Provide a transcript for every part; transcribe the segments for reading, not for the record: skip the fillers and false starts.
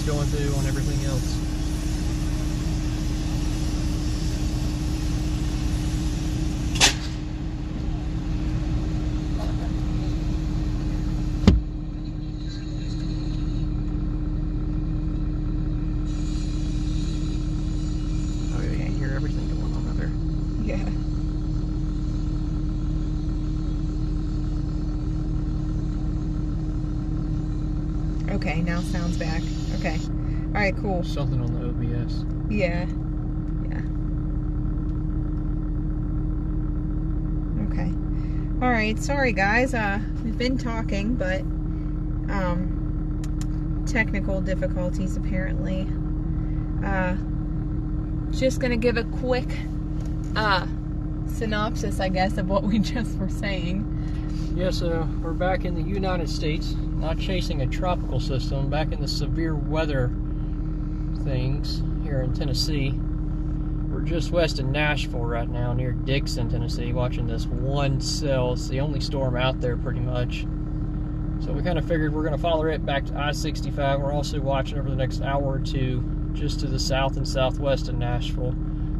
it's going through on everything else. Everything going on out there. Yeah. Okay, now sound's back. Okay. Alright, cool. Something on the OBS. Yeah. Yeah. Okay. Alright, sorry guys. We've been talking, but technical difficulties apparently. Just gonna give a quick synopsis, I guess, of what we just were saying. Yes, we're back in the United States, not chasing a tropical system, back in the severe weather things here in Tennessee. We're just west of Nashville right now, near Dixon, Tennessee, watching this one cell. It's the only storm out there, pretty much. So we kind of figured we're going to follow it back to I-65. We're also watching over the next hour or two just to the south and southwest of Nashville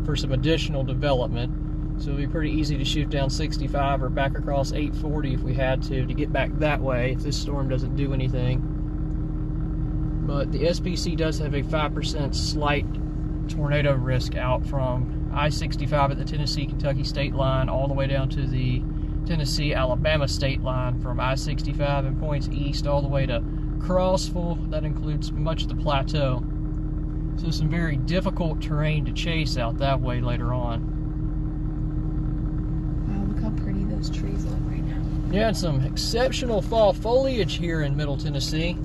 for some additional development. So it'll be pretty easy to shoot down 65 or back across 840 if we had to get back that way if this storm doesn't do anything. But the SPC does have a 5% slight tornado risk out from I-65 at the Tennessee-Kentucky state line all the way down to the Tennessee-Alabama state line from I-65 and points east all the way to Crossville. That includes much of the plateau. So some very difficult terrain to chase out that way later on. Wow, look how pretty those trees look right now. Yeah, and some exceptional fall foliage here in Middle Tennessee.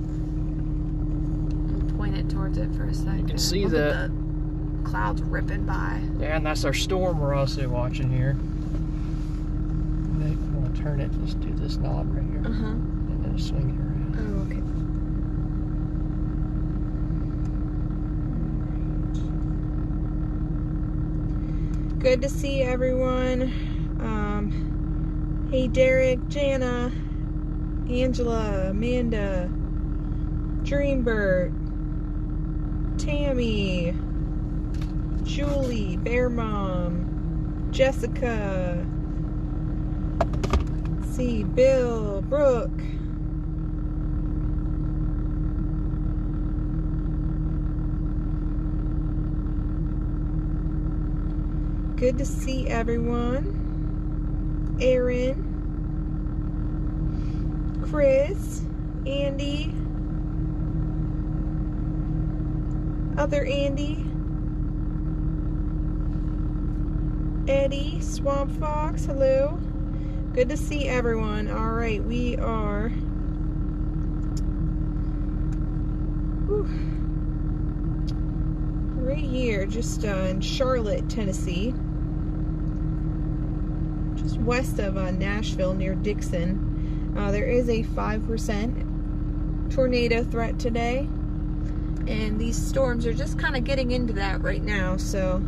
I'll point it towards it for a second. You can see look that. At the clouds ripping by. Yeah, and that's our storm we're also watching here. I'm going to turn it, just do this knob right here. Uh-huh. And then swing it around. Oh, okay. Good to see everyone. Hey Derek, Jana, Angela, Amanda, Dreambird, Tammy, Julie, Bear Mom, Jessica, let's see, Bill, Brooke. Good to see everyone. Aaron, Chris, Andy, other Andy, Eddie, Swamp Fox, hello. Good to see everyone. Alright, we are right here, just in Charlotte, Tennessee. Just west of Nashville, near Dixon. There is a 5% tornado threat today, and these storms are just kind of getting into that right now, so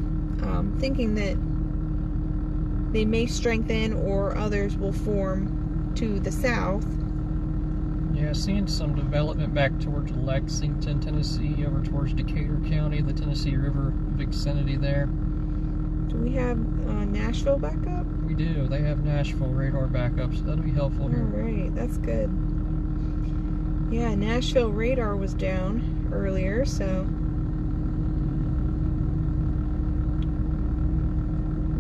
thinking that they may strengthen or others will form to the south. Yeah, seeing some development back towards Lexington, Tennessee, over towards Decatur County, the Tennessee River vicinity there. Do we have Nashville back up? We do. They have Nashville radar backup, so that'll be helpful here. Alright, that's good. Yeah, Nashville radar was down earlier, so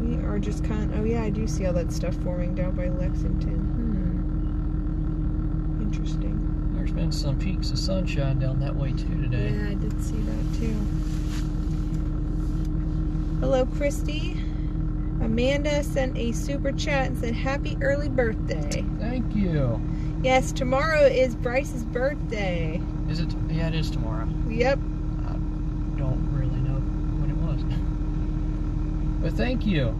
we are just kind of, oh yeah, I do see all that stuff forming down by Lexington. Interesting. There's been some peaks of sunshine down that way too today. Yeah, I did see that too. Hello, Christy. Amanda sent a super chat and said, happy early birthday. Thank you. Yes, tomorrow is Bryce's birthday. Is it? Yeah, it is tomorrow. Yep. I don't really know when it was. But thank you.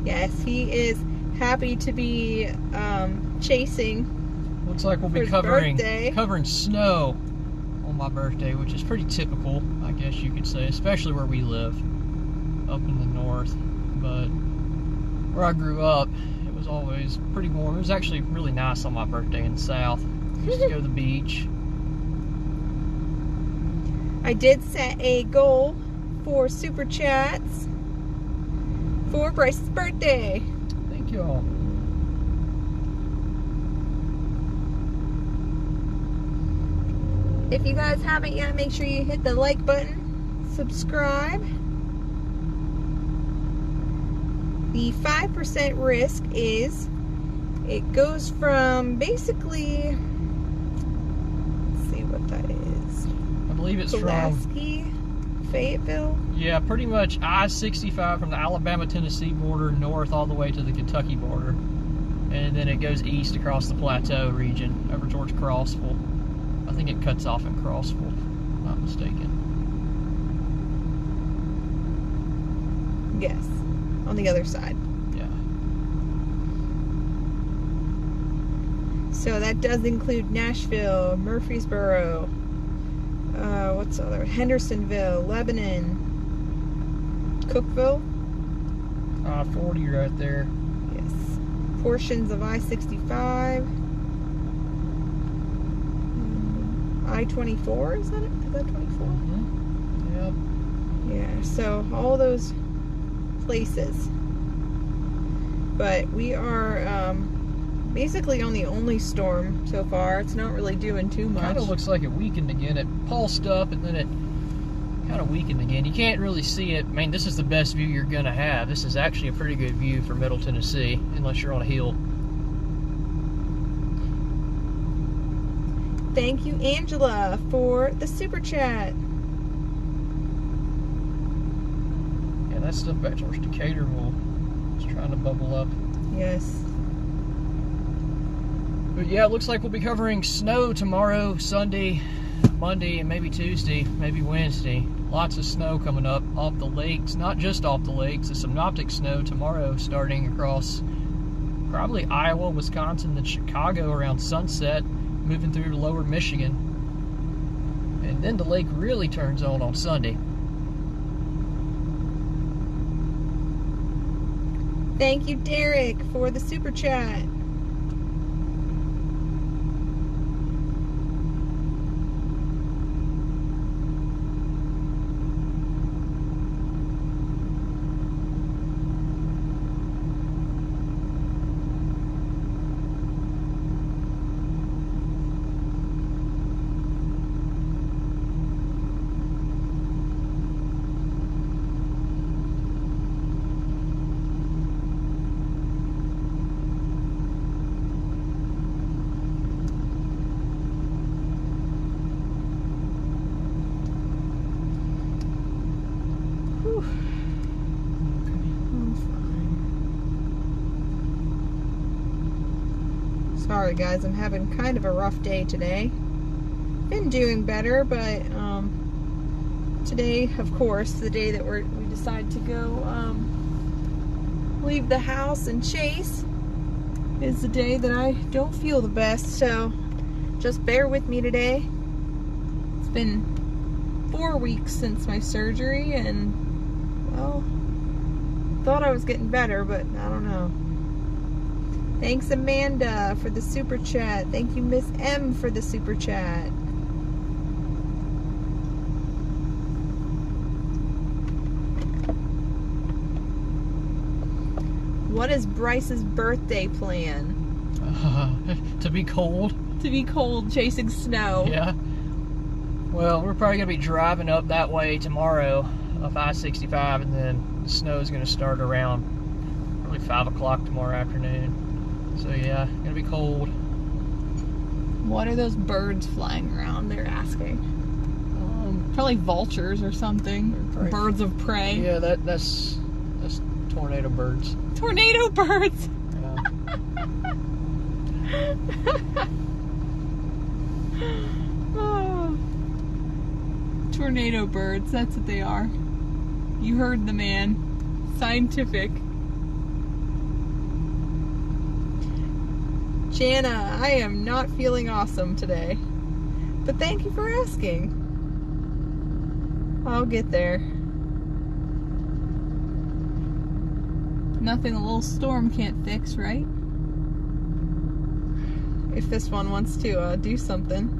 Yes, he is happy to be chasing. Looks like we'll be covering snow on my birthday, which is pretty typical, I guess you could say, especially where we live, up in the north. But where I grew up, it was always pretty warm. It was actually really nice on my birthday in the south. Used to go to the beach. I did set a goal for super chats for Bryce's birthday. Thank you all. If you guys haven't yet, make sure you hit the like button, subscribe. The 5% risk is, it goes from basically, let's see what that is. I believe it's Pulaski, Fayetteville. Yeah, pretty much I-65 from the Alabama-Tennessee border north all the way to the Kentucky border. And then it goes east across the plateau region over towards Crossville. I think it cuts off in Crossville, if I'm not mistaken. Yes, on the other side. Yeah. So that does include Nashville, Murfreesboro, what's the other? Hendersonville, Lebanon, Cookville. 40 right there. Yes. Portions of I-65. I-24, is that it? Is that 24? Mm-hmm. Yep. Yeah, so all those places. But we are basically on the only storm so far. It's not really doing too much. Kind of looks like it weakened again. It pulsed up and then it kind of weakened again. You can't really see it. I mean, this is the best view you're going to have. This is actually a pretty good view for Middle Tennessee, unless you're on a hill. Thank you, Angela, for the super chat. Yeah, that stuff back towards Decatur is trying to bubble up. Yes. But yeah, it looks like we'll be covering snow tomorrow, Sunday, Monday, and maybe Tuesday, maybe Wednesday. Lots of snow coming up off the lakes, not just off the lakes. The synoptic snow tomorrow starting across probably Iowa, Wisconsin, and Chicago around sunset, moving through lower Michigan. And then the lake really turns on Sunday. Thank you, Derek, for the super chat. Sorry guys, I'm having kind of a rough day today. Been doing better, but today, of course, the day that we decide to go leave the house and chase, is the day that I don't feel the best, so just bear with me today. It's been 4 weeks since my surgery, and well, thought I was getting better, but I don't know. Thanks, Amanda, for the super chat. Thank you, Miss M, for the super chat. What is Bryce's birthday plan? To be cold. To be cold, chasing snow. Yeah. Well, we're probably going to be driving up that way tomorrow up I-65, and then the snow is going to start around probably 5 o'clock tomorrow afternoon. So yeah, going to be cold. What are those birds flying around? They're asking. Probably vultures or something. Birds of prey. Yeah, that's tornado birds. Tornado birds. Yeah. Oh. Tornado birds, that's what they are. You heard the man. Scientific. Jana, I am not feeling awesome today. But thank you for asking. I'll get there. Nothing a little storm can't fix, right? If this one wants to do something.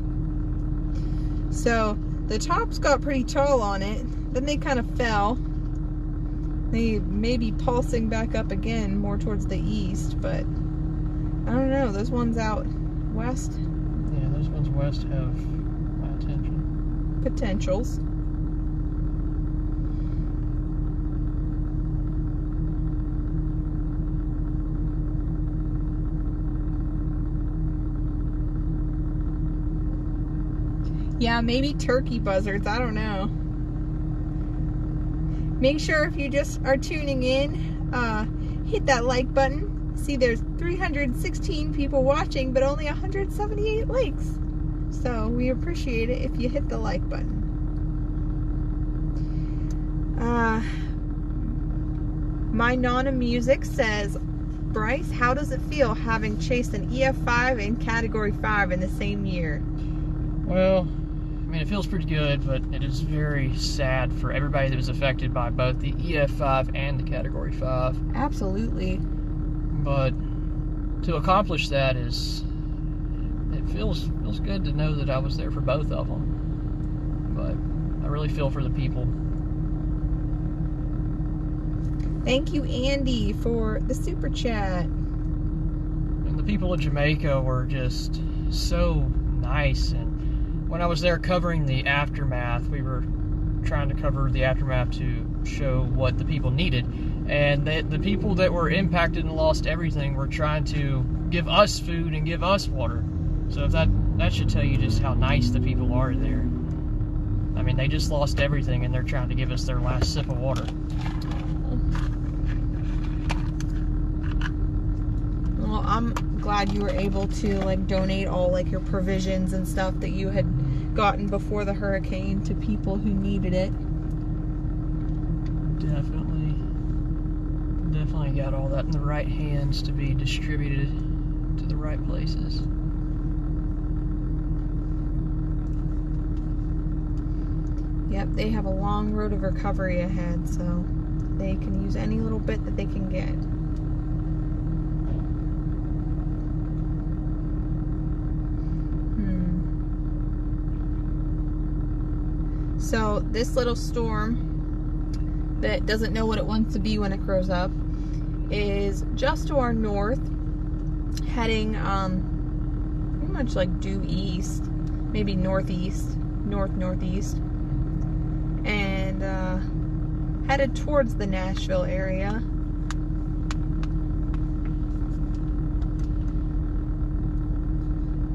So the tops got pretty tall on it, then they kind of fell. They may be pulsing back up again more towards the east, but I don't know. Those ones out west? Yeah, those ones west have my attention. Potentials. Yeah, maybe turkey buzzards. I don't know. Make sure if you just are tuning in, hit that like button. See, there's 316 people watching, but only 178 likes. So we appreciate it if you hit the like button. My Nana Music says, Bryce, how does it feel having chased an EF5 and Category 5 in the same year? Well, I mean, it feels pretty good, but it is very sad for everybody that was affected by both the EF5 and the Category 5. Absolutely. But to accomplish that it feels good to know that I was there for both of them. But I really feel for the people. Thank you, Andy, for the super chat. And the people of Jamaica were just so nice. And when I was there covering the aftermath, we were trying to cover the aftermath to show what the people needed. And the people that were impacted and lost everything were trying to give us food and give us water. So if that should tell you just how nice the people are there. I mean, they just lost everything and they're trying to give us their last sip of water. Well, I'm glad you were able to donate all your provisions and stuff that you had gotten before the hurricane to people who needed it. Definitely got all that in the right hands to be distributed to the right places. Yep, they have a long road of recovery ahead, so they can use any little bit that they can get. So this little storm that doesn't know what it wants to be when it grows up is just to our north, heading pretty much due east, maybe northeast, northeast, and headed towards the Nashville area.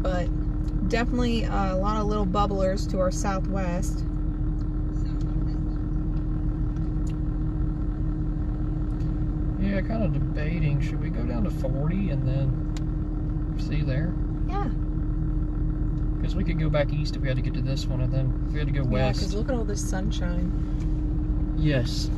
But definitely a lot of little bubblers to our southwest. Yeah, kind of debating, should we go down to 40 and then see there? Yeah. Because we could go back east if we had to get to this one, and then if we had to go west. Yeah, because look at all this sunshine. Yes.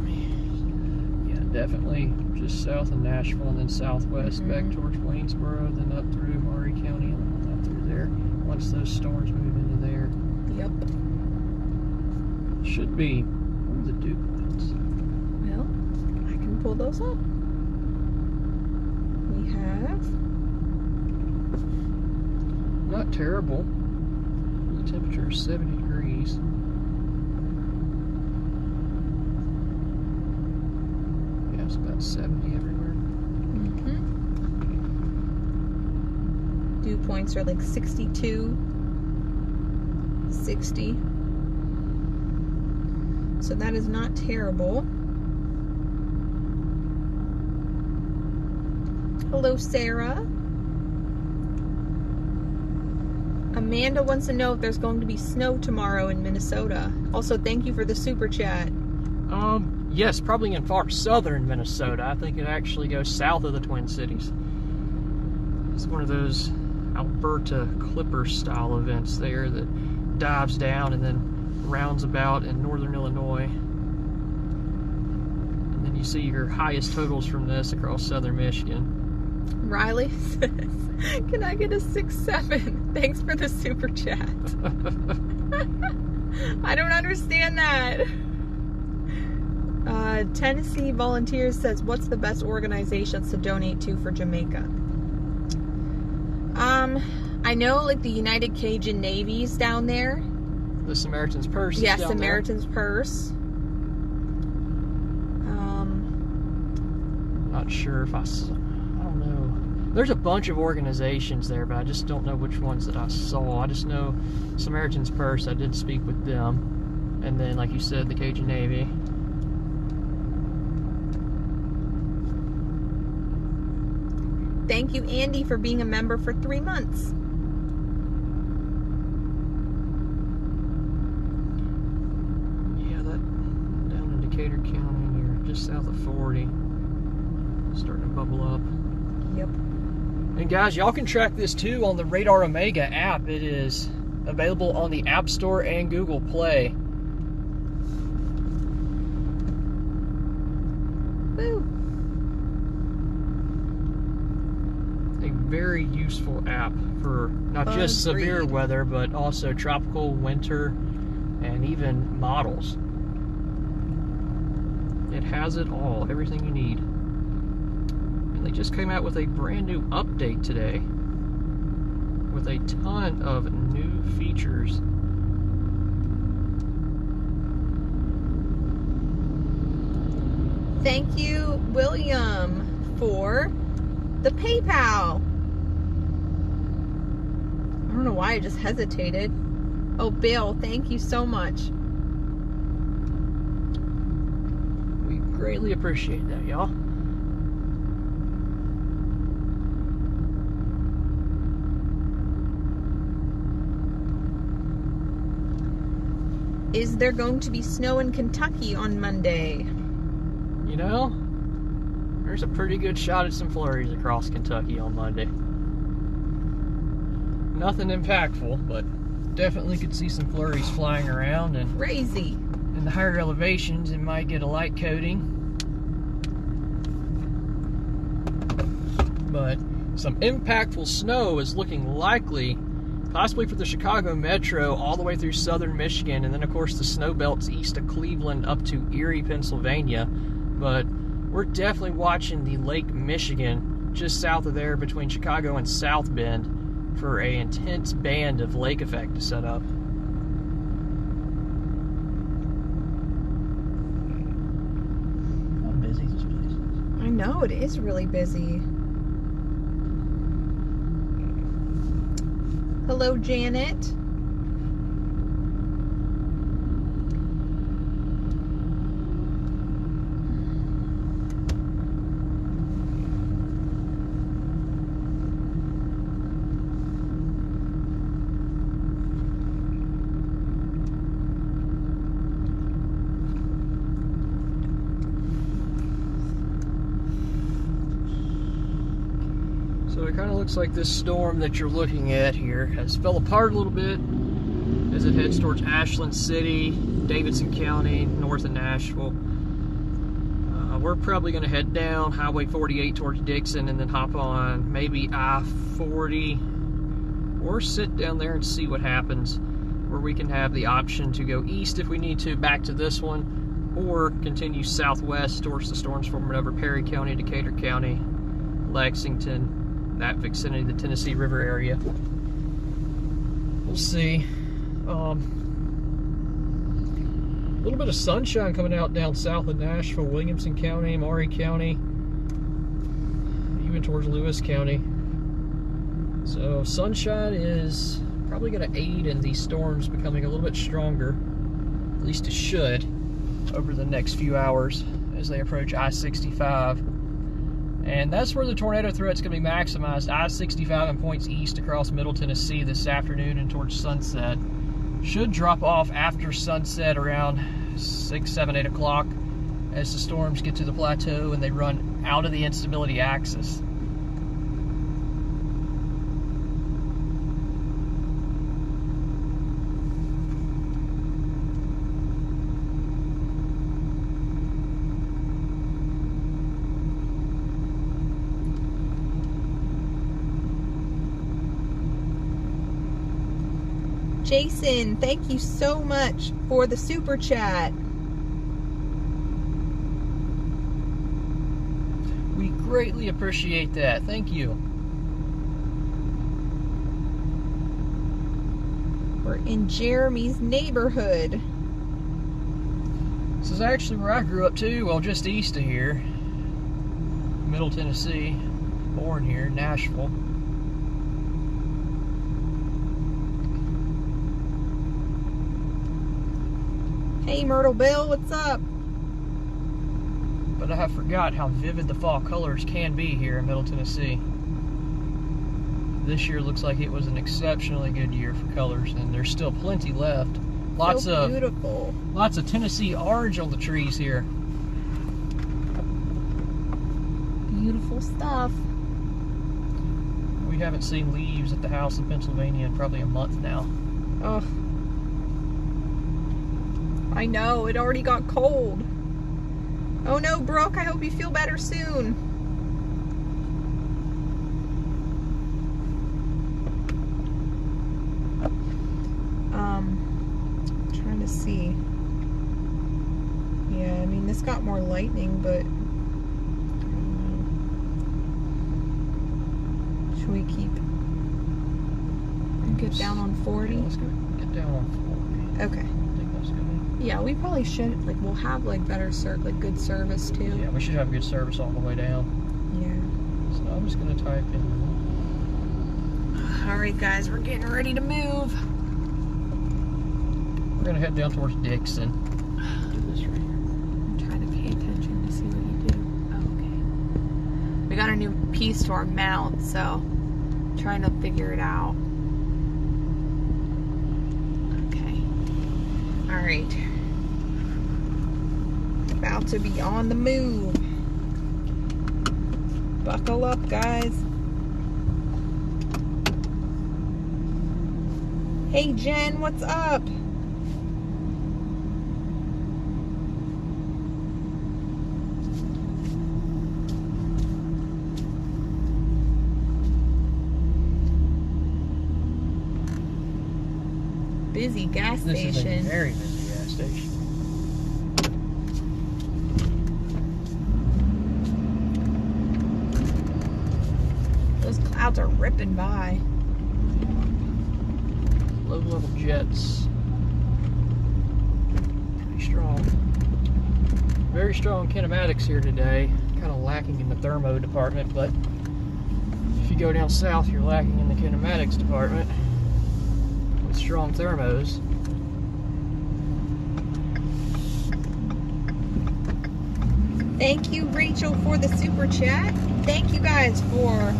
Yeah, definitely just south of Nashville and then southwest back towards Waynesboro, then up through Maury County and up through there. Once those storms move into there. Yep. Should be the dew points. Well, I can pull those up. We have... Not terrible. The temperature is 70 degrees. Yeah, it's about 70 everywhere. Dew points are 62, 60. So that is not terrible. Hello, Sarah. Amanda wants to know if there's going to be snow tomorrow in Minnesota. Also, thank you for the super chat. Yes, probably in far southern Minnesota. I think it actually goes south of the Twin Cities. It's one of those Alberta Clipper style events there that dives down and then rounds about in northern Illinois. And then you see your highest totals from this across southern Michigan. Riley says, can I get a 6-7? Thanks for the super chat. I don't understand that. Tennessee Volunteers says, what's the best organizations to donate to for Jamaica? I know like the United Cajun Navy's down there. The Samaritan's Purse is Yes, down Samaritan's Purse. Not sure if I don't know. There's a bunch of organizations there, but I just don't know which ones that I saw. I just know Samaritan's Purse, I did speak with them. And then, like you said, the Cajun Navy. Thank you, Andy, for being a member for 3 months. Yeah, that down in Decatur County here, just south of 40. Starting to bubble up. Yep. And guys, y'all can track this too on the Radar Omega app. It is available on the App Store and Google Play. Woo. A very useful app for not just severe weather, but also tropical, winter, and even models. It has it all, everything you need. And they just came out with a brand new update today with a ton of new features. Thank you, William, for the PayPal. I don't know why I just hesitated. Oh, Bill, thank you so much. We greatly appreciate that, y'all. Is there going to be snow in Kentucky on Monday? You know, there's a pretty good shot at some flurries across Kentucky on Monday. Nothing impactful, but definitely could see some flurries flying around. And Crazy. in the higher elevations, it might get a light coating. But some impactful snow is looking likely, possibly for the Chicago Metro all the way through southern Michigan, and then of course the snow belts east of Cleveland up to Erie, Pennsylvania. But we're definitely watching the Lake Michigan just south of there between Chicago and South Bend for an intense band of lake effect to set up. How busy this place is. I know, it is really busy. Hello, Janet. So it kind of looks like this storm that you're looking at here has fell apart a little bit as it heads towards Ashland City, Davidson County, north of Nashville. We're probably going to head down Highway 48 towards Dixon and then hop on maybe I-40 or sit down there and see what happens, where we can have the option to go east if we need to back to this one, or continue southwest towards the storms forming over Perry County, Decatur County, Lexington, that vicinity, the Tennessee River area. We'll see. A little bit of sunshine coming out down south of Nashville, Williamson County, Maury County, even towards Lewis County. So sunshine is probably going to aid in these storms becoming a little bit stronger. At least it should over the next few hours as they approach I-65. And that's where the tornado threat's going to be maximized. I-65 and points east across Middle Tennessee this afternoon and towards sunset. Should drop off after sunset around 6, 7, 8 o'clock as the storms get to the plateau and they run out of the instability axis. Jason, thank you so much for the super chat. greatly appreciate that. Thank you. We're in Jeremy's neighborhood. This is actually where I grew up too, well, just east of here. Middle Tennessee. Born here, Nashville. Hey, Myrtle Bill, what's up? But I have forgot how vivid the fall colors can be here in Middle Tennessee. This year looks like it was an exceptionally good year for colors, and there's still plenty left. Lots So beautiful. Lots of Tennessee orange on the trees here. Beautiful stuff. We haven't seen leaves at the house in Pennsylvania in probably a month now. Oh, I know, it already got cold. Oh no, Brooke, I hope you feel better soon. Trying to see. Yeah, I mean, this got more lightning, but should we get down on 40? Yeah, let's go get down on 40. Okay. I think that's good. Yeah, we probably should, like, we'll have, like, better good service, too. Yeah, we should have good service all the way down. Yeah. So I'm just going to type in. Alright, guys, we're getting ready to move. We're going to head down towards Dixon. Do this right here. I'm trying to pay attention to see what you do. Oh, okay. We got a new piece to our mount, so I'm trying to figure it out. Okay. Alright. About to be on the move. Buckle up, guys. Hey, Jen, what's up? Busy gas station. This is a very busy gas station. Those clouds are ripping by. Low-level jets. Pretty strong. Very strong kinematics here today. Kind of lacking in the thermo department, but if you go down south, you're lacking in the kinematics department with strong thermos. Thank you, Rachel, for the super chat. Thank you guys for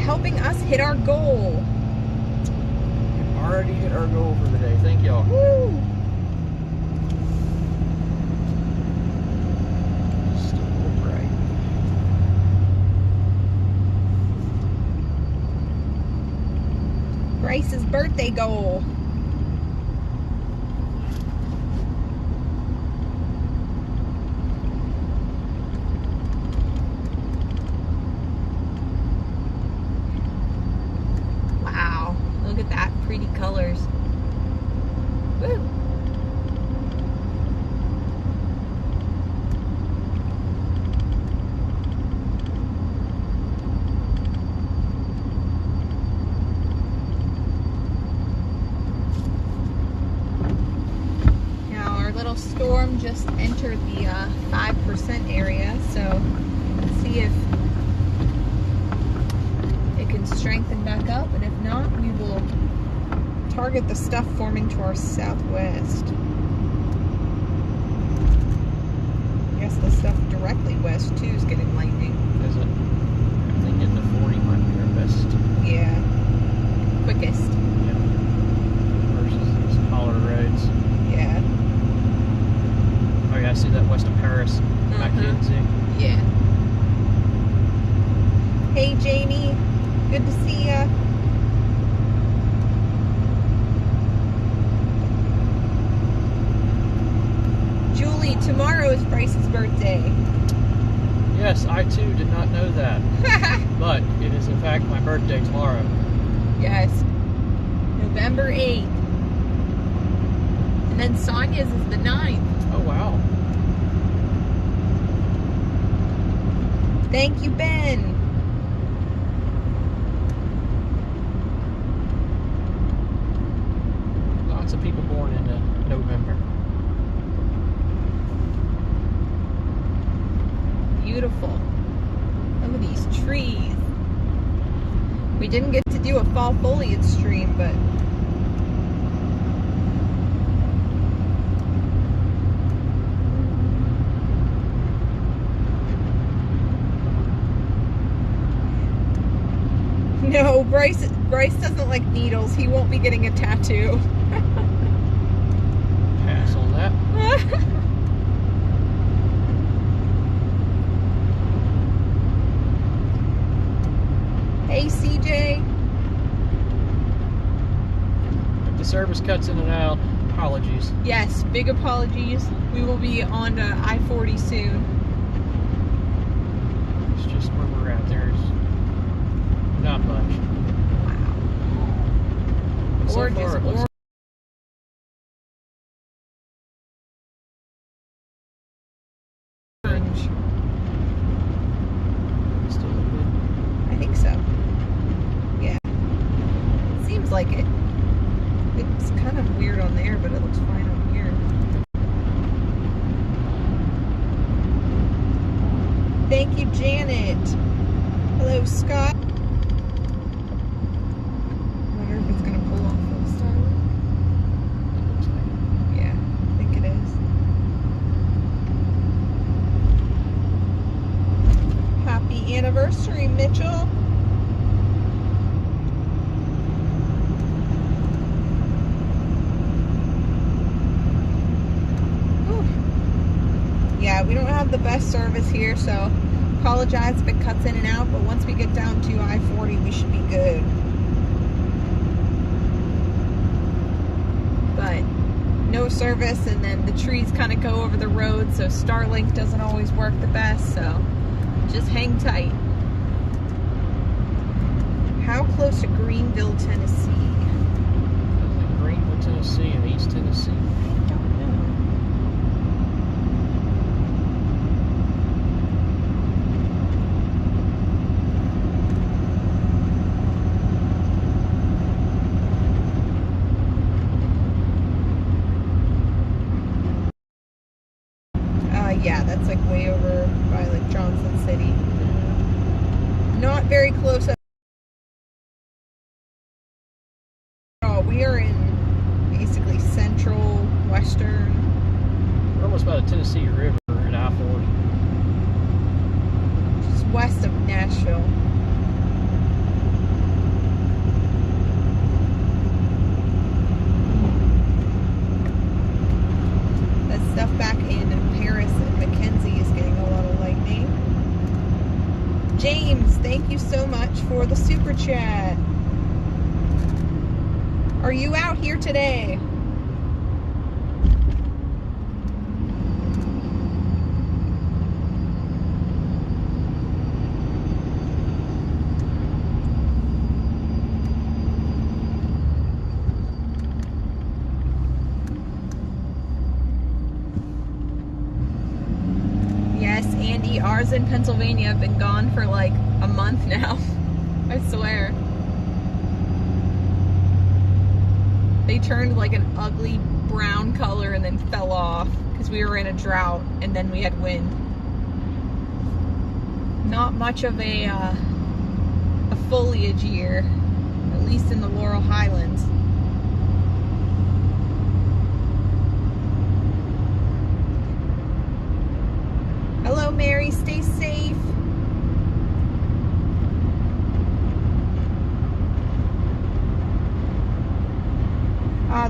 helping us hit our goal. We've already hit our goal for the day. Thank y'all. Woo! Still a little bright. Bryce's birthday goal. Wow, look at that pretty colors. Woo! Now our little storm just entered the 5% area, so let's see if it can strengthen back up, and if not, we will target the stuff forming to our southwest. I guess the stuff directly west too is getting lightning. Is it? I think getting to 40 might be our best. Yeah. Quickest. Yeah. Versus these holler roads. Yeah. Oh yeah, I see that west of Paris. Mackenzie. Yeah. Hey Jamie, good to see ya. Julie, tomorrow is Bryce's birthday. Yes, I too did not know that. But it is in fact my birthday tomorrow. Yes. November 8th. And then Sonia's is the 9th. Oh wow. Thank you, Ben. Lots of people born in November. Beautiful. Look at these trees. We didn't get to do a fall foliage stream, but no, Bryce doesn't like needles. He won't be getting a tattoo. Pass on that. Hey, CJ. If the service cuts in and out, apologies. Yes, big apologies. We will be on to I-40 soon. It's just where we're at. There's not much. Wow. But so Gorgeous, far, it looks orange. still look good. I think so. Yeah. Seems like it. It's kind of weird on there, but it looks fine on here. Thank you, Janet. Hello, Scott. Wonder if it's gonna pull off full styling. Looks like Yeah, I think it is. Happy anniversary, Mitchell. Yeah, we don't have the best service here, so apologize if it cuts in and out, but once we get down to I-40, we should be good. But no service, and then the trees kind of go over the road, so Starlink doesn't always work the best, so just hang tight. How close to Greenville, Tennessee? Greenville, Tennessee, and East Tennessee. I don't know. Yeah, that's like way over by like Johnson City. Not very close at all. We are in basically central, western. We're almost by the Tennessee River at I-40. Just west of Nashville. That stuff back in Paris and Mackenzie is getting a lot of lightning. James, thank you so much for the super chat. Are you out here today? Andy, ours in Pennsylvania have been gone for like a month now. I swear. They turned like an ugly brown color and then fell off because we were in a drought and then we had wind. Not much of a foliage year, at least in the Laurel Highlands. Hello, Mary. Stay safe.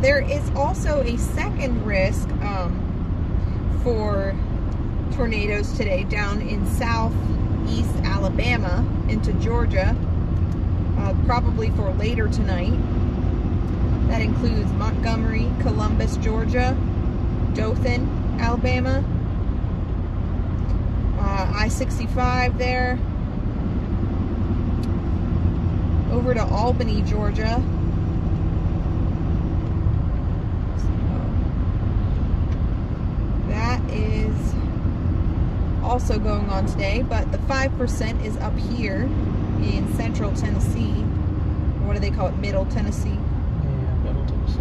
There is also a second risk for tornadoes today down in southeast Alabama into Georgia, probably for later tonight. That includes Montgomery, Columbus, Georgia, Dothan, Alabama, I-65 there, over to Albany, Georgia. So, that is also going on today, but the 5% is up here in central Tennessee. What do they call it? Middle Tennessee. Yeah, Middle Tennessee.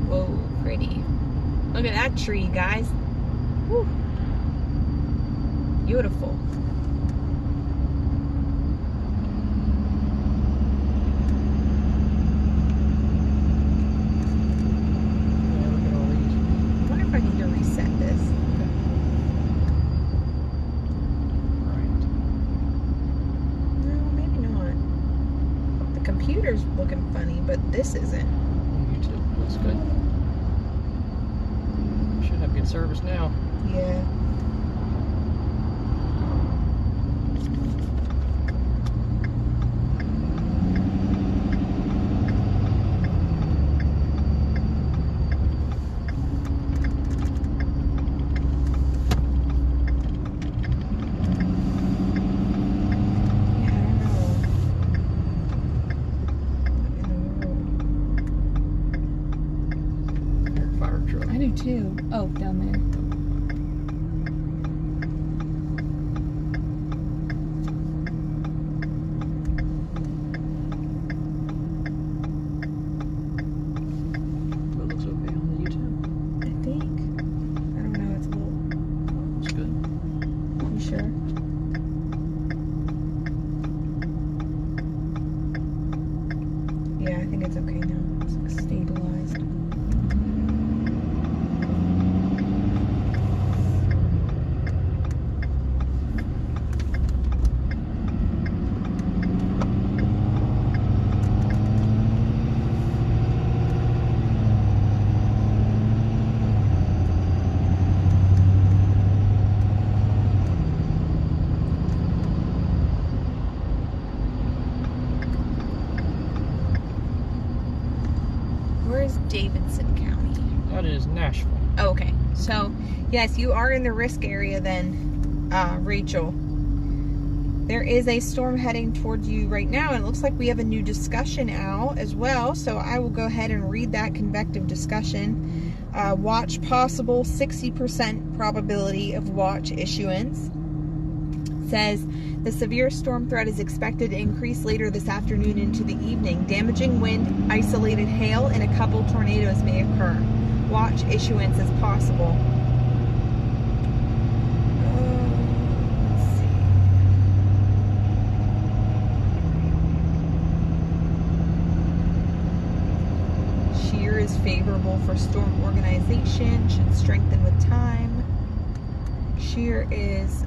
Whoa, pretty. Look at that tree, guys. Woo. Beautiful. Computer's looking funny, but this isn't. YouTube looks good. Should have good service now. Yeah. I do too. Oh, down there. It looks okay on the YouTube. I think. I don't know. It's a little. It's good. You sure? Yeah, I think it's okay now. It's like stabilized. Where's Davidson County? That is Nashville. Oh, okay. So, yes, you are in the risk area then, Rachel. There is a storm heading towards you right now, and it looks like we have a new discussion out as well. So I will go ahead and read that convective discussion. Watch possible 60% probability of watch issuance. It says, the severe storm threat is expected to increase later this afternoon into the evening. Damaging wind, isolated hail, and a couple tornadoes may occur. Watch issuance as possible. Let's see. Shear is favorable for storm organization, should strengthen with time. Shear is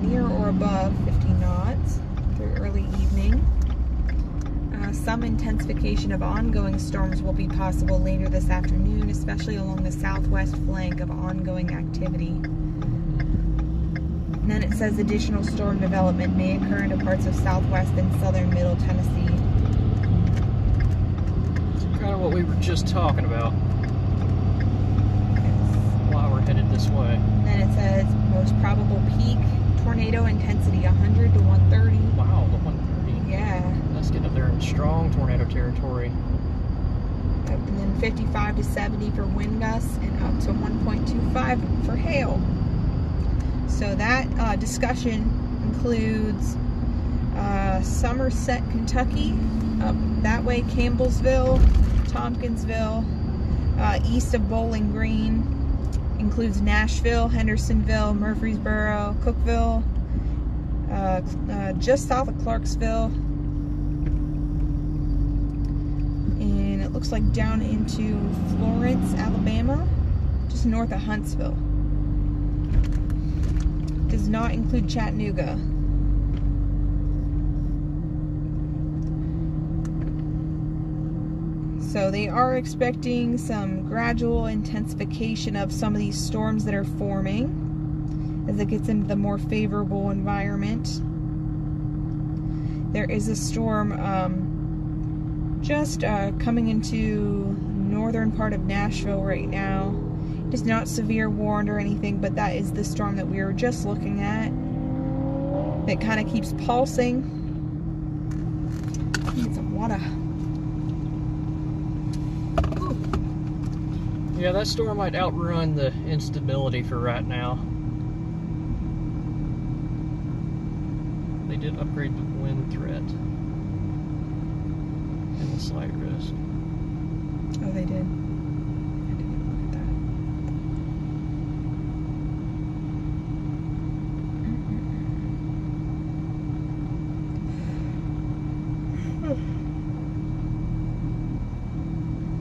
near or above 50 knots through early evening. Some intensification of ongoing storms will be possible later this afternoon, especially along the southwest flank of ongoing activity. And then it says additional storm development may occur into parts of southwest and southern middle Tennessee. It's kind of what we were just talking about while we're headed this way. And then it says most probable peak tornado intensity 100 to 130. Wow, the 130. Yeah. Let's get up there in strong tornado territory. And then 55 to 70 for wind gusts and up to 1.25 for hail. So that discussion includes Somerset, Kentucky, up that way, Campbellsville, Tompkinsville, east of Bowling Green, includes Nashville, Hendersonville, Murfreesboro, Cookeville, just south of Clarksville, and it looks like down into Florence, Alabama, just north of Huntsville. Does not include Chattanooga. So they are expecting some gradual intensification of some of these storms that are forming as it gets into the more favorable environment. There is a storm just coming into northern part of Nashville right now. It is not severe warned or anything, but that is the storm that we were just looking at. that kind of keeps pulsing. Need some water. Ooh. Yeah, that storm might outrun the instability for right now. They did upgrade the wind threat and the slight risk. Oh, they did. I didn't even look at that.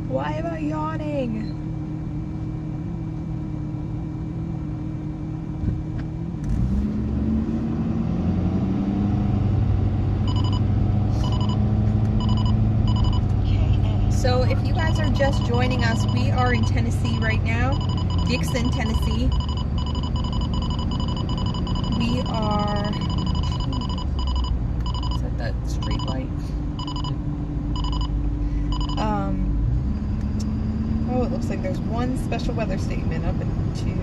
Why am I yawning? So if you guys are just joining us, we are in Tennessee right now, Dixon, Tennessee. We are, is that that street light? Oh, it looks like there's one special weather statement up into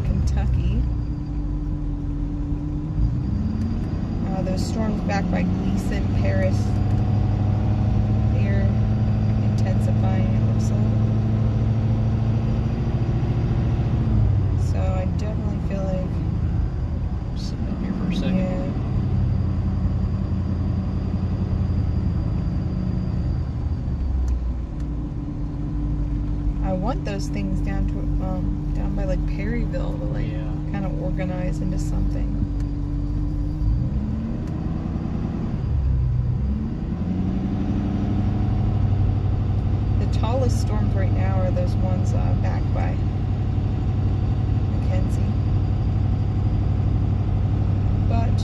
Kentucky. Those storms back by Gleason, Paris. They're intensifying, it looks like. So I definitely feel like Sitting up here for a second. yeah. I want those things down to down by like Perryville to like kind of organize into something. The tallest storms right now are those ones back by Mackenzie. But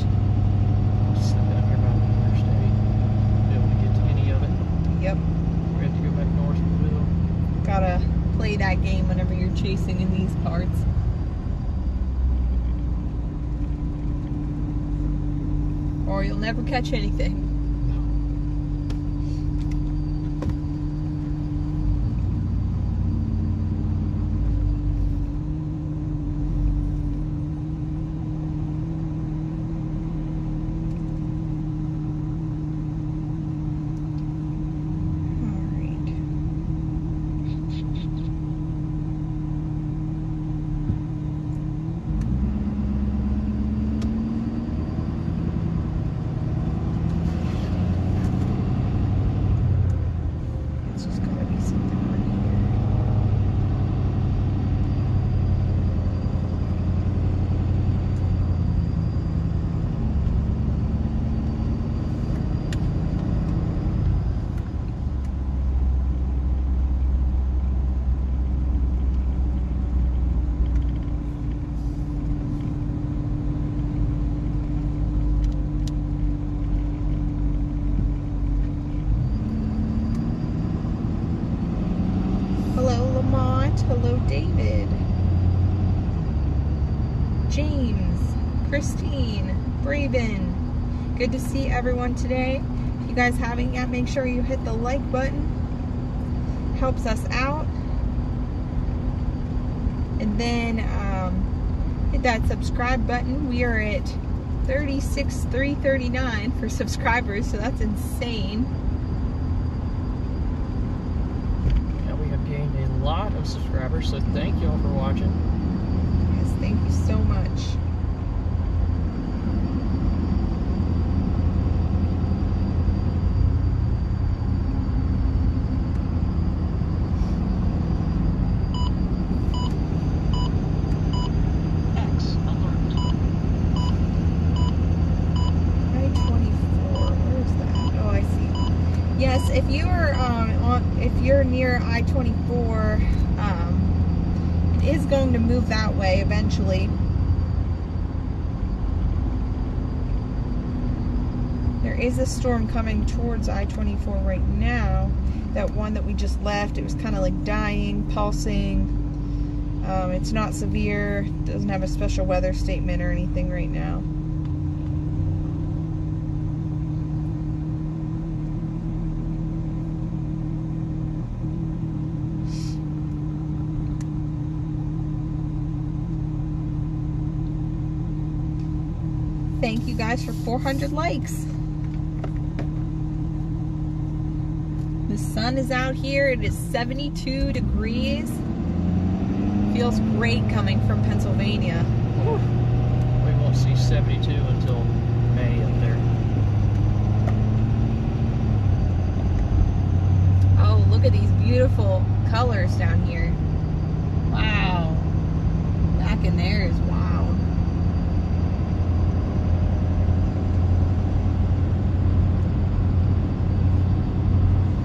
Sitting down here by the interstate. Be able to get to any of it. yep, We have to go back north of the middle. gotta play that game whenever you're chasing in these parts. Or you'll never catch anything. Hello, David, James, Christine, Braven. Good to see everyone today. If you guys haven't yet, make sure you hit the like button. Helps us out. And then hit that subscribe button. We are at 36,339 for subscribers, so that's insane. Gained a lot of subscribers, so thank you all for watching. Yes, thank you so much. I-24, where is that? Oh, I see. Yes, if you are if you're near I-24, it is going to move that way eventually. There is a storm coming towards I-24 right now. That one that we just left, it was kind of like dying, pulsing. It's not severe, doesn't have a special weather statement or anything right now. Thank you guys for 400 likes. The sun is out here. It is 72 degrees. Feels great coming from Pennsylvania. Whew. We won't see 72 until May up there. Oh, look at these beautiful colors down here. Wow. Back in there is wow.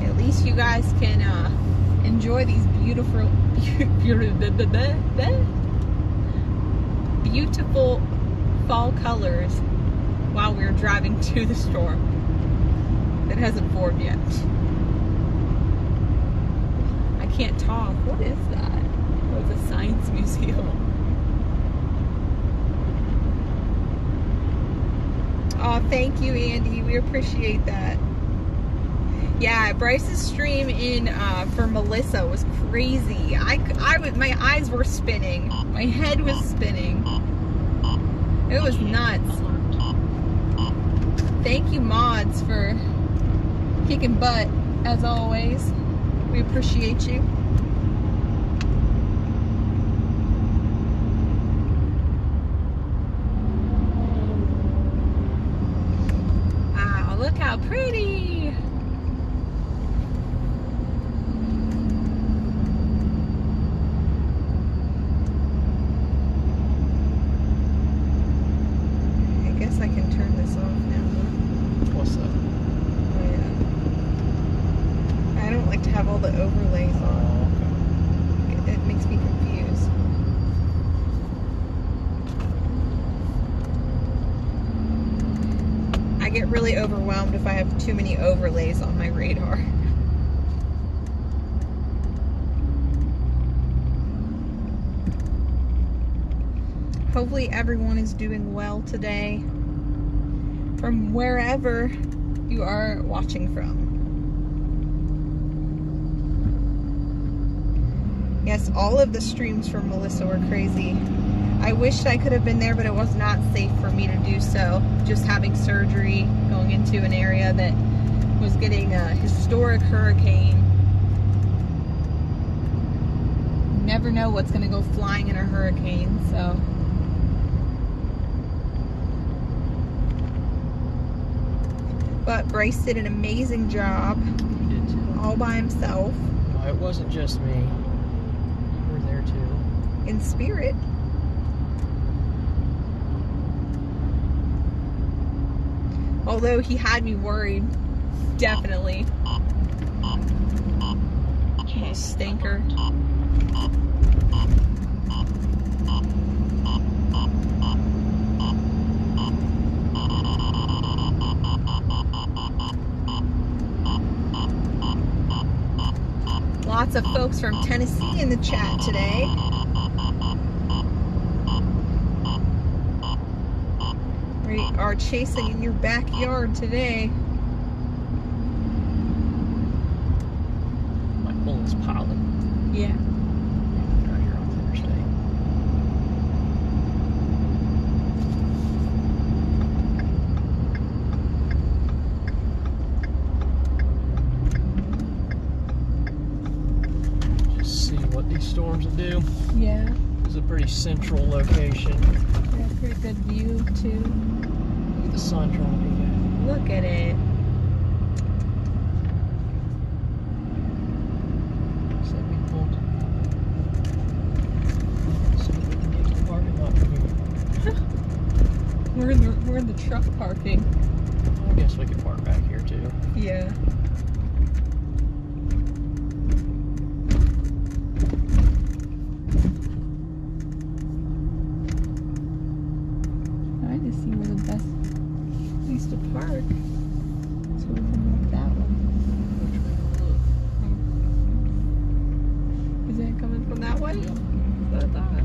At least you guys can enjoy these beautiful fall colors while we're driving to the storm that hasn't formed yet. I can't talk. What is that? Oh, it's a science museum. Oh, thank you, Andy. We appreciate that. Yeah, Bryce's stream in for Melissa was crazy. My eyes were spinning. My head was spinning. It was nuts. Thank you, mods, for kicking butt as always. We appreciate you. Wow, look how pretty. I can turn this off now. What's that? Oh, yeah. I don't like to have all the overlays on. Oh, okay. It makes me confused. I get really overwhelmed if I have too many overlays on my radar. Hopefully everyone is doing well today, from wherever you are watching from. Yes, all of the streams from Melissa were crazy. I wished I could have been there, but it was not safe for me to do so. Just having surgery, going into an area that was getting a historic hurricane. You never know what's going to go flying in a hurricane, so... But Bryce did an amazing job. He did too. All by himself. No, it wasn't just me. You were there too. In spirit. Although he had me worried. Definitely. Little stinker. Lots of folks from Tennessee in the chat today. We are chasing in your backyard today. My bullet's piling. Yeah. Right here on the interstate. What these storms will do. Yeah. It's a pretty central location. Yeah, pretty good view too. Look at the sun trying to be there. Look at it. So we pulled. So we can get to the parking lot from here. We're in the truck parking. I guess we could park back here too. Yeah. Park. So we can look that one. Which way to look? Is it coming from that way? Yeah. That's what I thought.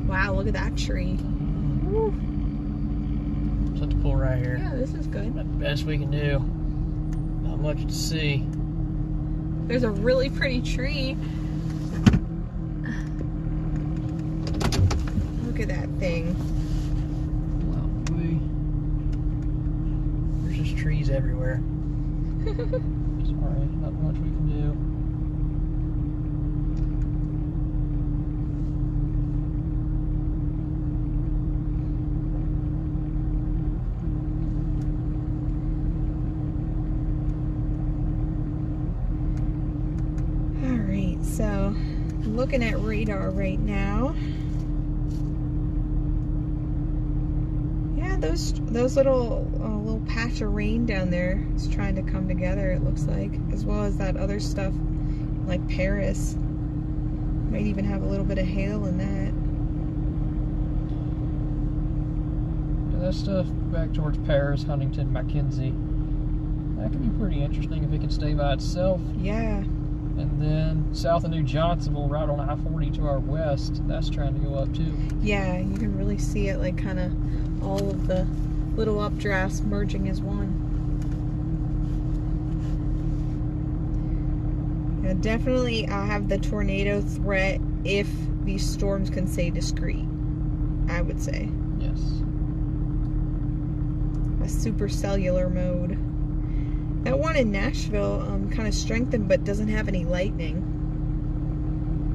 Wow, look at that tree. Woo. So to pull right here. Yeah, this is good. The best we can do. Not much to see. There's a really pretty tree. Look at that thing. Wow, there's just trees everywhere. Sorry, not much we can do. Alright, so looking at radar right now. Yeah, those little patch of rain down there is trying to come together, it looks like, as well as that other stuff like Paris. Might even have a little bit of hail in that. Yeah, that stuff back towards Paris, Huntington, Mackenzie. That can be pretty interesting if it can stay by itself. Yeah. And then south of New Johnsonville, right on I-40 to our west, that's trying to go up too. Yeah, you can really see it, like kind of all of the little updrafts merging as one. Yeah, definitely have the tornado threat if these storms can stay discreet, I would say. Yes. A supercellular mode. That one in Nashville kind of strengthened but doesn't have any lightning.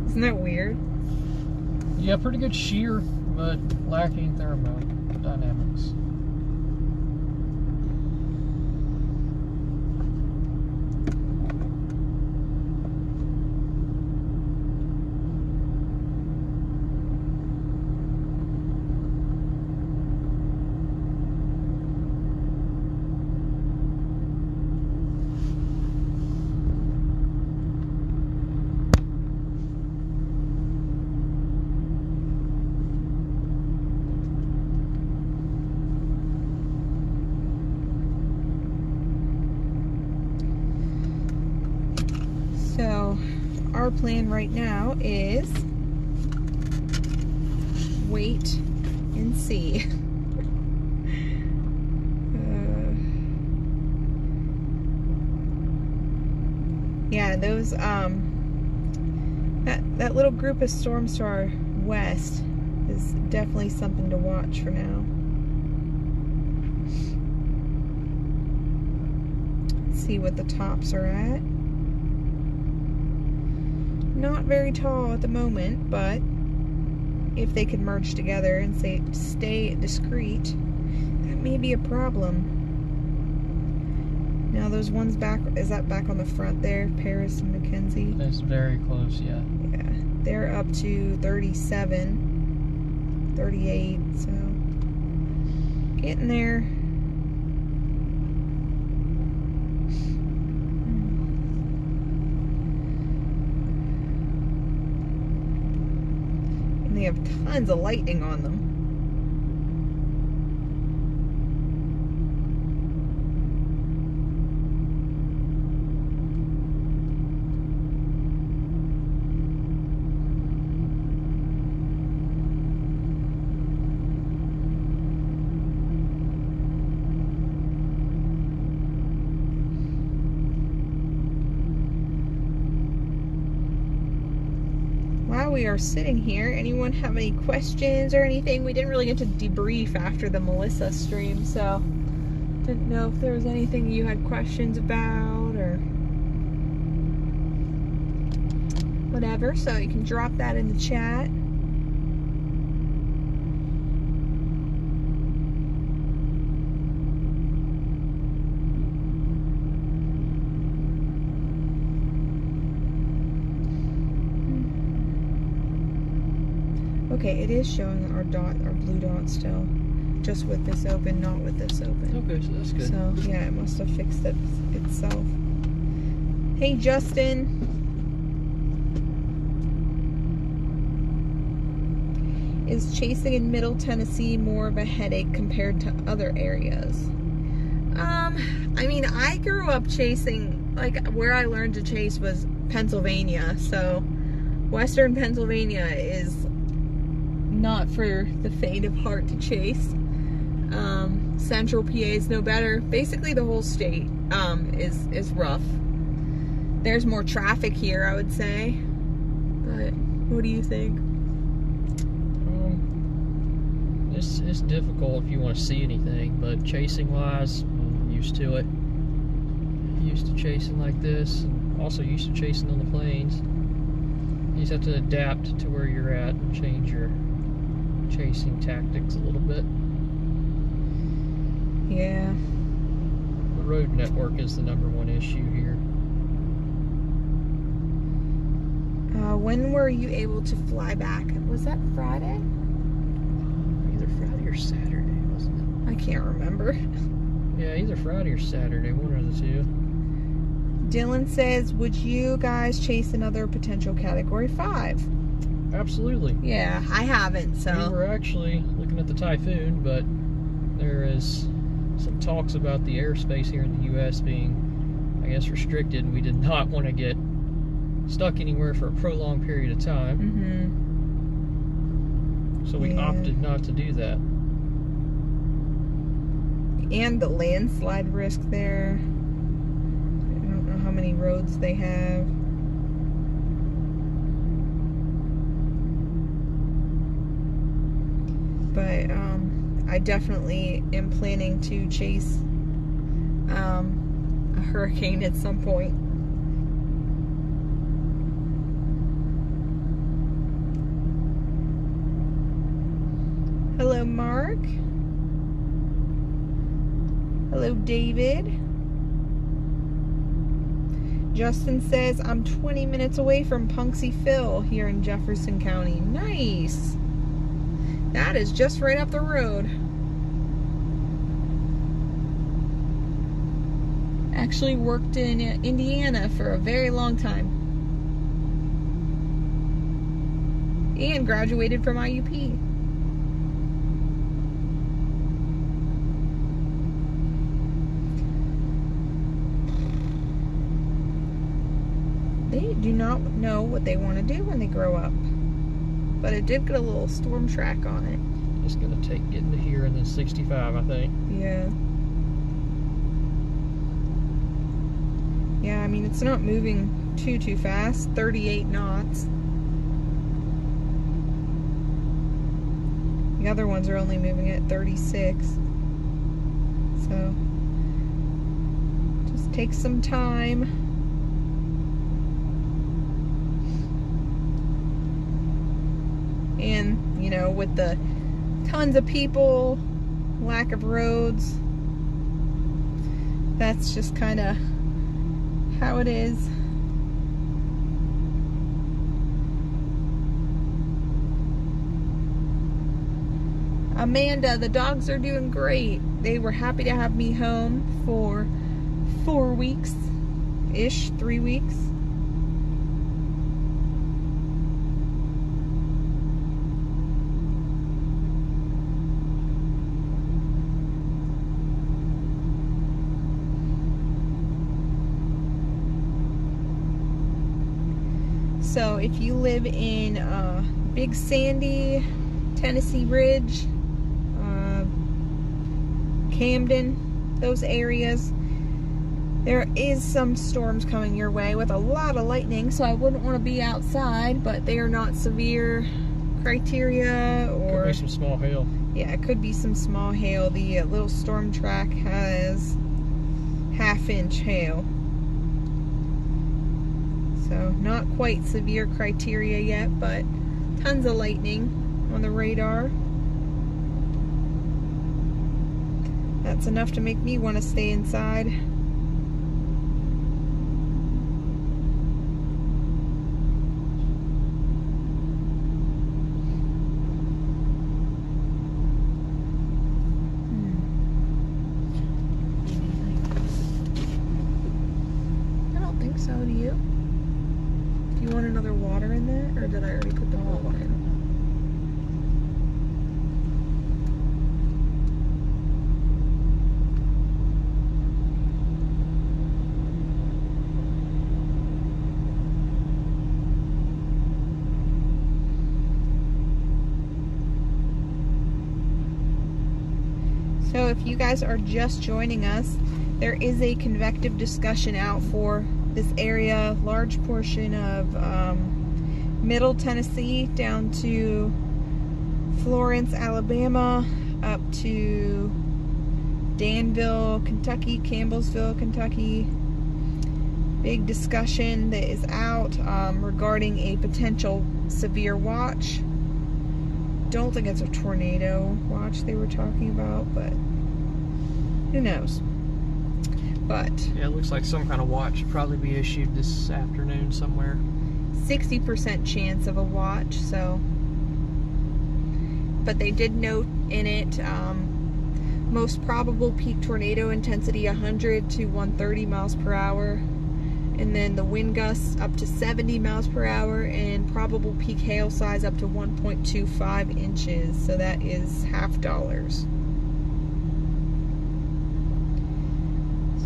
Isn't that weird? Yeah, pretty good shear, but lacking thermodynamics. So our plan right now is wait and see. Yeah, those that little group of storms to our west is definitely something to watch for now. Let's see what the tops are at. Not very tall at the moment, but if they could merge together and stay discreet, that may be a problem. Now those ones back, is that back on the front there, Paris and Mackenzie? It's very close, yeah. Yeah, they're up to 37, 38, so getting there. And they have tons of lightning on them. While we are sitting here, anyone have any questions or anything? We didn't really get to debrief after the Melissa stream, so didn't know if there was anything you had questions about or whatever, so you can drop that in the chat. Okay, it is showing our blue dot still, just with this open, not with this open. Okay, so that's good. So yeah, it must have fixed it itself. Hey Justin. Is chasing in Middle Tennessee more of a headache compared to other areas? I mean, I grew up chasing, like, where I learned to chase was Pennsylvania, so Western Pennsylvania is not for the faint of heart to chase. Central PA is no better. Basically the whole state is rough. There's more traffic here, I would say, but what do you think? it's difficult if you want to see anything, but chasing wise, I'm used to it. Used to chasing like this, and also used to chasing on the plains. You just have to adapt to where you're at and change your chasing tactics a little bit. Yeah. The road network is the #1 issue here. When were you able to fly back? Was that Friday? Either Friday or Saturday, wasn't it? I can't remember. Yeah, either Friday or Saturday, one or the two. Dylan says, would you guys chase another potential Category 5? Absolutely. Yeah, I haven't, so. We were actually looking at the Typhoon, but there is some talks about the airspace here in the U.S. being, I guess, restricted, and we did not want to get stuck anywhere for a prolonged period of time. So we opted not to do that. And the landslide risk there. I don't know how many roads they have. But I definitely am planning to chase a hurricane at some point. Hello, Mark. Hello, David. Justin says, I'm 20 minutes away from Punxsy Phil here in Jefferson County. Nice. That is just right up the road. Actually worked in Indiana for a very long time. And graduated from IUP. They do not know what they want to do when they grow up. But it did get a little storm track on it. It's going to take getting to here and then 65, I think. Yeah. Yeah, I mean, it's not moving too fast. 38 knots. The other ones are only moving at 36. So, just take some time. And, you know, with the tons of people, lack of roads, that's just kind of how it is. Amanda, the dogs are doing great. They were happy to have me home for 4 weeks-ish, 3 weeks. So if you live in Big Sandy, Tennessee Ridge, Camden, those areas, there is some storms coming your way with a lot of lightning, so I wouldn't want to be outside, but they are not severe criteria. Or could be some small hail. Yeah, it could be some small hail. The little storm track has 1/2-inch hail. So not quite severe criteria yet, but tons of lightning on the radar. That's enough to make me want to stay inside. I don't think so, do you? Do you want another water in there, or did I already put the whole one in? So if you guys are just joining us, there is a convective discussion out for this area, large portion of Middle Tennessee down to Florence, Alabama, up to Danville, Kentucky, Campbellsville, Kentucky. Big discussion that is out regarding a potential severe watch. Don't think it's a tornado watch they were talking about, but who knows. But yeah, it looks like some kind of watch should probably be issued this afternoon somewhere. 60% chance of a watch, so. But they did note in it, most probable peak tornado intensity 100 to 130 miles per hour. And then the wind gusts up to 70 miles per hour, and probable peak hail size up to 1.25 inches. So that is $50.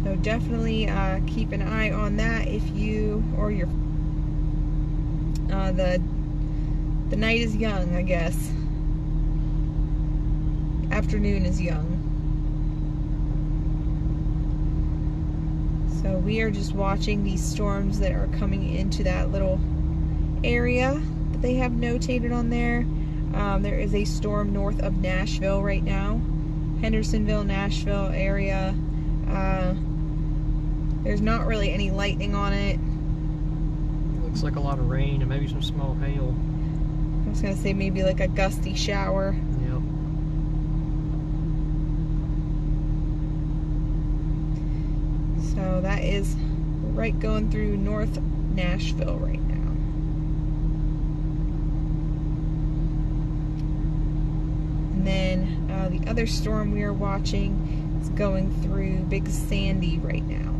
So definitely keep an eye on that if you or your the night is young, I guess. Afternoon is young. So we are just watching these storms that are coming into that little area that they have notated on there. There is a storm north of Nashville right now. Hendersonville, Nashville area. There's not really any lightning on it. Looks like a lot of rain and maybe some small hail. I was going to say maybe like a gusty shower. Yep. So that is right going through North Nashville right now. And then the other storm we are watching is going through Big Sandy right now.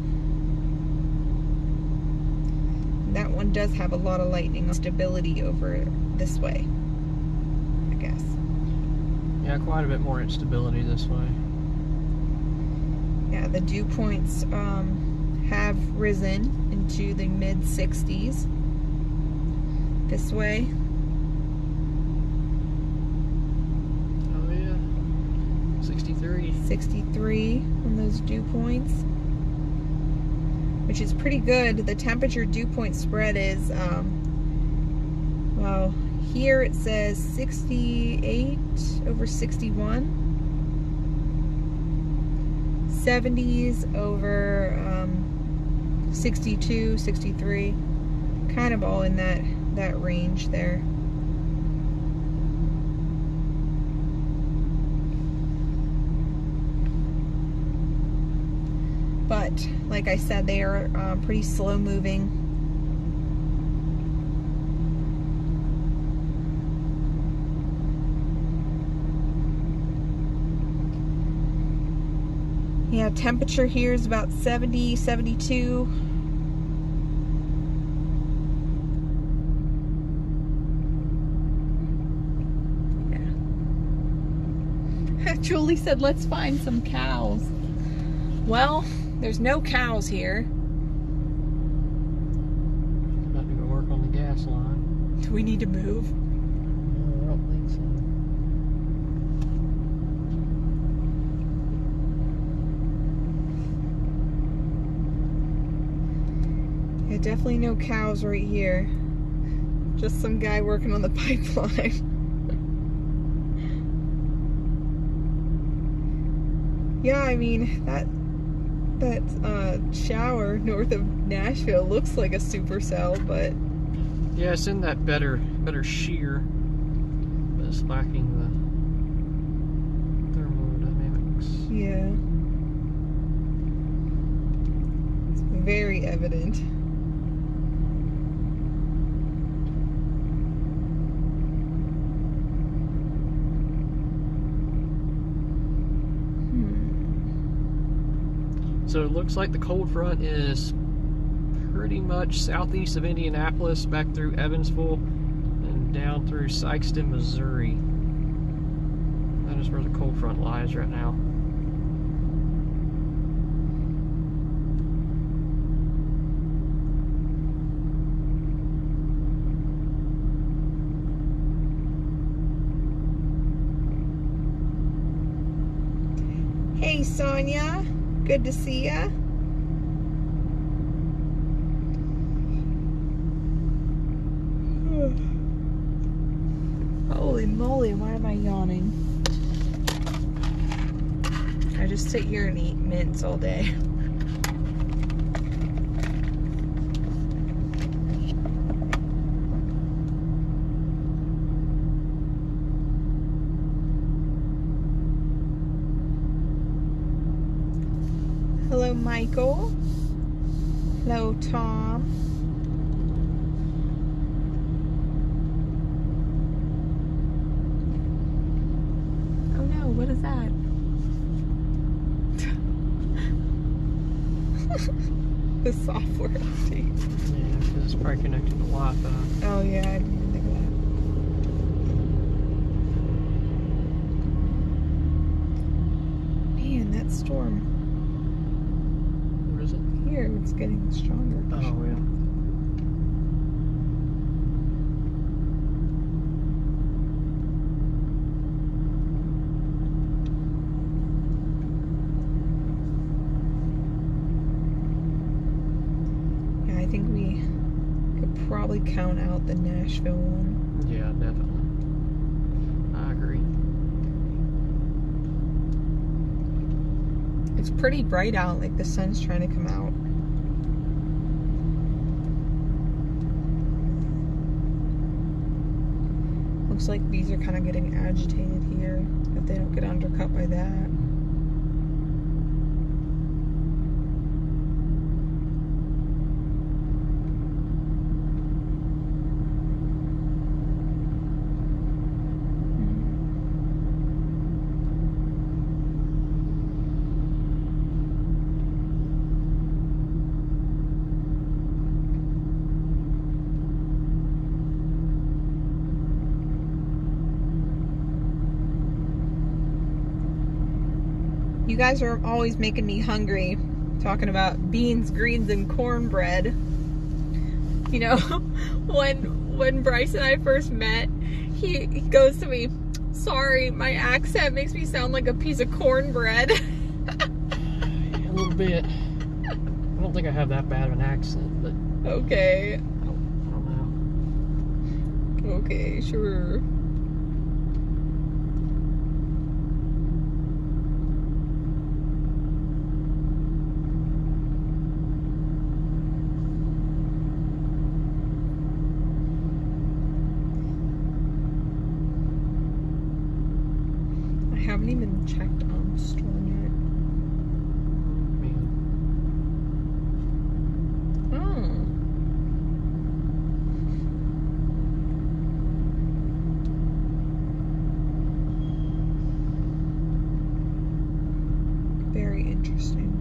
And that one does have a lot of lightning stability over this way, I guess. Yeah, quite a bit more instability this way. Yeah, the dew points have risen into the mid-60s this way. Oh yeah, 63. 63 on those dew points, which is pretty good. The temperature dew point spread is, well, here it says 68 over 61. 70s over 62, 63, kind of all in that range there. But like I said, they are pretty slow moving. Yeah, temperature here is about 70, 72. Yeah. Julie said, let's find some cows. Well, there's no cows here. About to go work on the gas line. Do we need to move? No, I don't think so. Yeah, definitely no cows right here. Just some guy working on the pipeline. Yeah, I mean, that shower north of Nashville looks like a supercell, but Yeah, it's in that better shear, but it's lacking the thermodynamics. yeah, it's very evident. So it looks like the cold front is pretty much southeast of Indianapolis, back through Evansville, and down through Sikeston, Missouri. That is where the cold front lies right now. Hey, Sonia. Good to see ya. Holy moly, why am I yawning? I just sit here and eat mints all day. Hello, Michael. Hello, Tom. Oh no, what is that? The software update. Yeah, because it's probably connected to Wi-Fi. Oh yeah, I didn't even think of that. Man, that storm. What is it? Here, it's getting stronger. Oh, yeah. Yeah, I think we could probably count out the Nashville one. Yeah, definitely. I agree. It's pretty bright out, like the sun's trying to come out. Looks like bees are kind of getting agitated here, if they don't get undercut by that. You guys are always making me hungry, talking about beans, greens, and cornbread. You know, when Bryce and I first met, he goes to me, "Sorry, my accent makes me sound like a piece of cornbread." Yeah, a little bit. I don't think I have that bad of an accent, but Okay. I don't know. Okay, sure. I haven't even checked on the storm yet. Very interesting.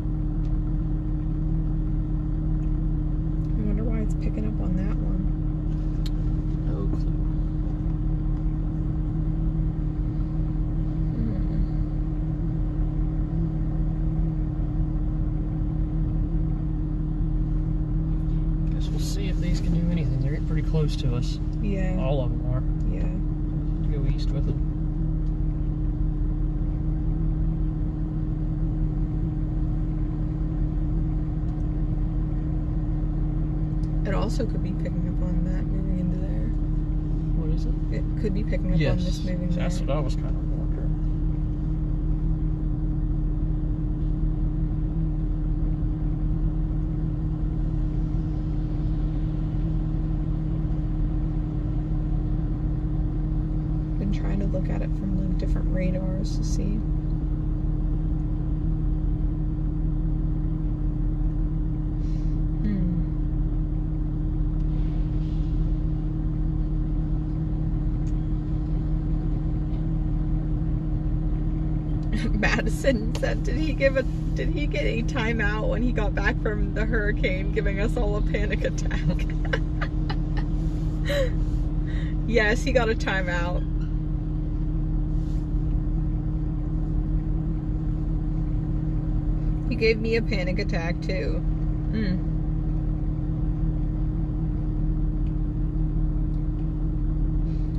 I wonder why it's picking up on that one. No clue. Guess we'll see if these can do anything. They're getting pretty close to us. Yeah. All of them are. Yeah. Go east with them. It also could be picking up on that moving into there. What is it? It could be picking up on this moving there. That's what I was kind of wondering. Been trying to look at it from like different radars to see. Madison said, did he get a timeout when he got back from the hurricane, giving us all a panic attack? Yes, he got a timeout. He gave me a panic attack too.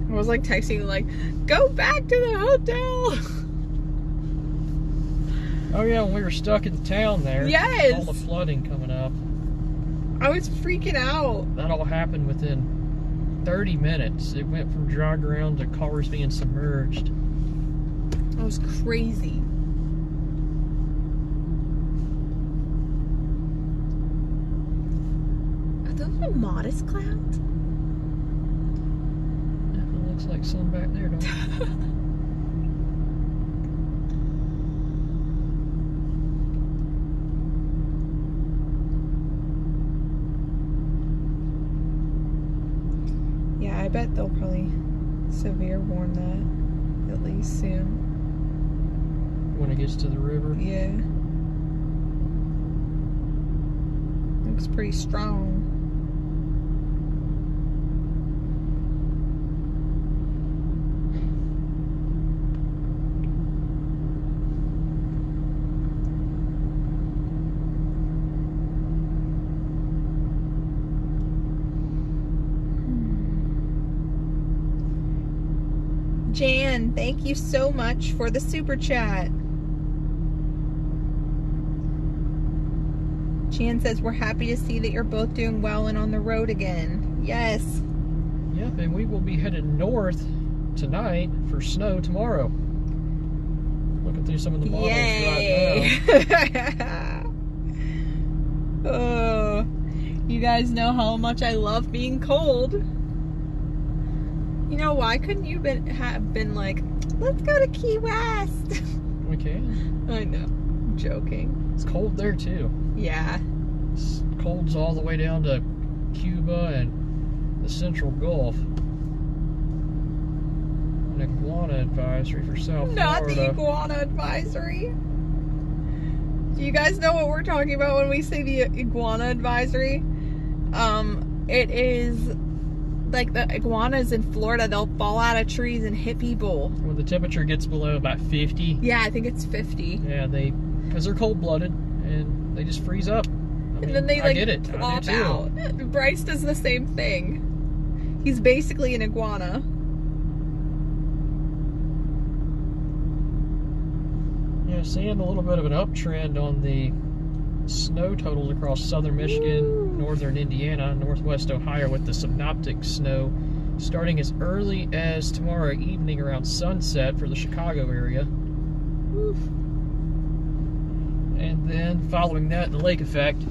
I was like texting like, go back to the hotel. Oh yeah, when we were stuck in town there. Yes. All the flooding coming up. I was freaking out. That all happened within 30 minutes. It went from dry ground to cars being submerged. That was crazy. Are those modest clouds? It looks like some back there, don't it? Yeah, I bet they'll probably severe warn that at least soon. When it gets to the river. Yeah. Looks pretty strong. Jan, thank you so much for the super chat. Jan says, we're happy to see that you're both doing well and on the road again. Yes. Yep, and we will be headed north tonight for snow tomorrow. Looking through some of the models right now. Oh, you guys know how much I love being cold. You know, why couldn't you have been like, let's go to Key West? We can. I know. I'm joking. It's cold there too. Yeah. It's cold's all the way down to Cuba and the Central Gulf. An iguana advisory for South Not Florida. the iguana advisory. Do you guys know what we're talking about when we say the iguana advisory? It is like the iguanas in Florida, they'll fall out of trees and hit people. When the temperature gets below about 50. Yeah, I think it's 50. Yeah, because they're cold-blooded and they just freeze up. And then they like get it. plop out. Bryce does the same thing. He's basically an iguana. Yeah, seeing a little bit of an uptrend on the snow totals across southern Michigan, northern Indiana, northwest Ohio with the synoptic snow starting as early as tomorrow evening around sunset for the Chicago area. Oof. And then following that, the lake effect.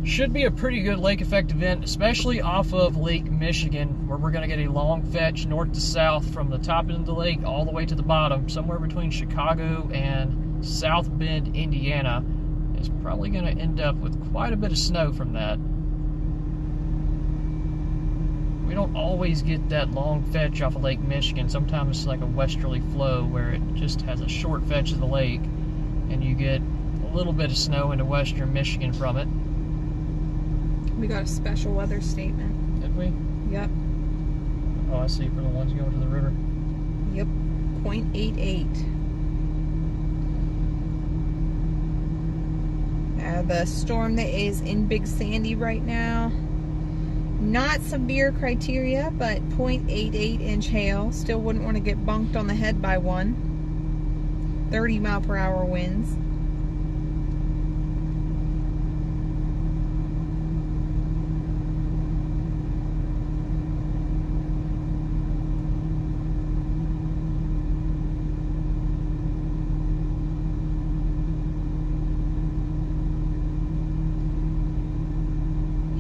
Should be a pretty good lake effect event, especially off of Lake Michigan, where we're going to get a long fetch north to south from the top end of the lake all the way to the bottom, somewhere between Chicago and South Bend, Indiana. It's probably going to end up with quite a bit of snow from that. We don't always get that long fetch off of Lake Michigan. Sometimes it's like a westerly flow where it just has a short fetch of the lake, and you get a little bit of snow into western Michigan from it. We got a special weather statement. Did we? Yep. Oh, I see, for the ones going to the river. Yep. 0.88. The storm that is in Big Sandy right now, not severe criteria, but 0.88 inch hail. Still wouldn't want to get bunked on the head by one. 30 mile per hour winds.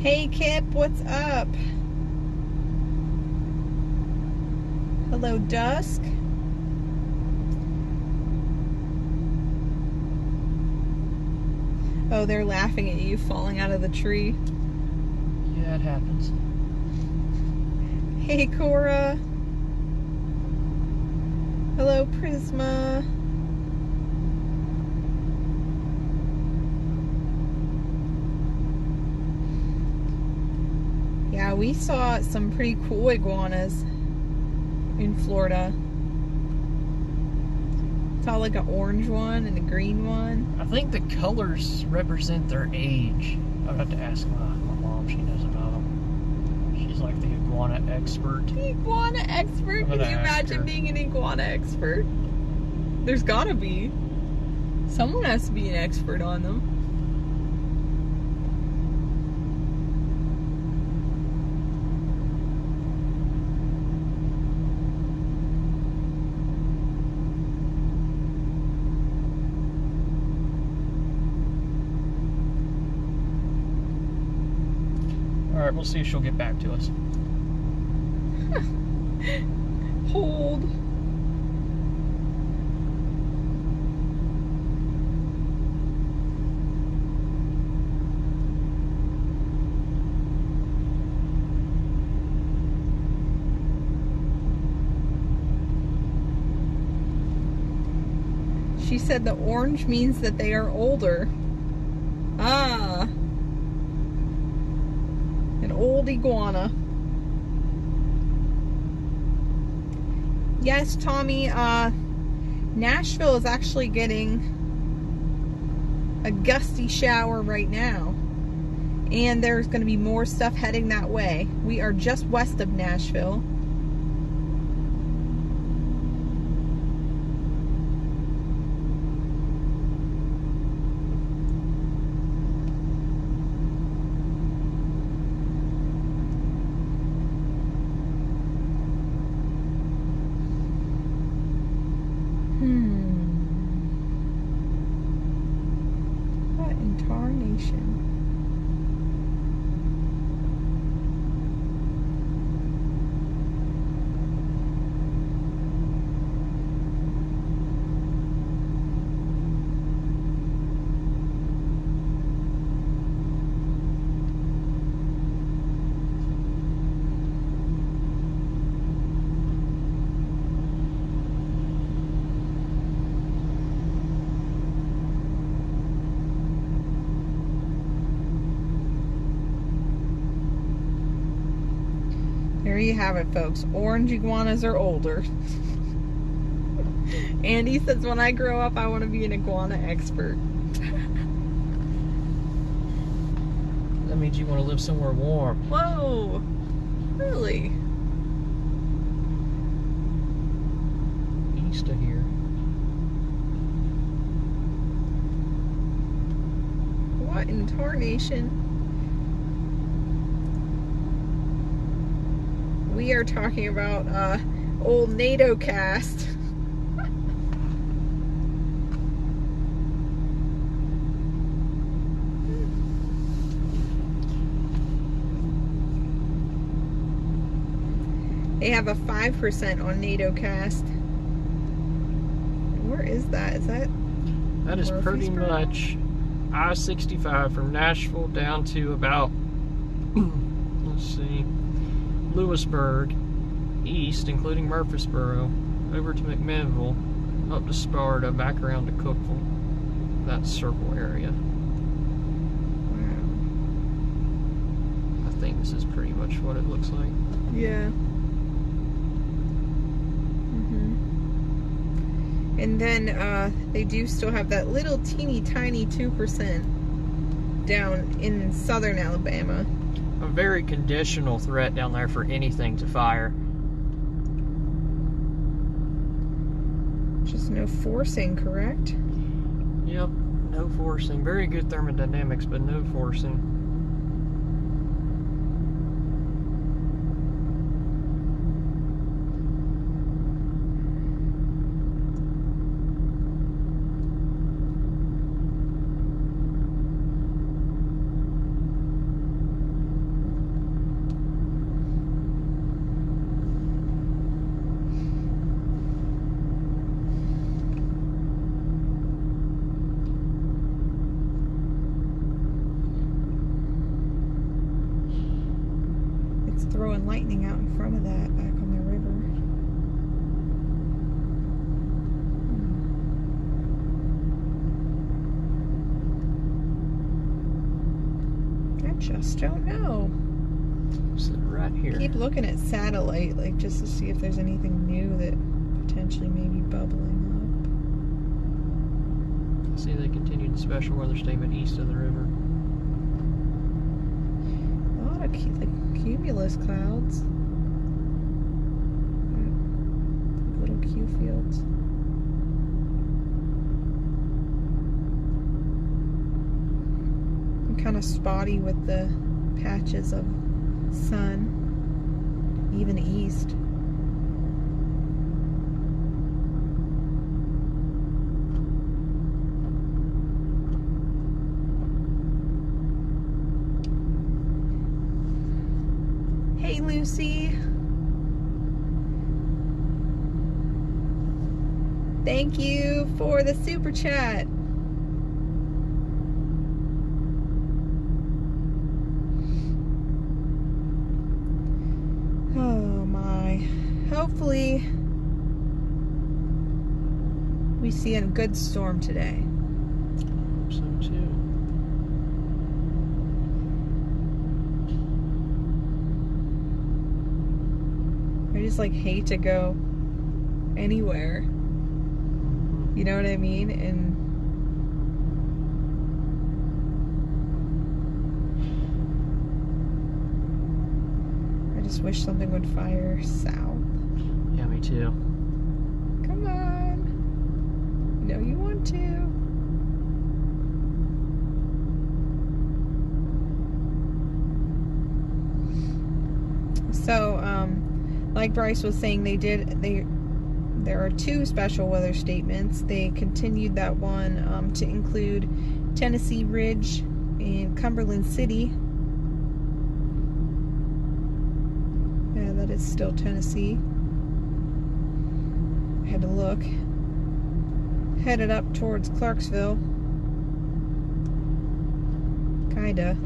Hey Kip, what's up? Hello Dusk. Oh, they're laughing at you falling out of the tree. Yeah, it happens. Hey Cora. Hello Prisma. Yeah, we saw some pretty cool iguanas in Florida. Saw like an orange one and a green one. I think the colors represent their age. I'd have to ask my mom. She knows about them. She's like the iguana expert. The iguana expert? Can you imagine being an iguana expert? There's gotta be. Someone has to be an expert on them. Alright, we'll see if she'll get back to us. Hold. She said the orange means that they are older. Ah. An old iguana. Yes, Tommy, Nashville is actually getting a gusty shower right now. And there's going to be more stuff heading that way. We are just west of Nashville. What in tarnation? There you have it, folks. Orange iguanas are older. Andy says, when I grow up, I want to be an iguana expert. That means you want to live somewhere warm. Whoa! Really? East of here. What in tarnation? We are talking about old NATO cast. They have a 5% on NATO cast. Where is that? Is that? That is pretty much I-65 from Nashville down to about, let's see, Lewisburg, east, including Murfreesboro, over to McMinnville, up to Sparta, back around to Cookville. That circle area. Wow. I think this is pretty much what it looks like. Yeah. And then they do still have that little teeny tiny 2% down in southern Alabama. A very conditional threat down there for anything to fire. Just no forcing, correct? Yep, no forcing. Very good thermodynamics, but no forcing. Throwing lightning out in front of that back on the river. I just don't know. Sitting right here. Keep looking at satellite, like just to see if there's anything new that potentially may be bubbling up. See, they continued the special weather statement east of the river. A lot of cumulus clouds. Little Q fields. And kind of spotty with the patches of sun, even east. Lucy. Thank you for the super chat. Oh my. Hopefully we see a good storm today. Hope so too. I just like hate to go anywhere. You know what I mean? And I just wish something would fire south. Yeah, me too. Come on. You know you want to. So, like Bryce was saying, there are two special weather statements. They continued that one to include Tennessee Ridge and Cumberland City. Yeah, that is still Tennessee. I had to look. Headed up towards Clarksville. Kinda.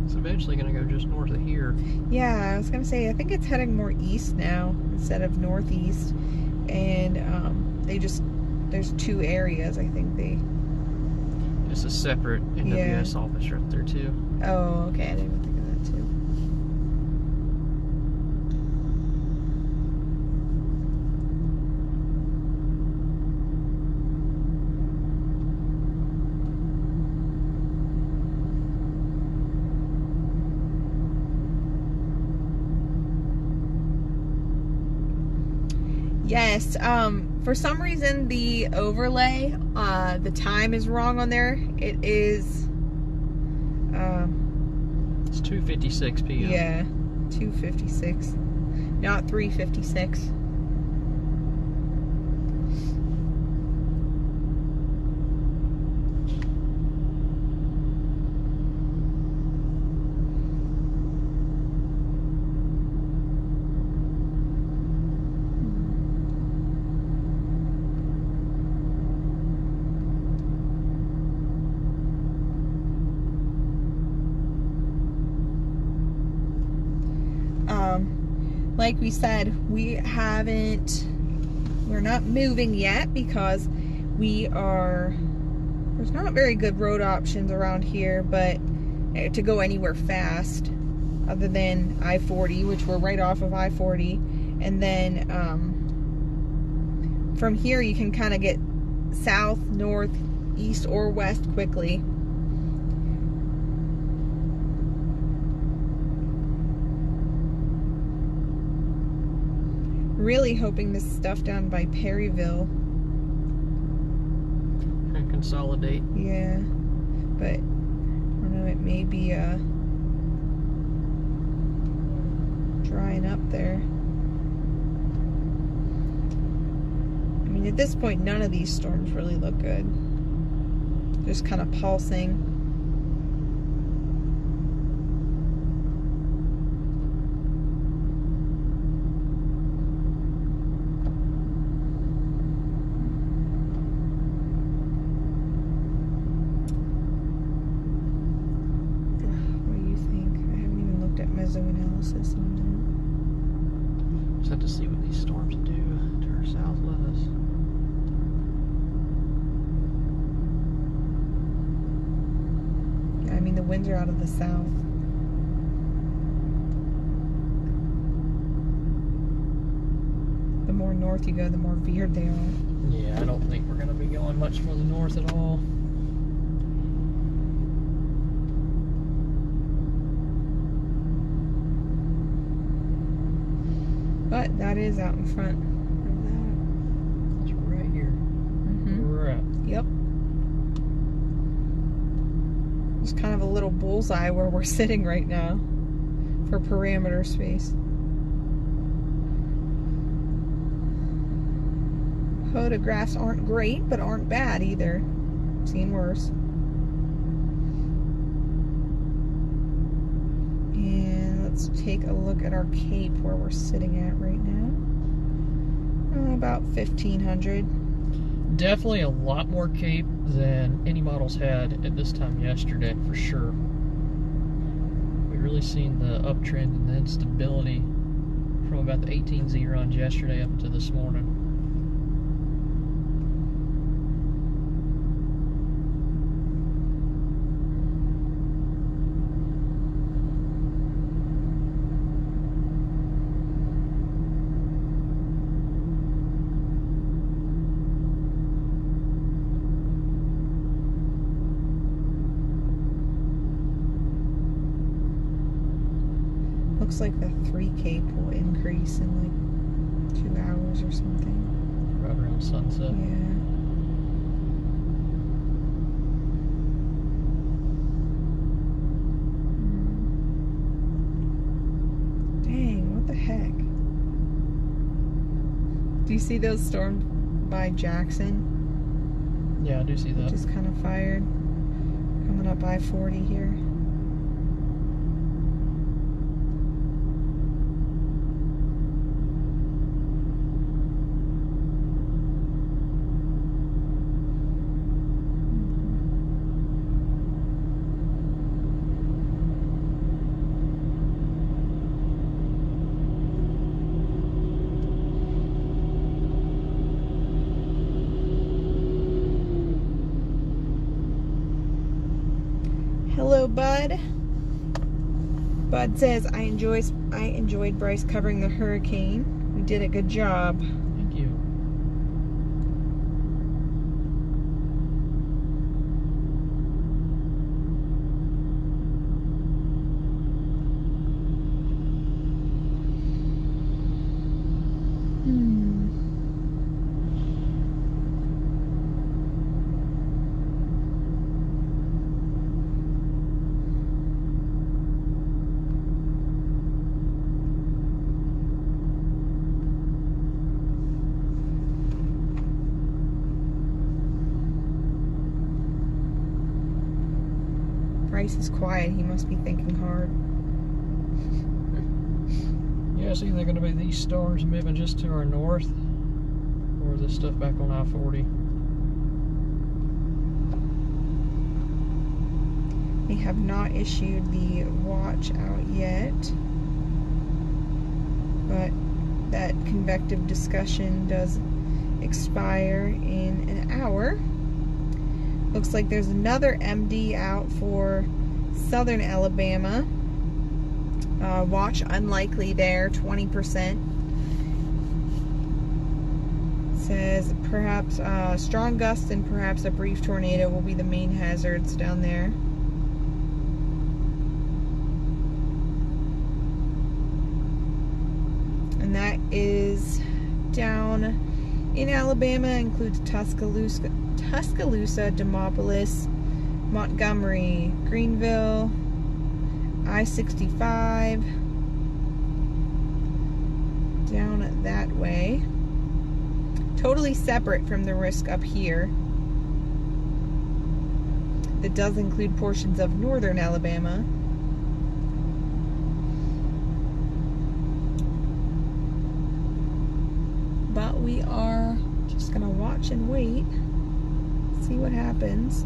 It's eventually going to go just north of here. Yeah, I was gonna say, I think it's heading more east now instead of northeast, and there's two areas. I think they. It's a separate NWS office right there too. Oh, okay. I didn't even think of that too. Yes, for some reason the overlay, the time is wrong on there. It is, It's 2:56 p.m. yeah, 2:56, not 3:56. Like we said, we're not moving yet because there's not very good road options around here, but to go anywhere fast other than I-40, which we're right off of I-40, and then from here you can kind of get south, north, east, or west quickly. Really hoping this stuff down by Perryville And consolidate. Yeah, but I don't know, it may be drying up there. I mean, at this point, none of these storms really look good. Just kind of pulsing. Analysis on Just have to see what these storms do to our southwest. that. Yeah, I mean the winds are out of the south. The more north you go, the more veered they are. Yeah, I don't think we're going to be going much further north at all. But that is out in front of that. It's right here. Mm-hmm. Where we're at. Yep. It's kind of a little bullseye where we're sitting right now for parameter space. Photographs aren't great, but aren't bad either. Seen worse. let's take a look at our Cape where we're sitting at right now. About 1,500. Definitely a lot more Cape than any models had at this time yesterday, for sure. We've really seen the uptrend and the instability from about the 18Z runs yesterday up to this morning. Looks like the 3 Cape will increase in like 2 hours or something. Right around sunset. Yeah. Dang, what the heck? Do you see those storms by Jackson? Yeah, I do see that. Just kind of fired. Coming up I-40 here. Hello, Bud. Bud says, I enjoyed Bryce covering the hurricane. We did a good job. Thank you. Bryce is quiet. He must be thinking hard. Yeah, it's either going to be these storms moving just to our north or this stuff back on I-40. They have not issued the watch out yet, but that convective discussion does expire in an hour. Looks like there's another MD out for southern Alabama. Watch unlikely there, 20%. Says perhaps strong gusts and perhaps a brief tornado will be the main hazards down there. And that is down in Alabama, includes Tuscaloosa, Demopolis, Montgomery, Greenville, I-65, down that way. Totally separate from the risk up here. That does include portions of northern Alabama. But we are just gonna watch and wait, see what happens.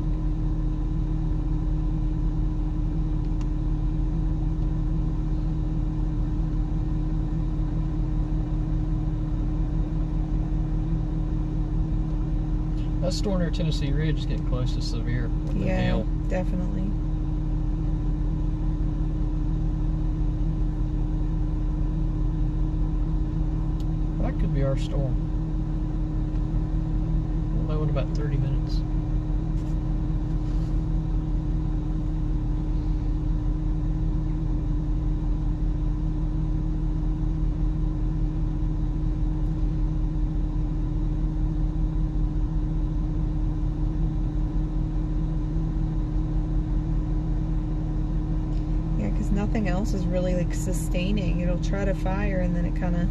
That storm near Tennessee Ridge is getting close to severe with the Yeah, hail. definitely. That could be our storm. We'll know in about 30 minutes. Yeah, because nothing else is really like sustaining. It'll try to fire and then it kind of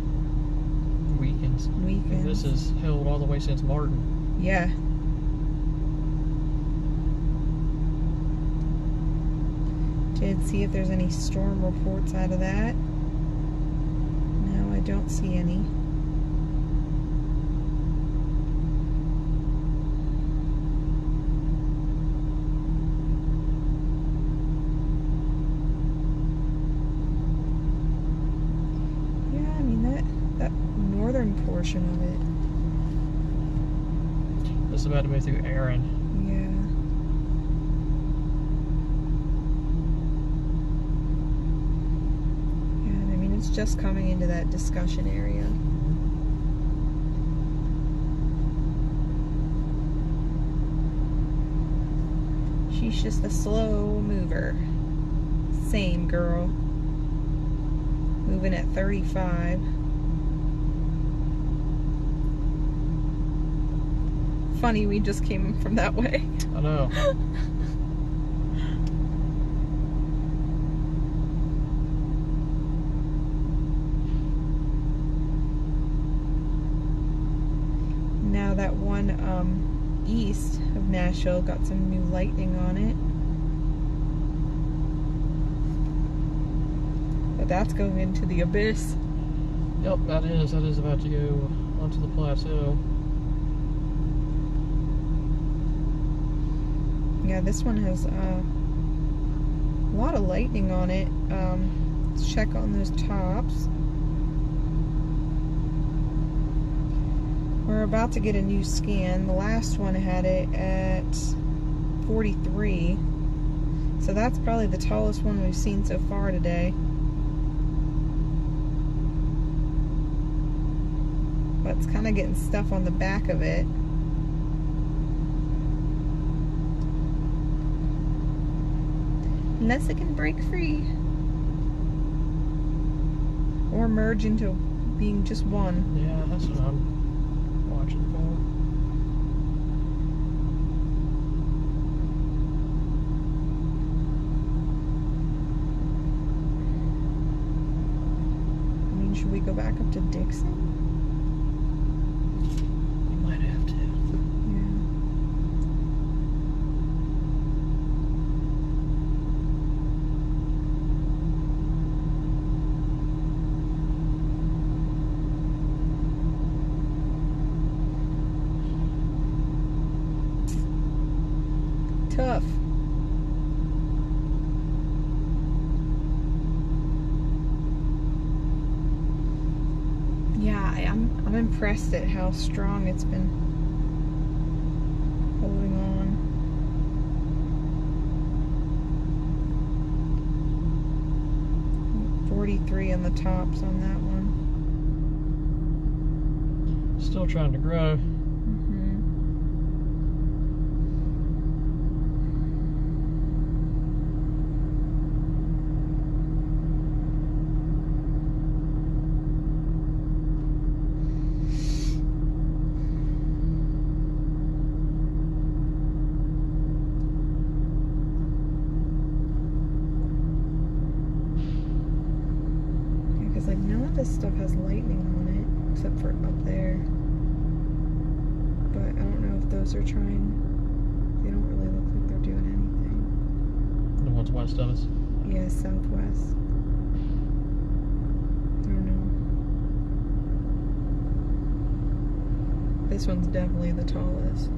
Weekends. And this is held all the way since Martin. Yeah. Did see if there's any storm reports out of that. No, I don't see any. Yeah, I mean that northern portion of it. It's about to move through Aaron. Yeah. It's just coming into that discussion area. She's just a slow mover. Same girl. Moving at 35. Funny, we just came from that way. I know. Now that one east of Nashville got some new lightning on it. But that's going into the abyss. Yep, that is about to go onto the plateau. Yeah, this one has a lot of lightning on it. Let's check on those tops. We're about to get a new scan. The last one had it at 43. So that's probably the tallest one we've seen so far today. But it's kind of getting stuff on the back of it. Unless it can break free. Or merge into being just one. Yeah, that's what I'm watching for. I mean, should we go back up to Dixon? We might have to. Tough. Yeah, I'm impressed at how strong it's been holding on. .43 on the tops on that one. Still trying to grow. Like, none of this stuff has lightning on it, except for up there. But I don't know if those are trying. They don't really look like they're doing anything. The ones west of us? Yeah, southwest. I don't know. This one's definitely the tallest.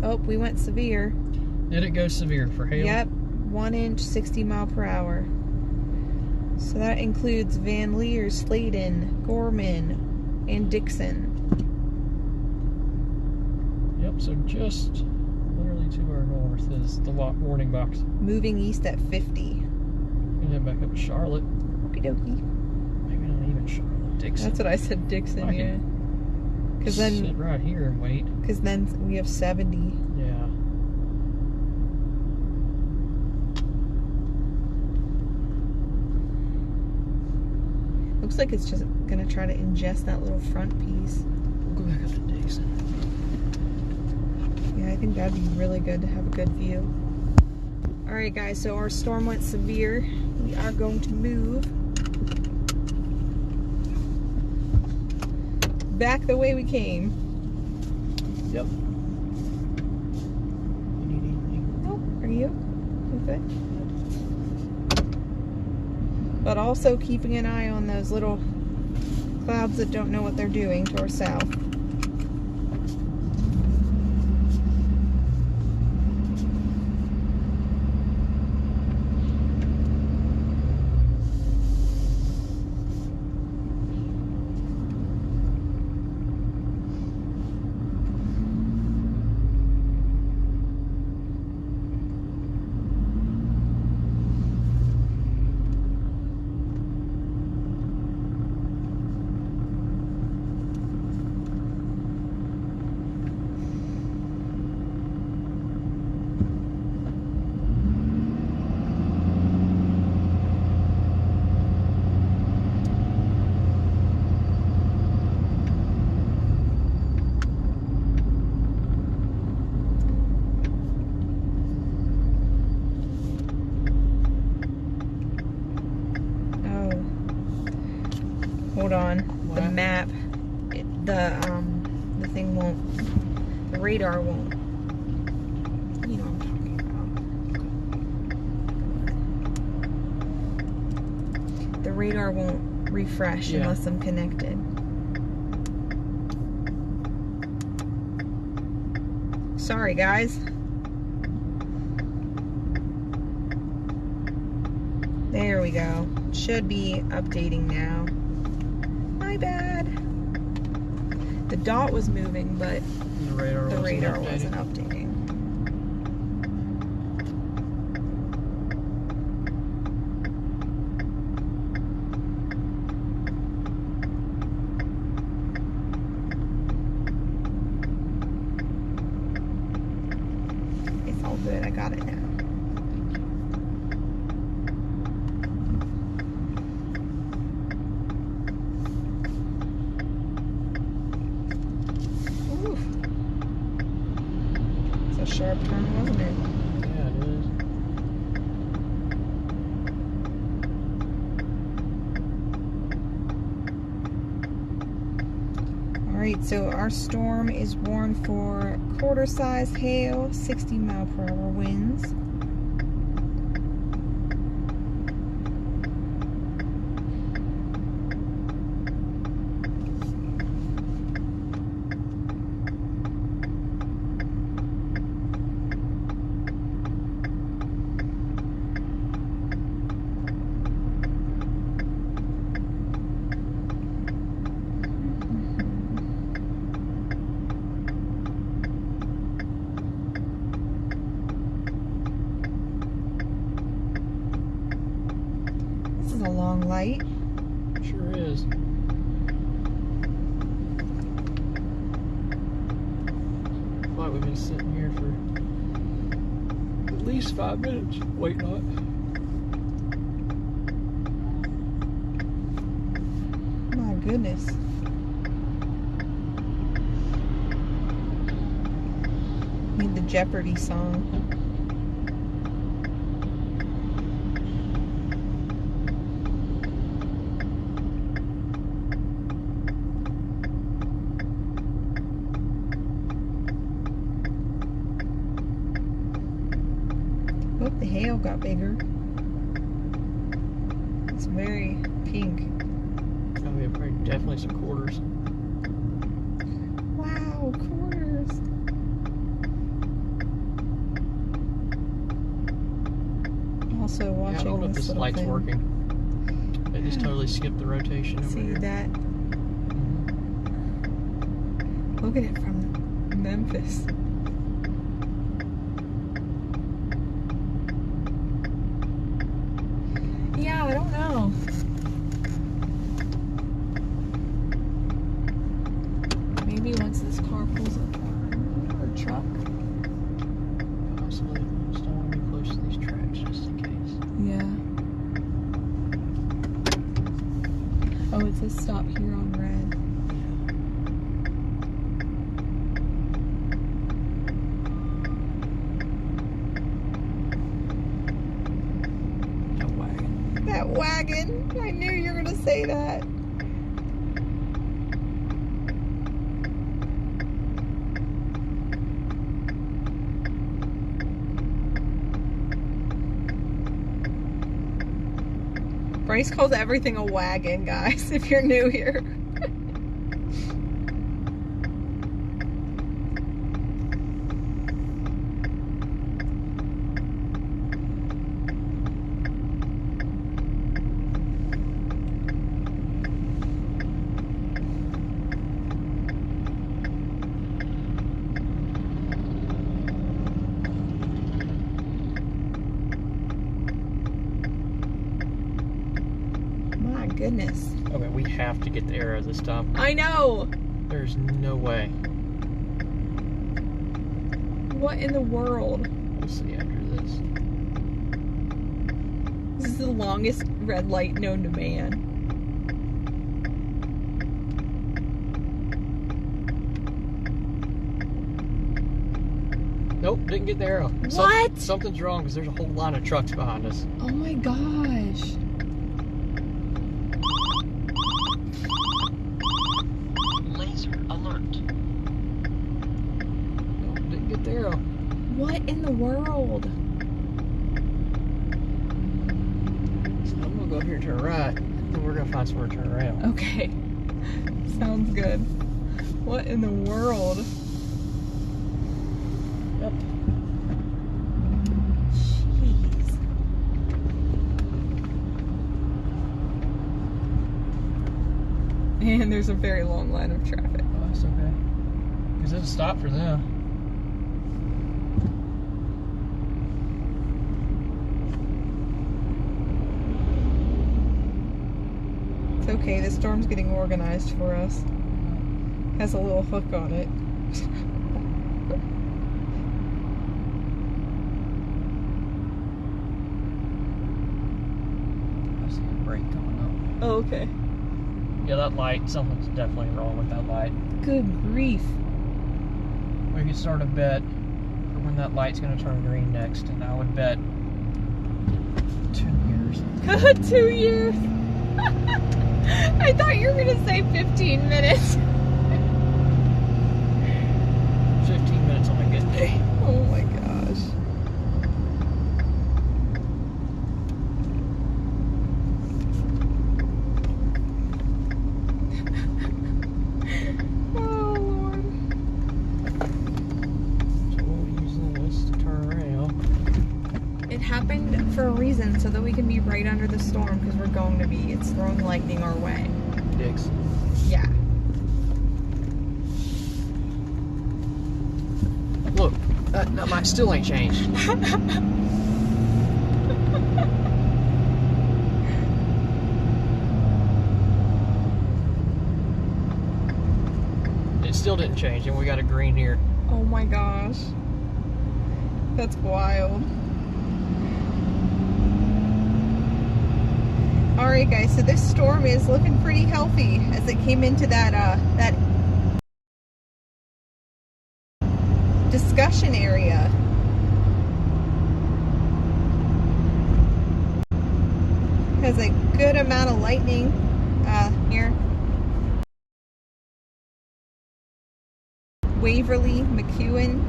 Oh, we went severe. Did it go severe for hail? Yep, 1 inch, 60 mile per hour. So that includes Van Leer, Sladen, Gorman, and Dixon. Yep, so just To our north is the warning box. Moving east at 50. And then back up to Charlotte. Okie dokie. Maybe not even Charlotte. Dixon. That's what I said, Dixon, yeah. Because Sit then, right here and wait. because then we have 70. Yeah. Looks like it's just gonna try to ingest that little front piece. We'll go back up to Dixon. Yeah, I think that'd be really good to have a good view. Alright guys, so our storm went severe. We are going to move back the way we came. Yep. You need anything? Oh, are you? Okay. But also keeping an eye on those little clouds that don't know what they're doing to our south. Hold on. What? The map, the thing won't, the radar won't. You know what I'm talking about. The radar won't refresh unless I'm connected. Sorry, guys. There we go. Should be updating now. My bad. The dot was moving, but The radar wasn't updating. It's all good. I got it now. Sharp turn, wasn't it? Yeah, it is. Alright, so our storm is warned for quarter-size hail, 60-mile-per-hour winds. A long light. Sure is. Looks like we've been sitting here for at least 5 minutes. Wait, not. My goodness. Need the Jeopardy song. Oh, the hail got bigger. It's very pink. Oh, we have definitely some quarters. Wow, quarters. Also watching I don't know if this light's thing. working. It just totally skipped the rotation over See here. that? Look at it from Memphis. know. Maybe once this car pulls up or truck. Possibly. Just don't want to be close to these tracks just in case. Yeah. Oh, it says stop here on red. That wagon. I knew you were gonna say that. Bryce calls everything a wagon, guys, if you're new here. Goodness. Okay, we have to get the arrow this time. I know. There's no way. What in the world? We'll see after this. This is the longest red light known to man. Nope, didn't get the arrow. What? Something's wrong because there's a whole line of trucks behind us. Oh my gosh. Arrow. What in the world? So I'm gonna go here and turn right, and then we're gonna find somewhere to turn around. Okay. Sounds good. What in the world? Yep. Jeez. And there's a very long line of traffic. Oh, that's okay. Because it's a stop for them. It's okay, the storm's getting organized for us. Has a little hook on it. I see a brake coming up. Oh, okay. Yeah, that light, something's definitely wrong with that light. Good grief. We could start a bet for when that light's going to turn green next, and I would bet 2 years. 2 years? I thought you were going to say 15 minutes. 15 minutes on a good day. Oh my gosh. Oh Lord. So we'll be using this to turn around. It happened for a reason, so that we can be right under the storm, because we're going to be. It's throwing lightning our way. Dicks. Yeah. Look, that light still ain't changed. It still didn't change, and we got a green here. Oh my gosh. That's wild. Alright guys, so this storm is looking pretty healthy as it came into that discussion area. Has a good amount of lightning here. Waverly, McEwen.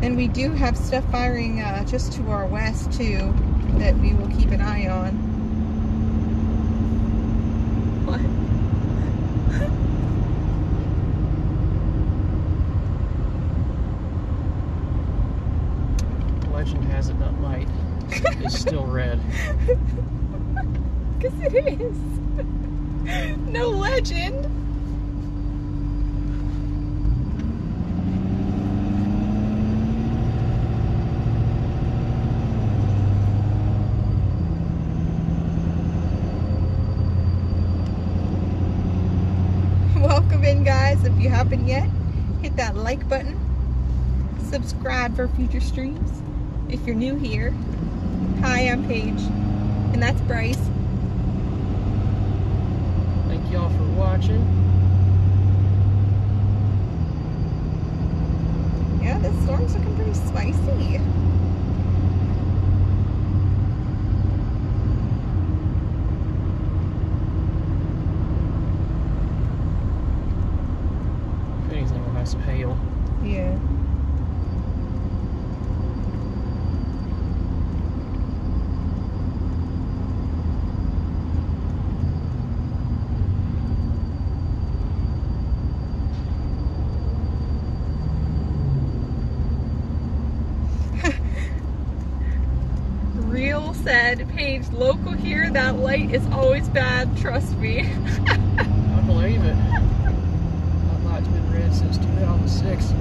And we do have stuff firing just to our west too that we will keep an eye on. What? Legend has it that light is still red. Because it is. No legend. guys, if you haven't yet, hit that like button. Subscribe for future streams. If you're new here, hi, I'm Paige, and that's Bryce. Thank y'all for watching. Yeah, this storm's looking pretty spicy. If anything, we'll have some hail. Yeah. Real said, Paige, local here, that light is always bad, trust me. I believe it. That light's been red since 2006.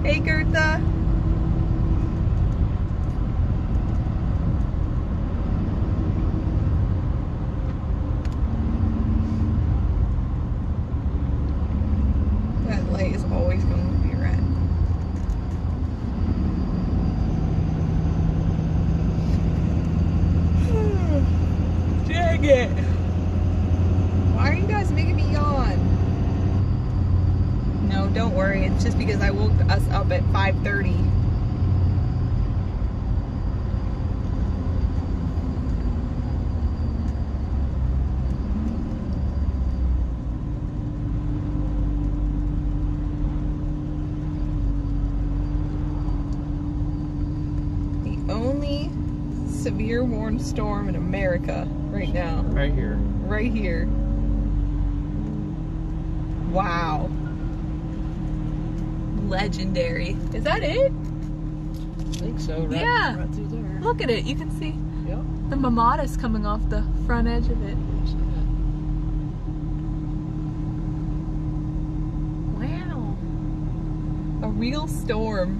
Hey, Gertha. That light is always going to be red. Dang it. Why are you guys making me yawn? No, don't worry. It's just because I woke us up at 5:30. The only severe warned storm in America right now. Right here. Right here. Wow. Legendary. Is that it? I think so. Right, Yeah. right through there. Look at it. You can see Yep. the mamatas coming off the front edge of it. Wow. A real storm.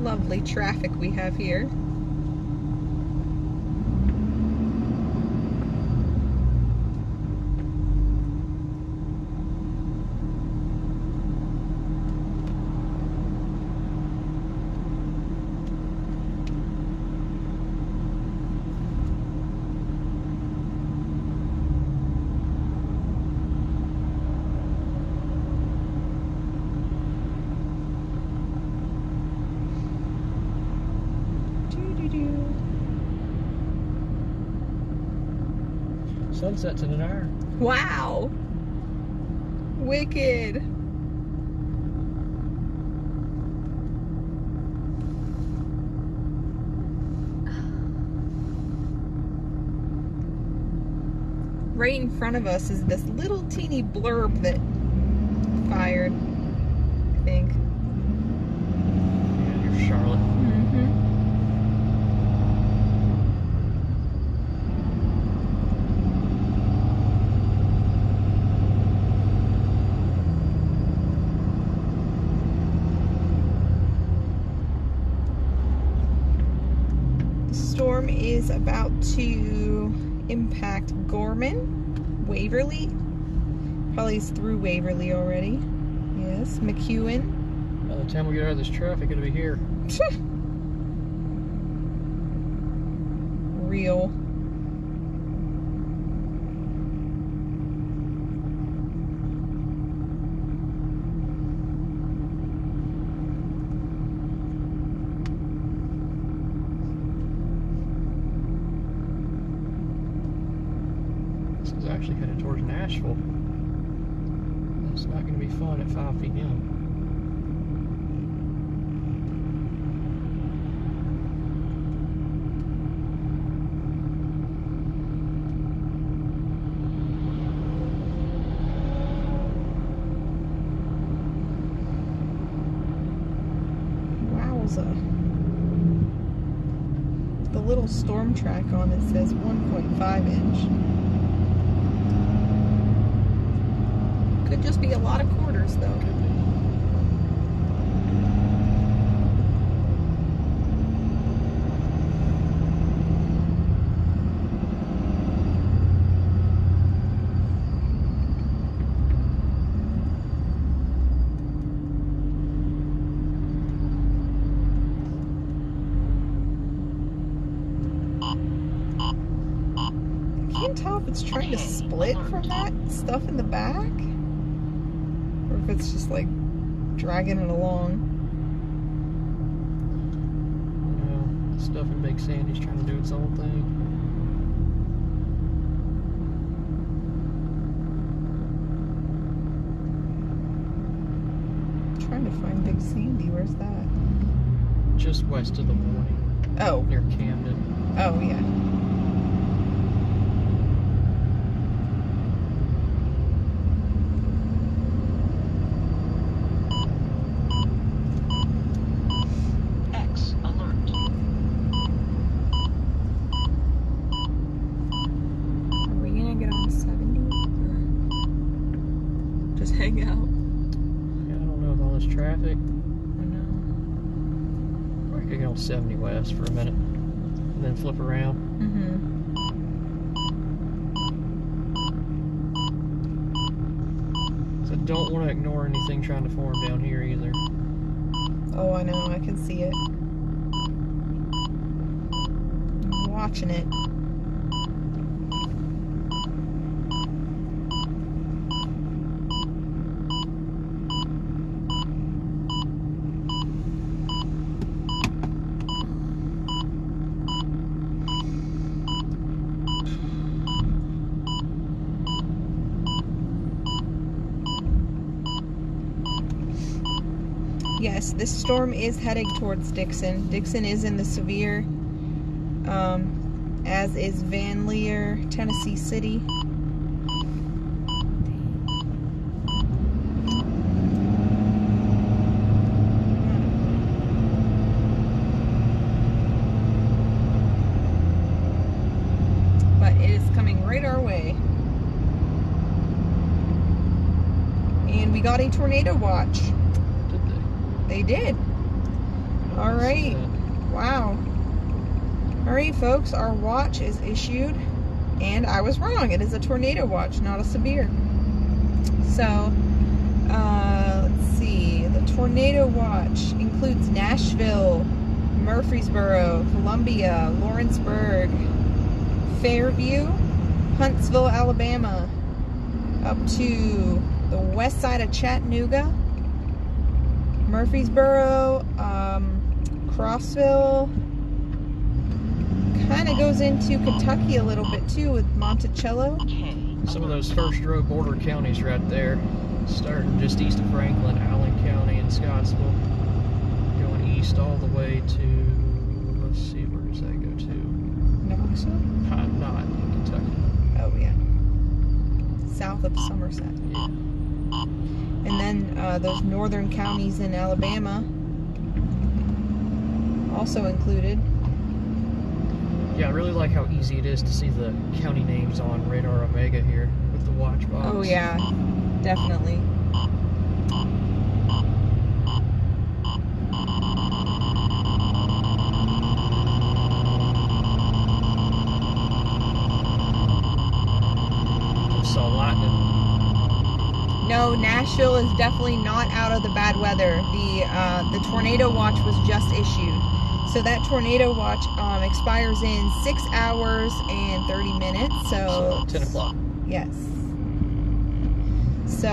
Lovely traffic we have here. Sunset's in an hour. Wow. Wicked. Right in front of us is this little teeny blurb that fired, I think. Yeah, you're Charlotte. Storm is about to impact Gorman, Waverly. Probably is through Waverly already. Yes, McEwen. By the time we get out of this traffic, it'll be here. Real. This is actually headed towards Nashville. It's not going to be fun at 5 p.m. Wowza. The little storm track on it says 1.5 inch. Could just be a lot of quarters though. Could be. it's trying to split from that stuff in the back, or if it's just like dragging it along. The stuff in Big Sandy's trying to do its own thing. I'm trying to find Big Sandy. Where's that? Just west of the Warning. Oh. Near Camden. Oh, yeah. Hang out. Yeah, I don't know with all this traffic. I know. Or I could get on 70 west for a minute and then flip around. So I don't want to ignore anything trying to form down here either. Oh, I know. I can see it. I'm watching it. Yes, this storm is heading towards Dixon. Dixon is in the severe, as is Van Lear, Tennessee City. But it is coming right our way. And we got a tornado watch. They did. All right. Wow. All right, folks. Our watch is issued, and I was wrong. It is a tornado watch, not a severe. So, let's see. The tornado watch includes Nashville, Murfreesboro, Columbia, Lawrenceburg, Fairview, Huntsville, Alabama, up to the west side of Chattanooga, Murfreesboro, Crossville, kind of goes into Kentucky a little bit too with Monticello. Some of those first row border counties right there, starting just east of Franklin, Allen County and Scottsville, going east all the way to, let's see, where does that go to? Knoxville? Not in Kentucky. Oh yeah. South of Somerset. Yeah. And then those northern counties in Alabama also included. Yeah, I really like how easy it is to see the county names on Radar Omega here with the watch box. Oh yeah, definitely. Saw lightning. No, Nashville is definitely not out of the bad weather. The tornado watch was just issued. So that tornado watch expires in 6 hours and 30 minutes. So 10 o'clock. Yes. So,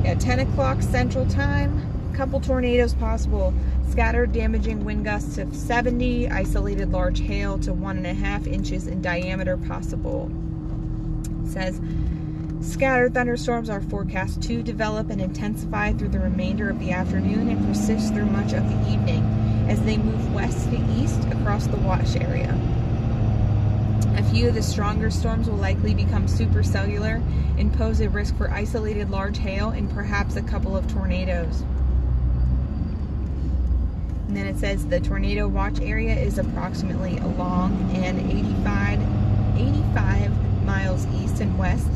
yeah, 10 o'clock Central Time. Couple tornadoes possible. Scattered damaging wind gusts of 70. Isolated large hail to 1.5 inches in diameter possible. It says, scattered thunderstorms are forecast to develop and intensify through the remainder of the afternoon and persist through much of the evening as they move west to east across the watch area. A few of the stronger storms will likely become supercellular and pose a risk for isolated large hail and perhaps a couple of tornadoes. And then it says the tornado watch area is approximately along and 85 miles east and west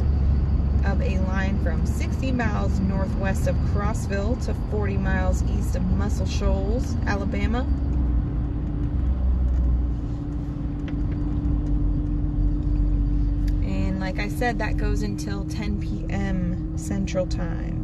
of a line from 60 miles northwest of Crossville to 40 miles east of Muscle Shoals, Alabama. And like I said, that goes until 10 p.m. Central Time.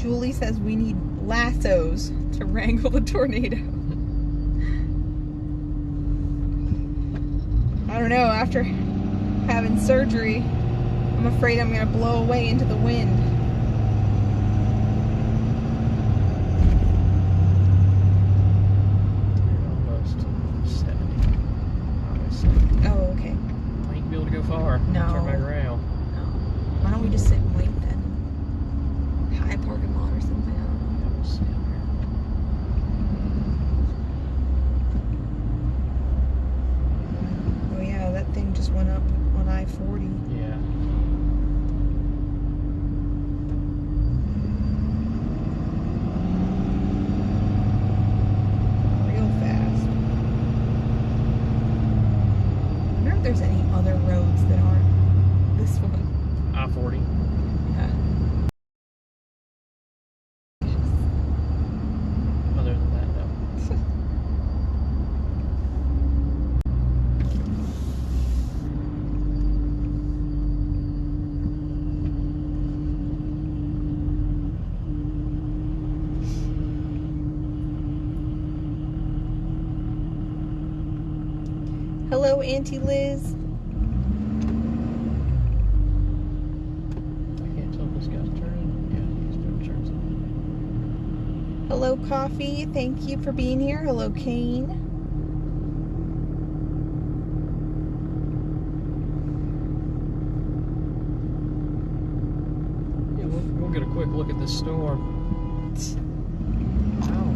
Julie says we need lassos to wrangle the tornado. I don't know, after having surgery, I'm afraid I'm going to blow away into the wind. Almost 70. Almost 70. Oh, okay. I ain't be able to go far. No. Turn back around. No. Why don't we just sit and wait then? High parking lot or something. I don't know. Yeah, we'll see up here. Oh yeah, that thing just went up on I-40. Yeah. Real fast. I wonder if there's any other roads that aren't this one. I-40. Yeah. Other than that, no. Hello, Auntie Liz. I can't tell if this guy's turning. Yeah, he's doing turns. Hello, Coffee. Thank you for being here. Hello, Kane. Yeah, we'll get a quick look at this storm. Wow.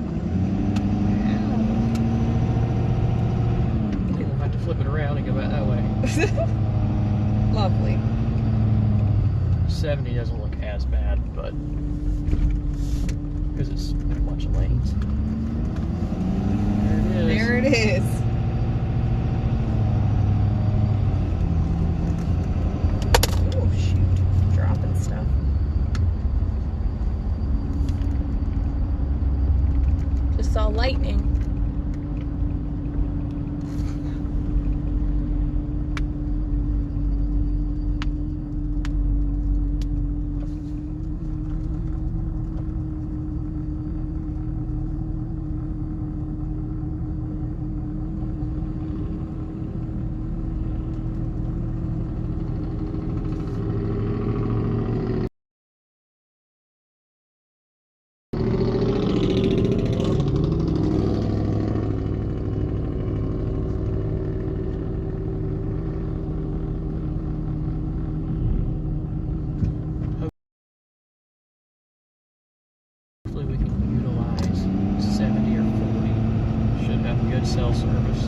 We'll have to flip it around and go back that way. Lovely. 70 doesn't look as bad, but because it's a bunch of lanes. There it is. There it is. Oh, shoot. Dropping stuff. Just saw lightning. Hopefully we can utilize 70 or 40. Should have good cell service.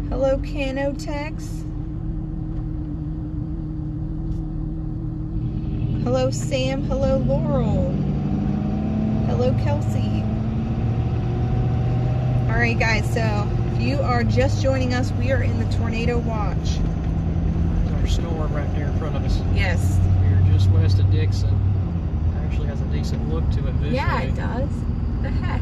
Hello, Canotex. Hello, Sam. Hello, Laurel. Hello, Kelsey. All right, guys, so if you are just joining us, we are in the tornado watch. There's our storm right there in front of us. Yes. We're just west of Dixon. It actually has a decent look to it visually. Yeah, it does. The heck?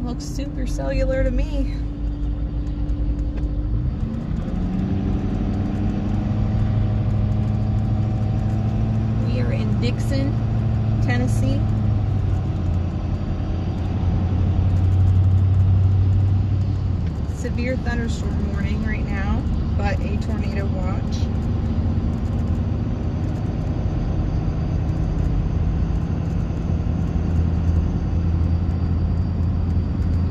Looks super cellular to me. We are in Dixon, Tennessee. Severe thunderstorm warning right now, but a tornado watch.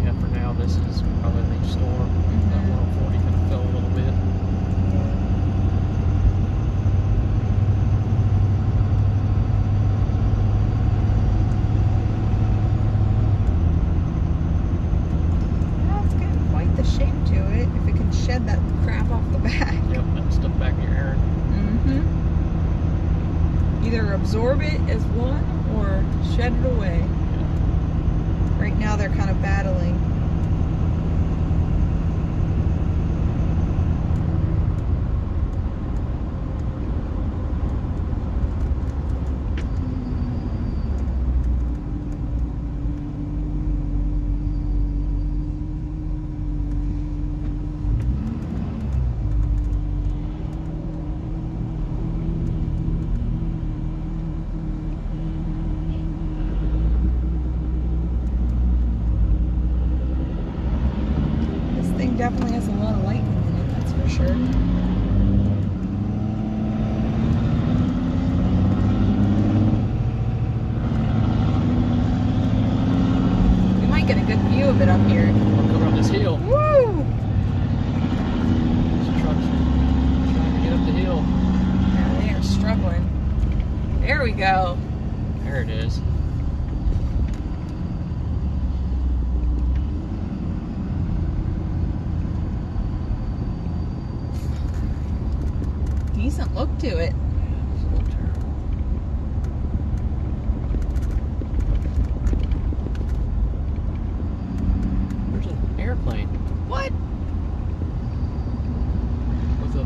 Yeah, for now this is probably the storm. That 140 kind of fell a little bit. That's getting quite the shape to it. If it can shed that crap off the back. Yep, that stuff back near Aaron. absorb it as one or shed it away. Right now they're kind of battling. Definitely has a lot of lightning in it, that's for sure. We might get a good view of it up here. We'll come up this hill. Woo! This truck's trying to get up the hill. Yeah, they are struggling. There we go. There it is. Decent look to it. It's a little terrible. There's an airplane. What? With a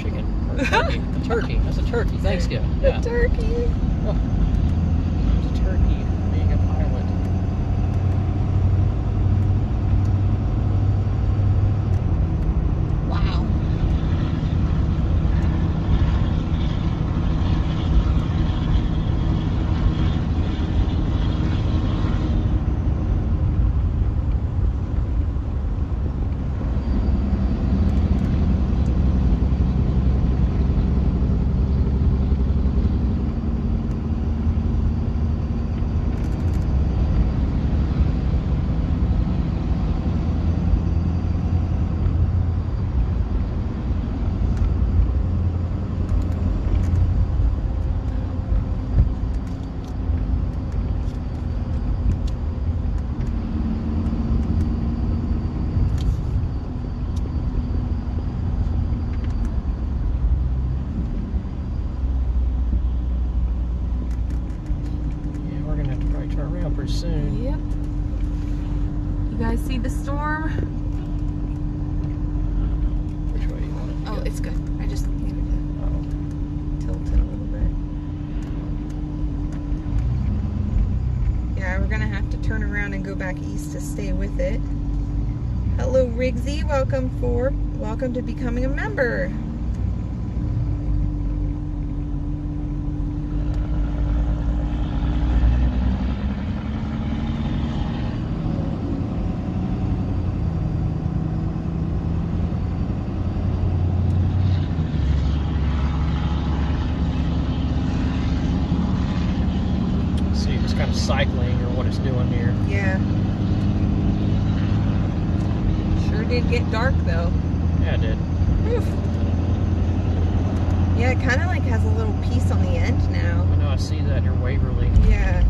chicken or a turkey. A turkey. That's a turkey. Thanksgiving. Yeah. A turkey. Oh. There's a turkey being a pilot. Wow. Soon. Yep. You guys see the storm? Which way do you want it to Oh, go? it's good. I just needed to tilt it a little bit. Yeah, we're gonna have to turn around and go back east to stay with it. Hello, Rigsy. Welcome to becoming a member. Kind of cycling or what it's doing here. Yeah. Sure did get dark though. Yeah, it did. Oof. Yeah, it kind of like has a little piece on the end now. I know, I see that near Waverly. Yeah.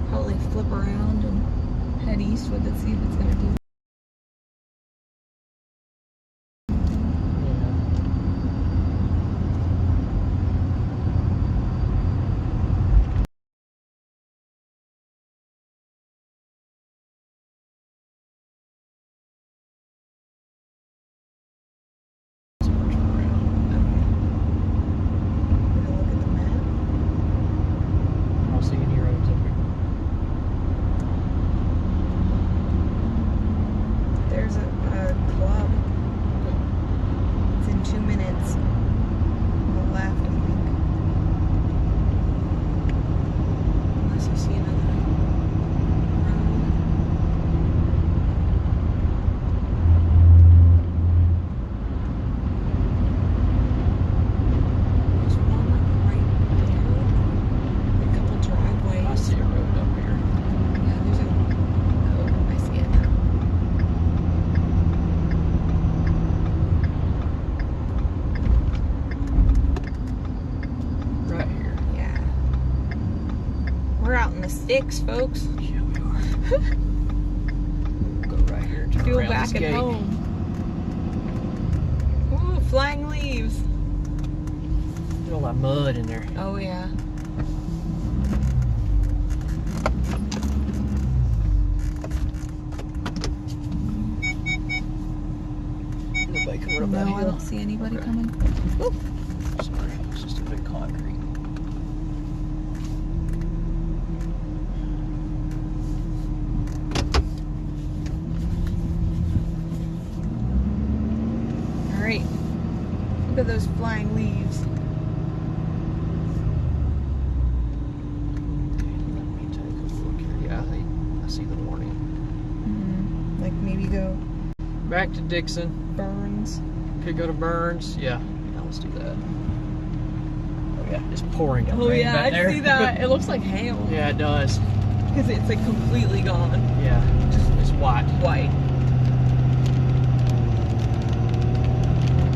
Probably flip around and head eastward and see if it's going to do. sticks, folks. Yeah, we are. Go right here and turn Feel around back this at gate. home. Ooh, flying leaves. There's all that mud in there. Oh, yeah. Nobody coming up that No, I hill? don't see anybody Okay. coming. Ooh. Sorry, it's just a big concrete. All right. Look at those flying leaves. Let me take a look here. Yeah, I see the warning. Mm-hmm. Like maybe go Back to Dixon. Burns. Could go to Burns. Yeah, let's do that. Oh yeah, it's pouring down Oh rain yeah, back I there. see that. It looks like hail. Yeah, it does. Because it's like completely gone. Yeah, it's white. White.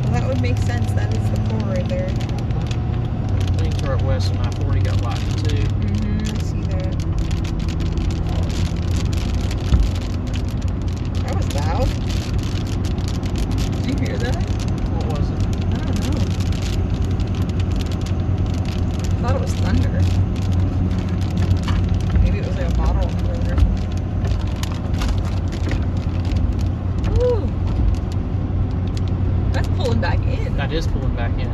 Well, that would make sense. That is the pour right there. Things are at west and I-40 got white too. Mm-hmm. I see that. That was loud. Did you hear that? What was it? I don't know. I thought it was thunder. Maybe it was like a bottle opener or something. Ooh. That's pulling back in. That is pulling back in.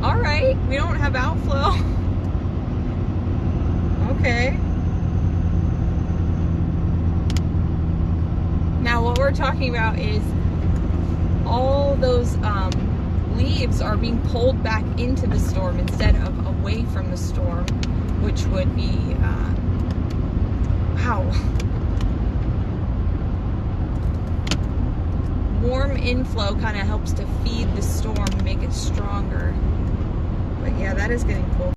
Alright, we don't have outflow. Okay. Now what we're talking about is all those leaves are being pulled back into the storm instead of away from the storm, which would be, warm inflow kind of helps to feed the storm and make it stronger. But yeah, that is getting pulled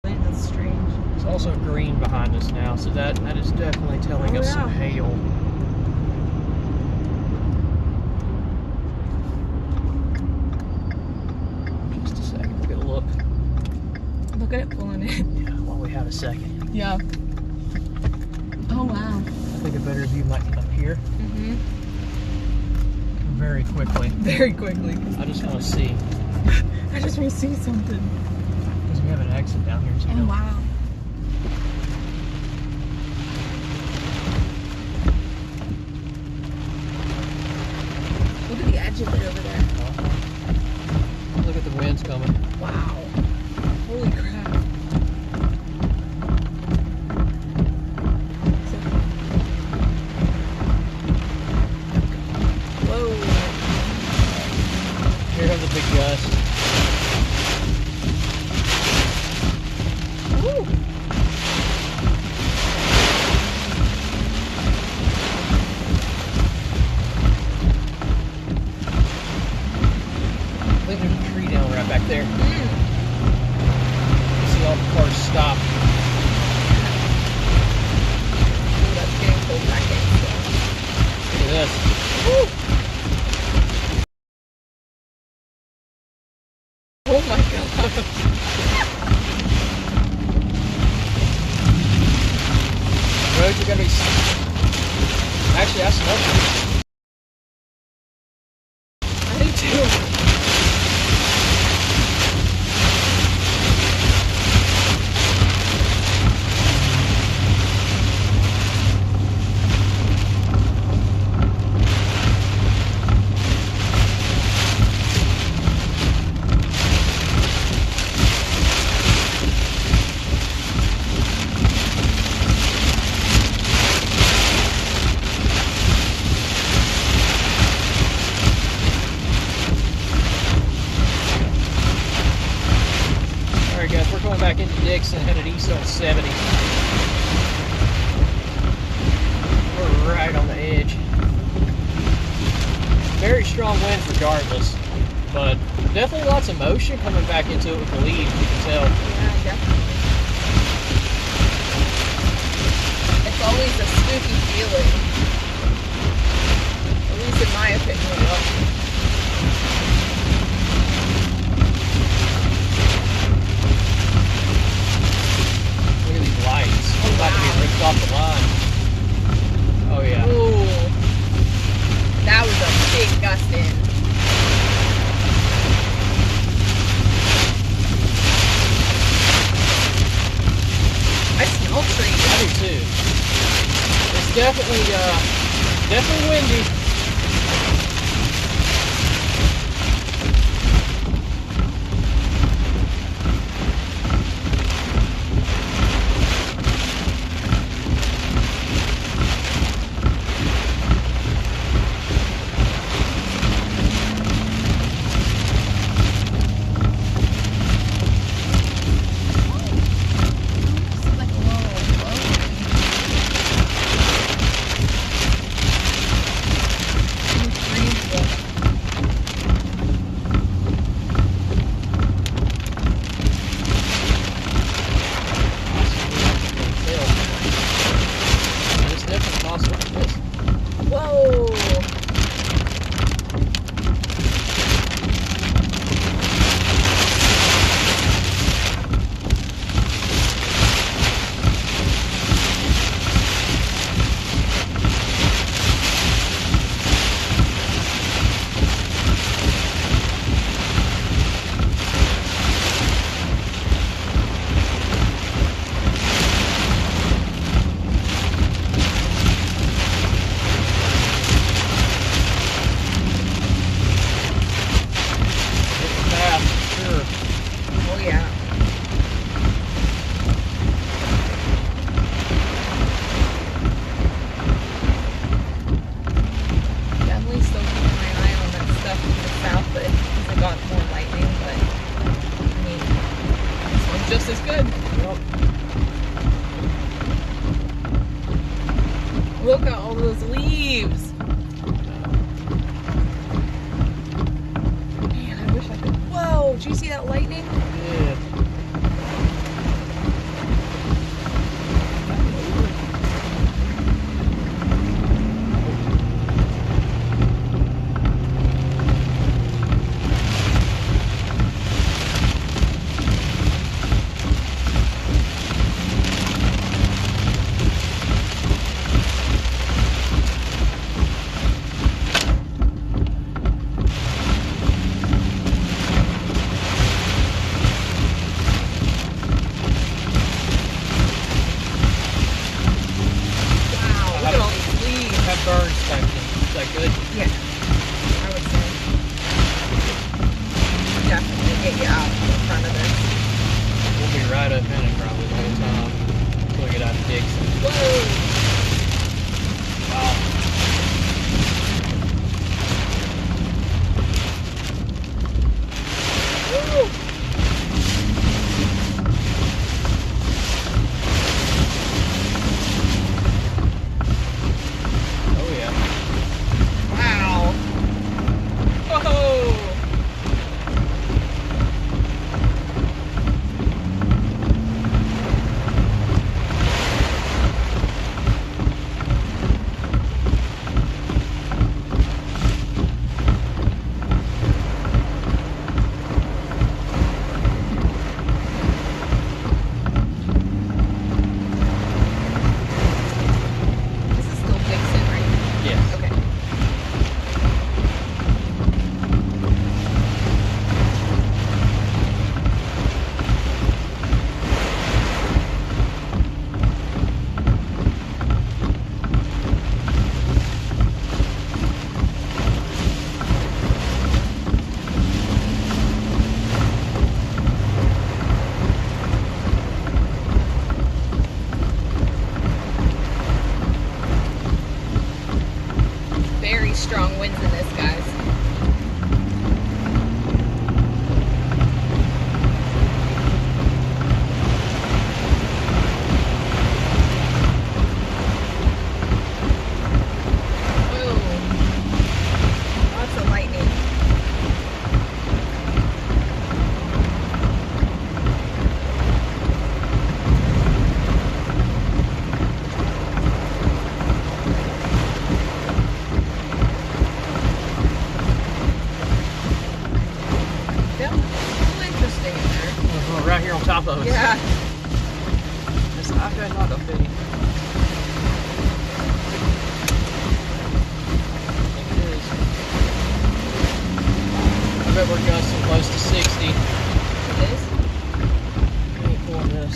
in. That's strange. It's also green behind us now, so that is definitely telling us some hail. Just a second, we're gonna look. Look at it pulling in. Yeah, while we have a second. Yeah. Oh wow. I think a better view might come here. Mm-hmm. Very quickly. Very quickly. I just want to see. I just want to see something. Because we have an exit down here too. Oh wow. Look at the edge of it over there. Look at the winds coming. Wow. Holy crap. Whoa. Here comes a big gust. Woo. I think there's a tree down right back there. You see all the cars stop. Oh, that's getting pulled back in. Look at this. Woo. Oh my god. Roads are gonna be. Actually, I smell it. I do too. Alright guys, we're going back into Dixon, headed east on 70. We're right on the edge. Very strong winds regardless, but definitely lots of motion coming back into it with the leaves, you can tell. Yeah, definitely. It's always a spooky feeling. At least in my opinion. trees. I do too. It's definitely windy. Just as good. Yep. Look at all those leaves. Man, I wish I could. Whoa, did you see that lightning? Yeah. Burns back then. Is that good? Yeah, I would say. Definitely get you out in front of this. We'll be right up in it probably the whole time until we get out of Dixon. Whoa! Wow. Woo! Strong winds in this, guys. Whoa. Lots of lightning. Right here on top of us. Yeah. It's not good, not up there. I think it is. I bet we're gusting close to 60. It is? Let me pull this.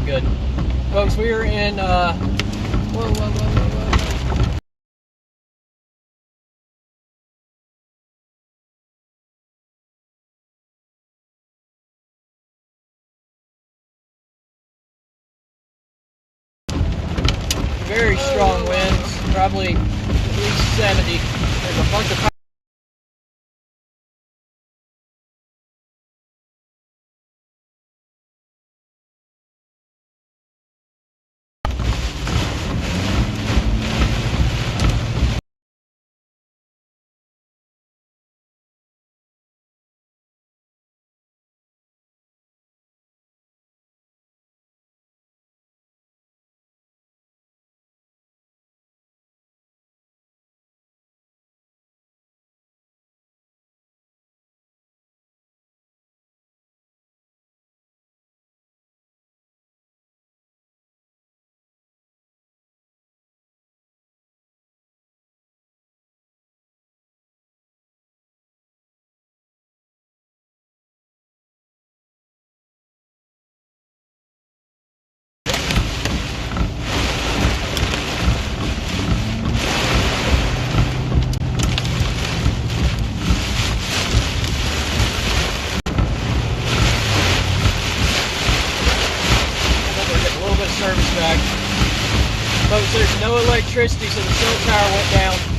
good. Folks, we are in, whoa. Very strong winds, probably at least 70. There's a bunch of service back. Folks, there's no electricity, so the cell tower went down.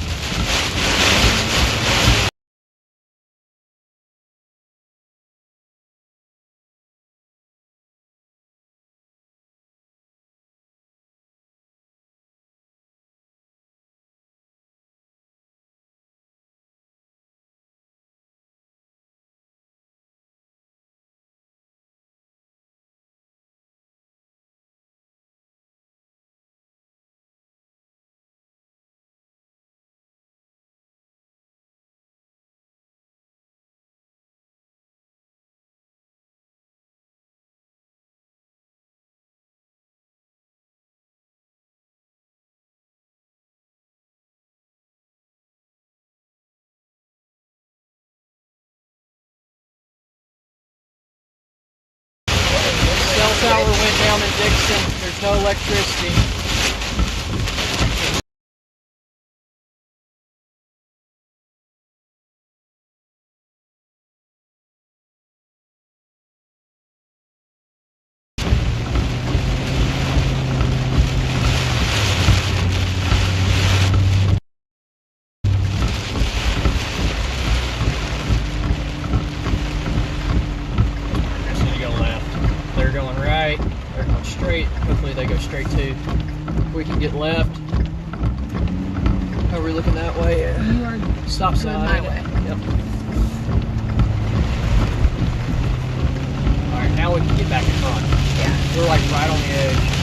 Cell tower went down in Dixon. There's no electricity. They're going right, they're going straight. Hopefully they go straight too. If we can get left. Are we looking that way? You are stop sign. My way. Yep. Alright, now we can get back in front. Yeah. We're like right on the edge.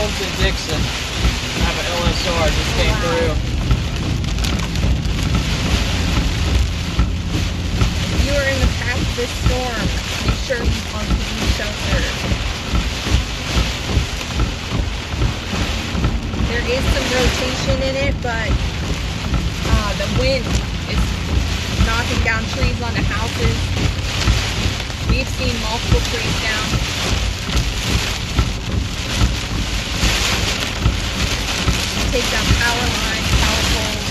homes in Dixon. I have an LSR just came through. If you are in the path of this storm, make sure you are keeping sheltered. There is some rotation in it, but the wind is knocking down trees onto houses. We've seen multiple trees down. Take down power lines, power poles.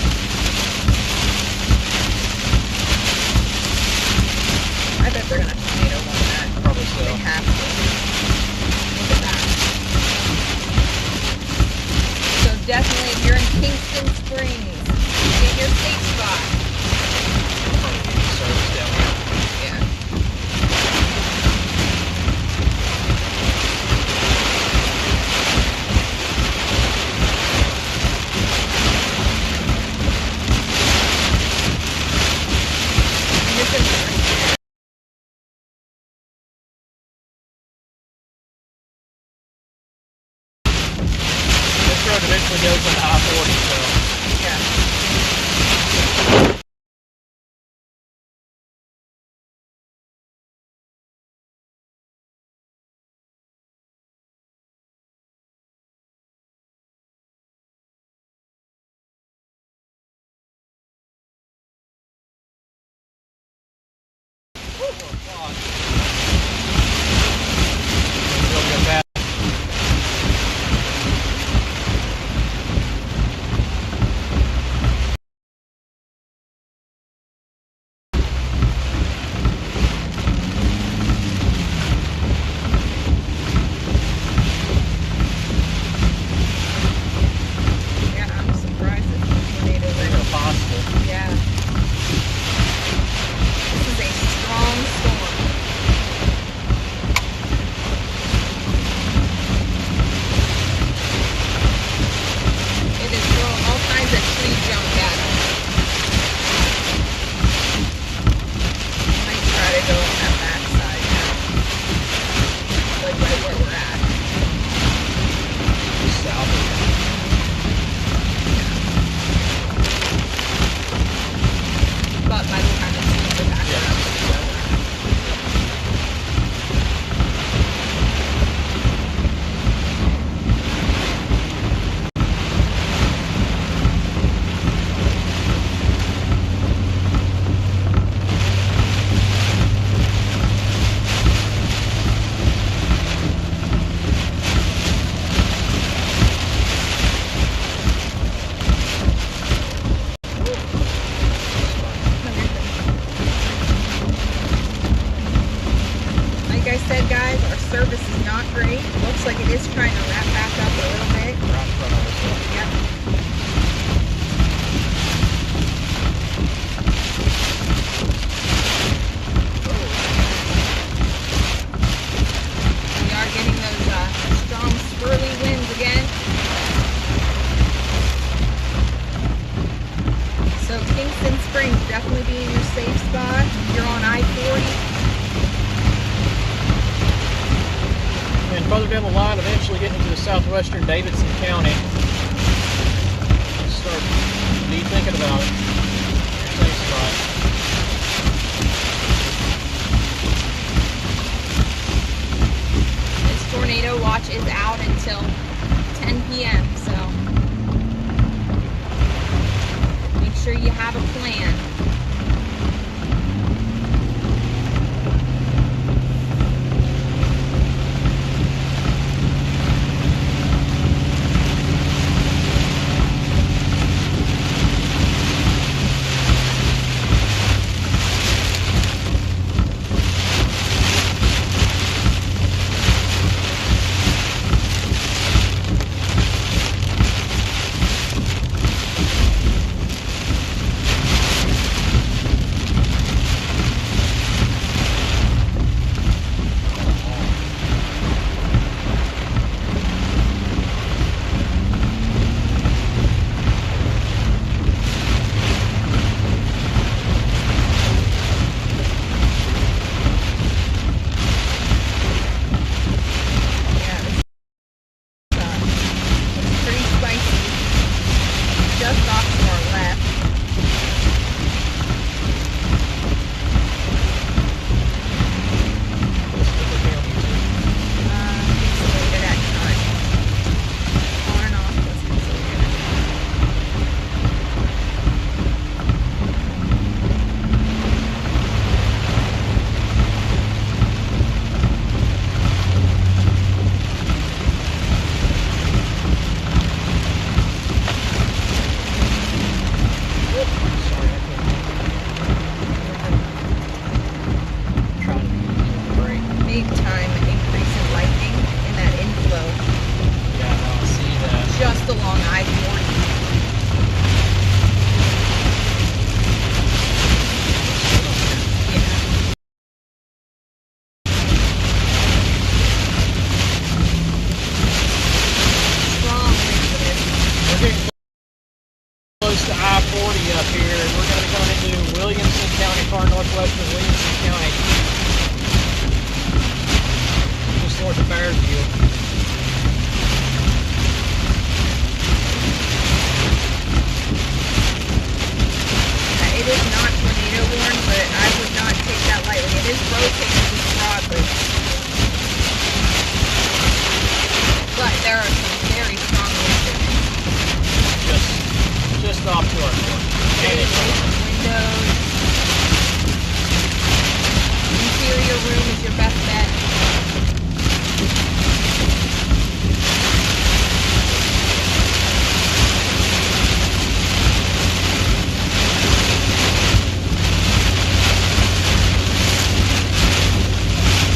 I bet they're gonna tornado on that. Probably so. They have to. Look at that. So definitely, if you're in Kingston Springs, get your safe spot. Probably need service down here. Yeah. This road eventually goes into I-40, so Yeah. Real good bad. Yeah, I'm surprised it's a tornado It's there. impossible. Yeah. This is a strong storm. It is throwing all kinds of tree junk at us. Might try to go on that back side now. Like right where we're at. South of here. But by the time it's the back Yeah. up, it's where we're at. Like I said, guys, our service is not great. Looks like it is trying to wrap back up a little bit. Right in front of us. Yep. We are getting those strong swirly winds again. So Kingston Springs definitely being your safe spot. You're on I-40. And further down the line, eventually getting into the southwestern Davidson County. Start be thinking about it. Safe spot. This tornado watch is out until 10 p.m. So make sure you have a plan. up here, and we're going to be going into Williamson County, far northwestern Williamson County, just north of Fairview. It is not tornado warned, but I would not take that lightly. It is rotating just broadly. But there are some very strong winds in it. Just off to our north. Windows. Interior room is your best bet.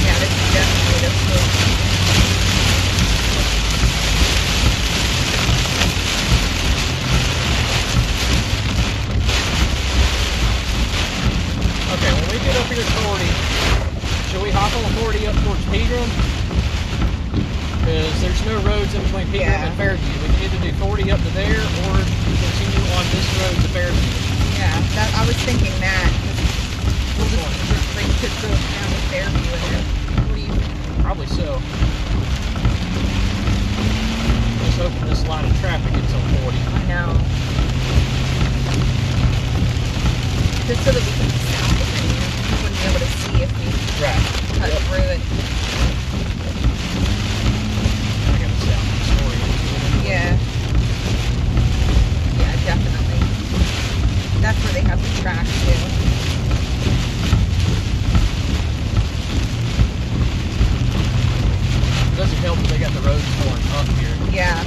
Yeah, this is definitely the floor. Okay, when we get up here to 40, should we hop on 40 up towards Pedram? Because there's no roads in between Pedram and Fairview. We can either do 40 up to there or continue on this road to Fairview. Yeah, I was thinking that. We'll just go down to Fairview and then, what do you think? Probably so. Just hoping this line of traffic gets on 40. I know. Just so that we can stop it and you wouldn't be able to see if we cut through it. I gotta stop this for you. Yeah. Yeah, definitely. That's where they have the track too. It doesn't help that they got the roads going up here. Yeah.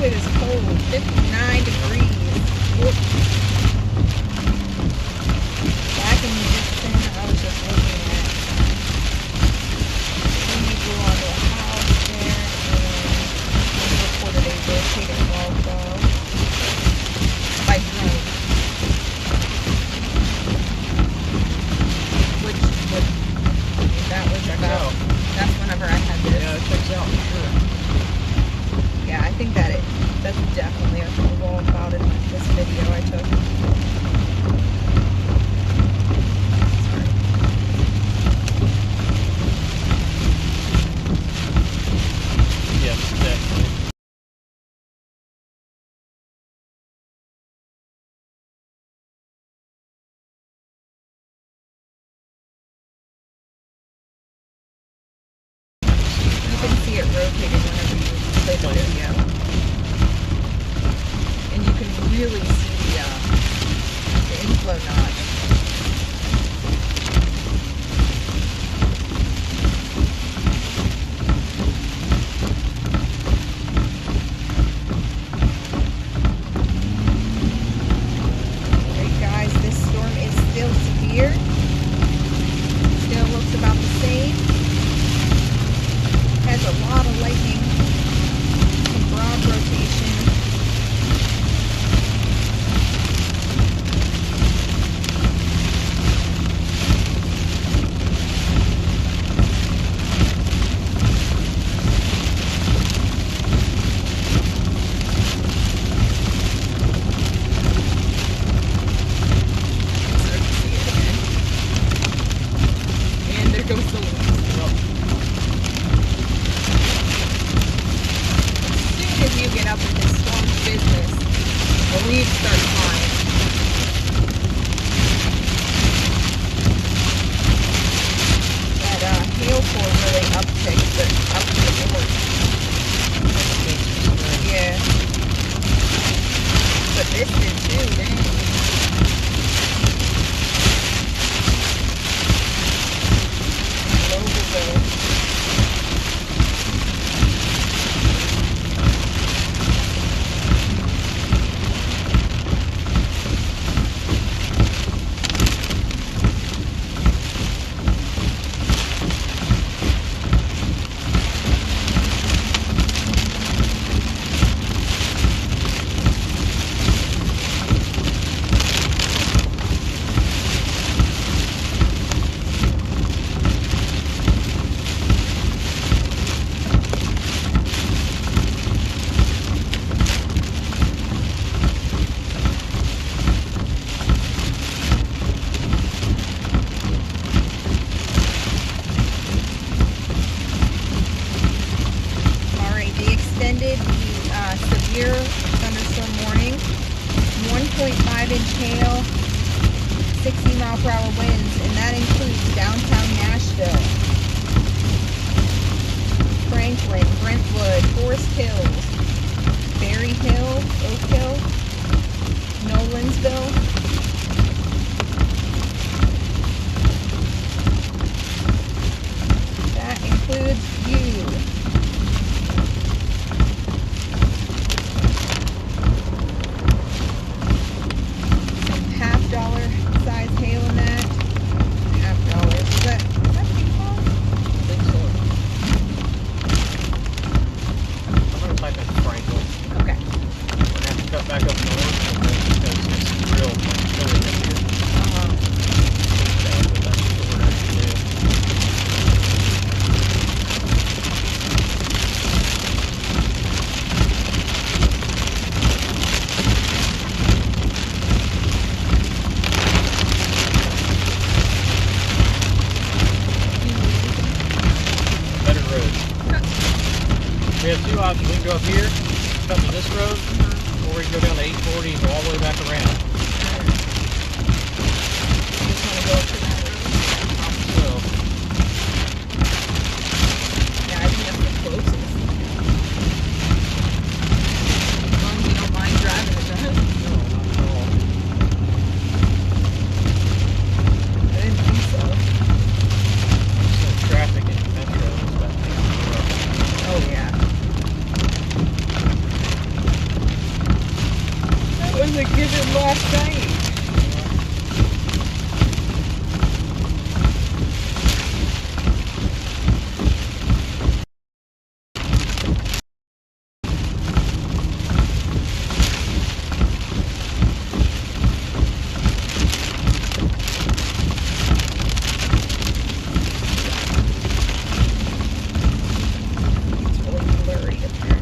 It is cold, 59 degrees. Whoop. Back in Dixon, I was just looking at when we go onto a house there and we reported a rotating wall by drone. Which that was about, that's whenever I had this. Yeah, it checks out for sure. Yeah, I think that That's definitely a photo about it. This video I took. Yes, definitely. You can see it rotating whenever you play the video. And you can really see the inflow notch. Alright guys, this storm is still severe. Still looks about the same. Has a lot of lightning, some broad rotation. Start to see it again. And there goes the leaf. If you get up in this storm business, the leaves start flying. That hail core really upticks it up to the board. Yeah. But this did too, dang. Global. Severe thunderstorm warning, 1.5-inch hail, 60-mile-per-hour winds, and that includes downtown Nashville, Franklin, Brentwood, Forest Hills, Berry Hill, Oak Hill, Nolensville. That includes you. Size hail in that. $50. Is that ping pong? I think so. I'm going to type in Franklin. Okay. I'm going to have to cut back up north because it's real chilly up here. But that's what we're actually doing. We have two options. We can go up here, come to this road, or we can go down to 840 and go all the way back around. You just want to go up to that road? So, Yeah, I think that's the closest. As long as you don't mind driving it, then. no, not at all. I didn't think so. There's no traffic in the metro. That thing's rough. Oh, yeah. That was a given last night. It's really blurry up here.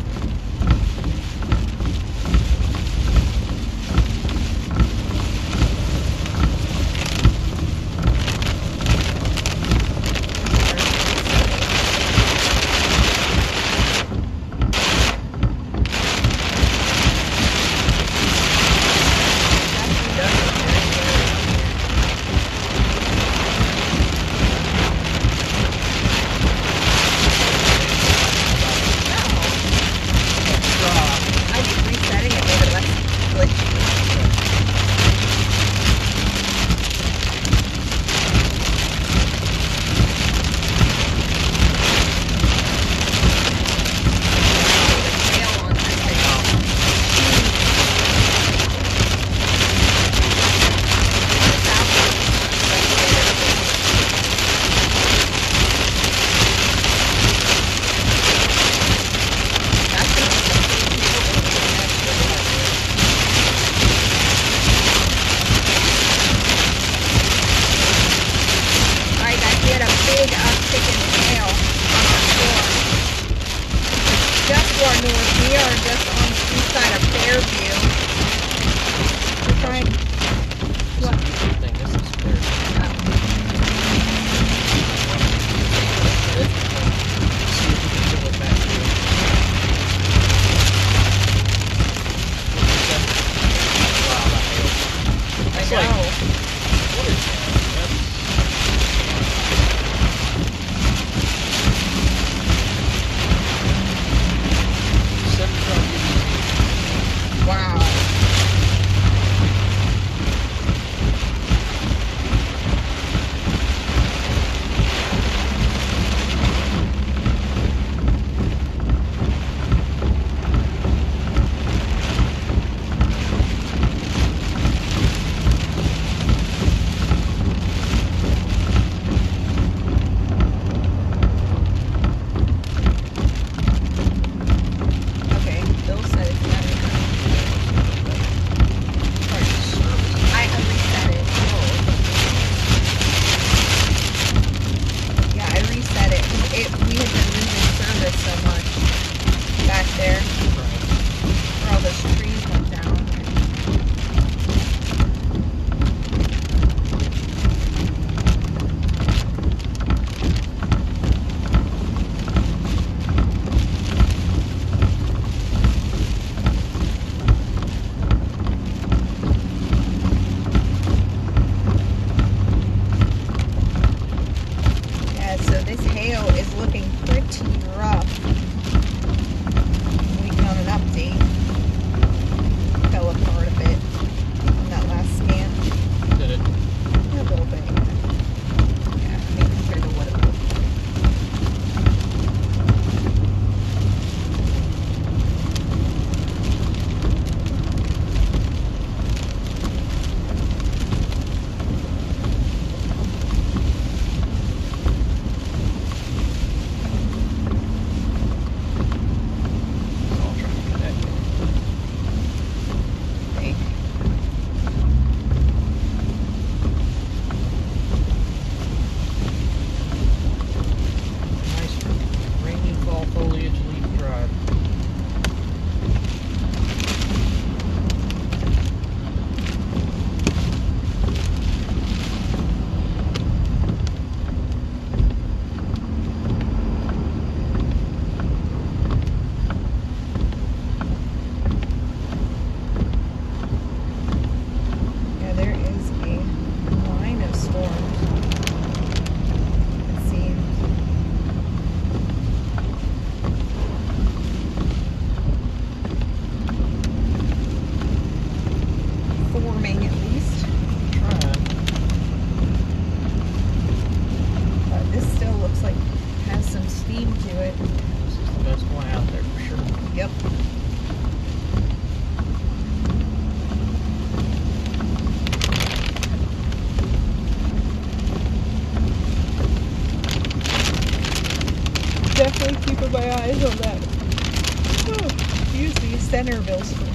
Centerville storm.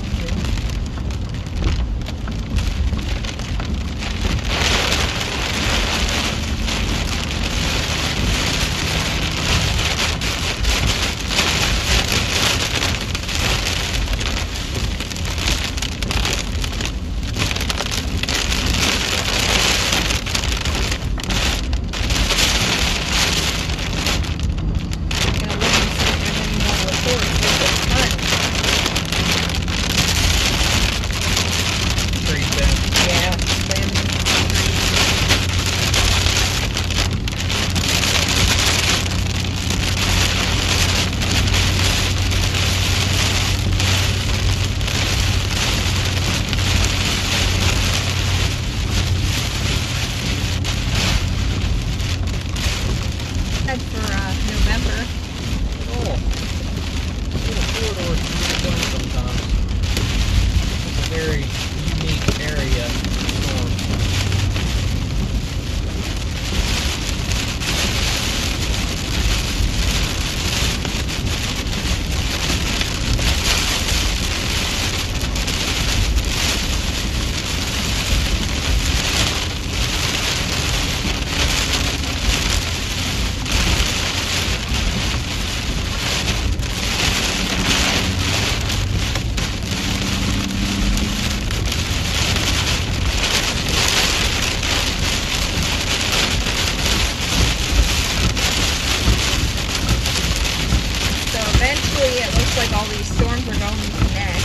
Like all these storms are going to connect,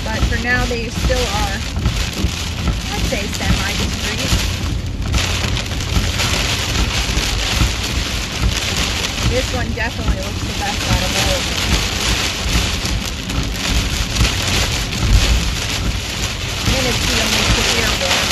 but for now they still are, I'd say, semi-discreet. This one definitely looks the best out of all of them. And it's the only severe one.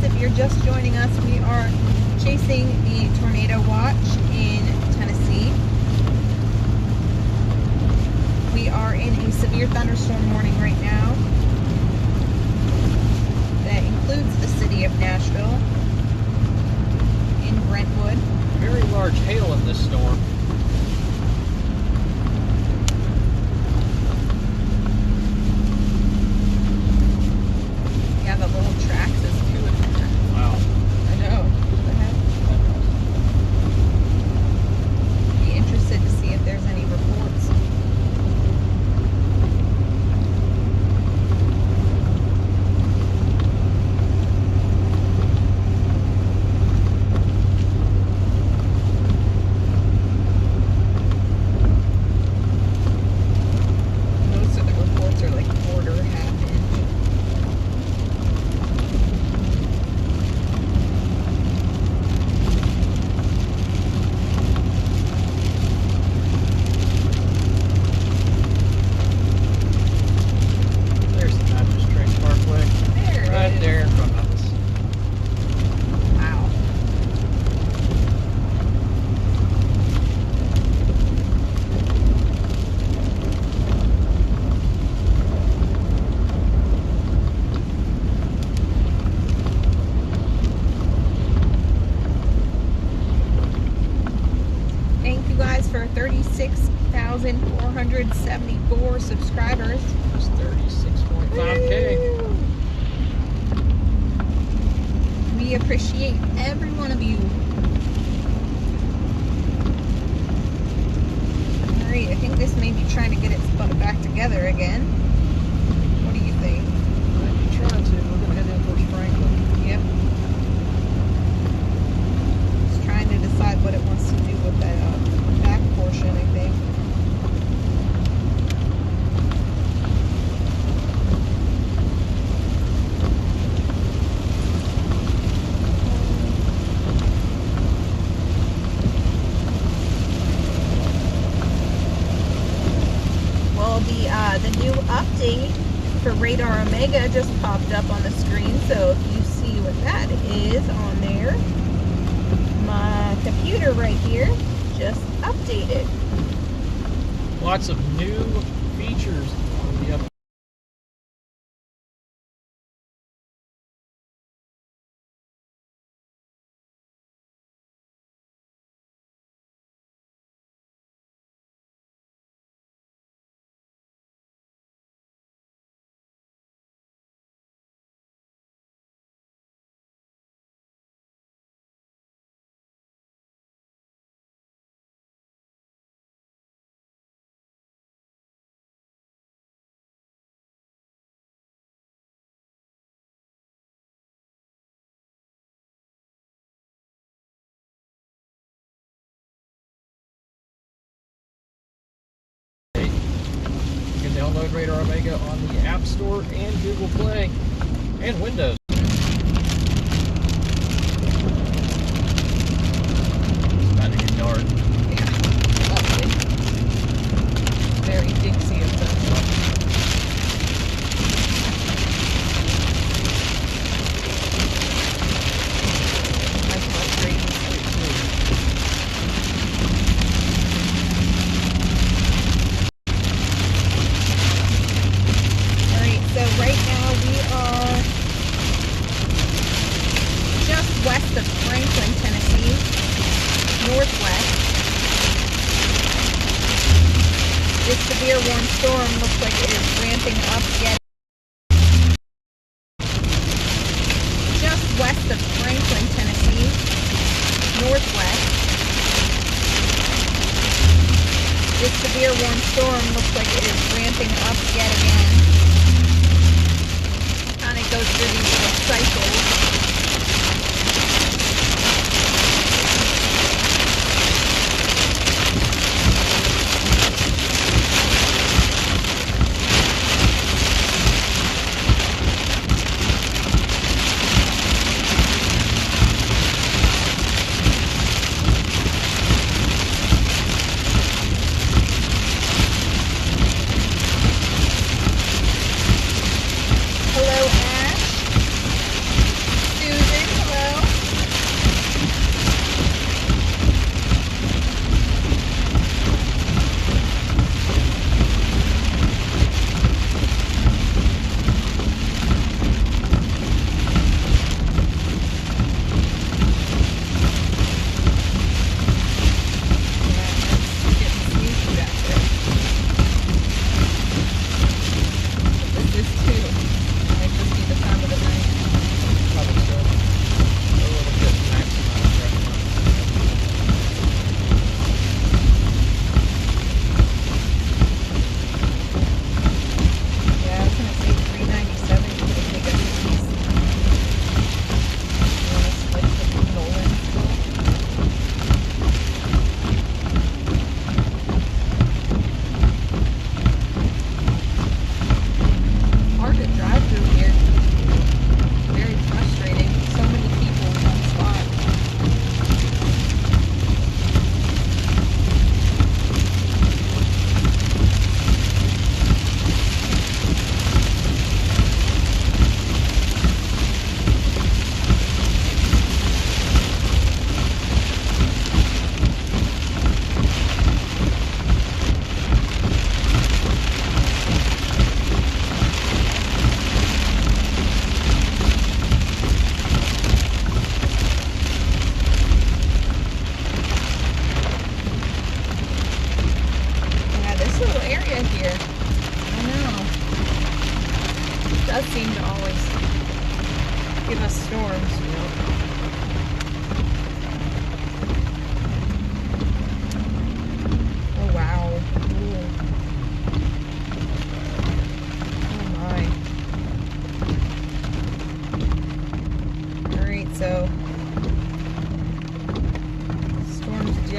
If you're just joining us, we are chasing the tornado watch in Tennessee. We are in a severe thunderstorm warning right now that includes the city of Nashville. In large hail in this storm. Yeah, the little tracks is too important. Wow. I know. What the heck? Be interested to see if there's any reports. Most of the reports are like quarter, half inch. There's the Baptist Trace Parkway. There it Right is. there in front of us. Wow. Thank you guys for 36,474 subscribers. It's 36.5K. Woo! We appreciate every one of you. Alright, I think this may be trying to get its butt back together again. What do you think? Might be trying to. We're gonna head in towards Franklin. Yep. It's trying to decide what it wants to do with that back portion, I think. Well, the new update for Radar Omega just popped up on the screen, so if you see what that is on there, my computer right here just updated. Lots of new features on the up. You can download Radar Omega on the App Store and Google Play and Windows. It's about to get dark. Yeah, lovely. Very Dixie of them. That's not great. Alright, so right now we are just west of Franklin, Tennessee, northwest. This severe warm storm looks like it is ramping up yet. Just west of Franklin, Tennessee, northwest. This severe warm storm looks like it is ramping up yet again. Kind of goes through these little cycles. Hello, Ash.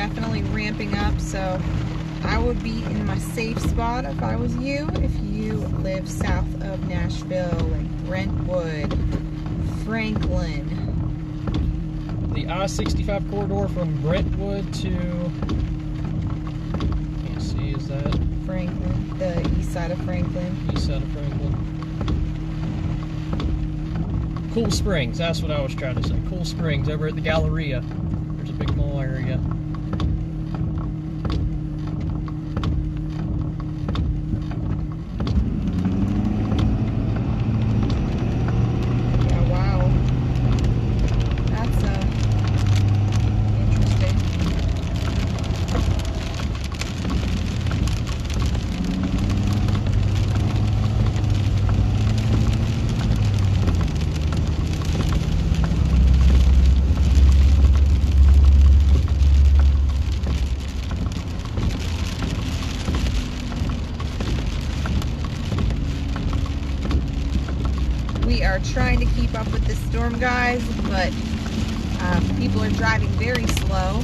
definitely ramping up, so I would be in my safe spot if I was you. If you live south of Nashville, like Brentwood, Franklin. The I-65 corridor from Brentwood to, can't see, is that? Franklin, the east side of Franklin. East side of Franklin. Cool Springs, that's what I was trying to say. Cool Springs, over at the Galleria. There's a big mall area. Yeah, wow. That's interesting. We are trying to keep up with this storm, guys, but people are driving very slow.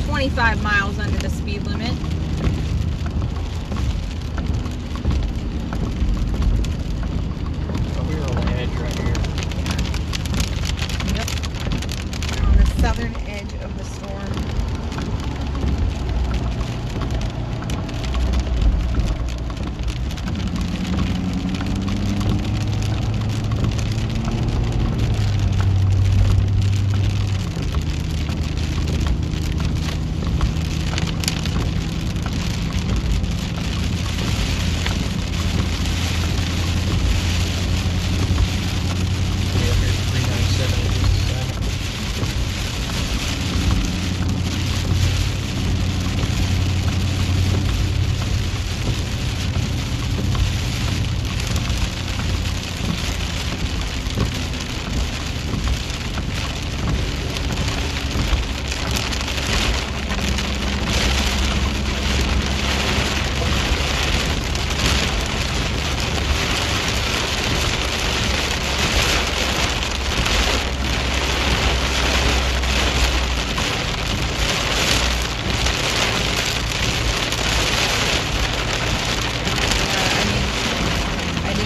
25 miles under the speed limit. Oh, we're on the edge right here. Yep. We're on the southern edge of the storm.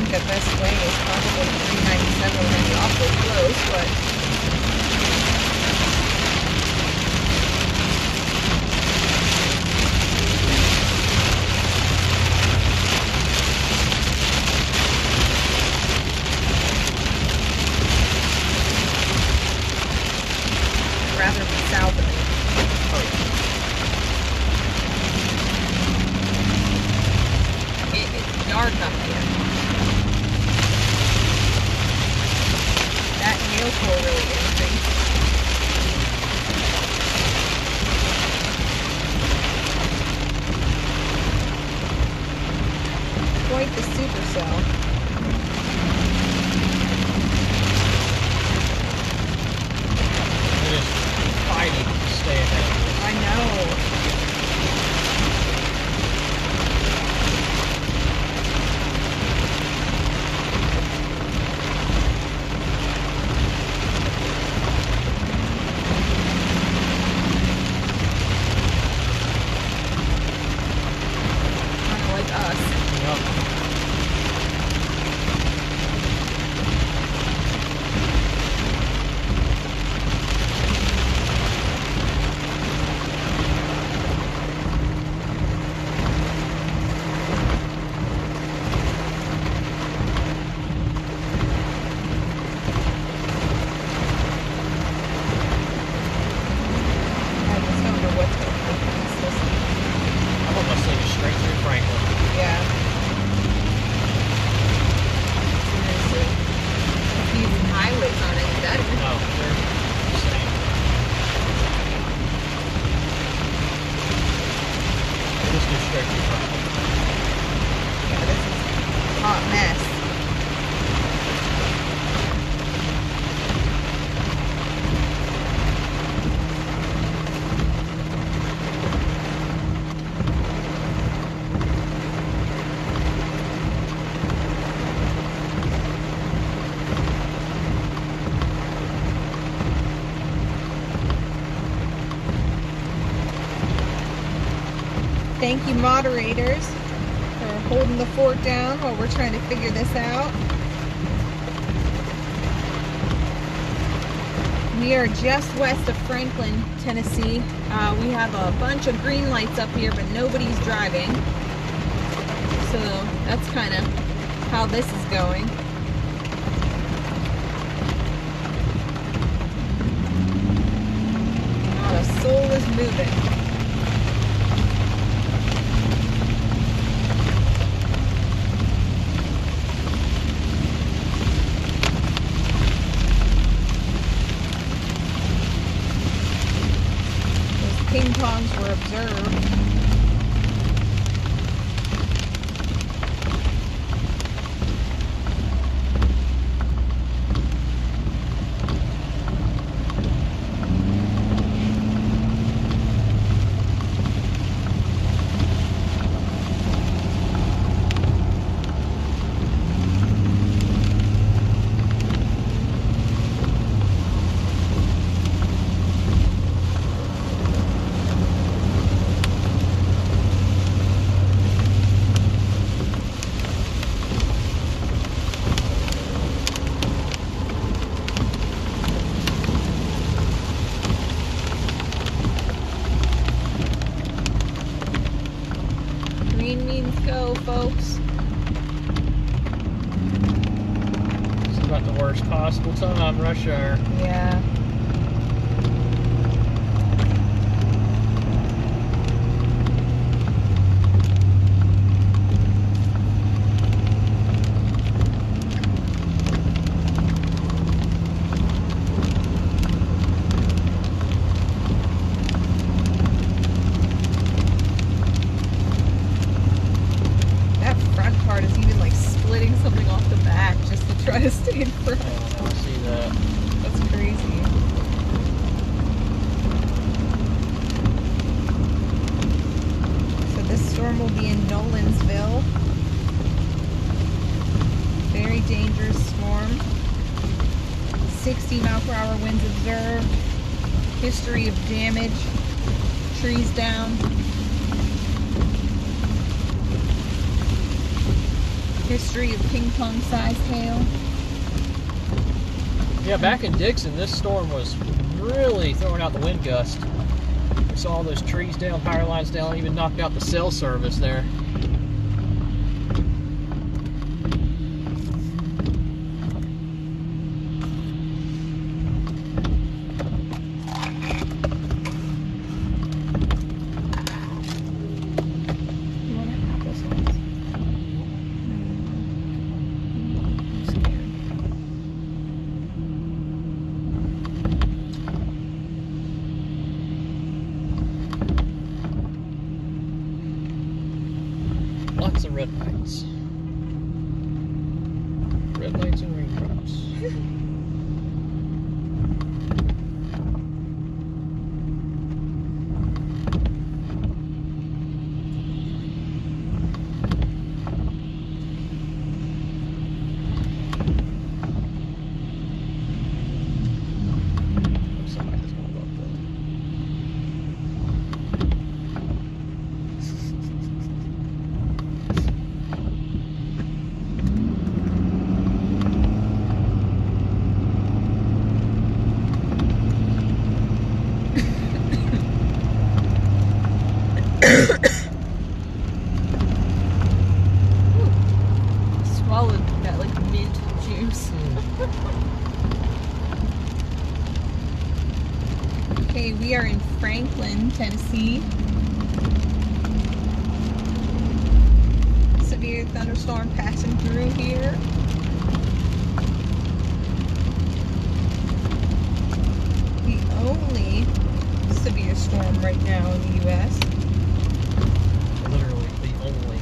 The best way is probably 397 when it's awful close, but I'd rather be south of it. It's dark up here. That hail pole really irritates. Quite the supercell. It is fighting Thank you, moderators, for holding the fort down while we're trying to figure this out. We are just west of Franklin, Tennessee. We have a bunch of green lights up here, but nobody's driving. So that's kind of how this is going. Not a soul is moving. Ping pongs were observed. Green means go, folks. It's about the worst possible time, rush hour. Yeah. Is even like splitting something off the back just to try to stay in front. Oh, I see that. That's crazy. So this storm will be in Nolensville. Very dangerous storm. 60-mile-per-hour winds observed. History of damage. Trees down. History of ping-pong sized hail. Yeah, back in Dixon, this storm was really throwing out the wind gust. We saw all those trees down, power lines down, even knocked out the cell service there. Lots of red lights. Red lights and raindrops. Somebody's gonna go up there. Swallowed that like mint juice. Okay, we are in Franklin, Tennessee. Severe thunderstorm passing through here. The only severe storm right now in the U.S. Literally the only.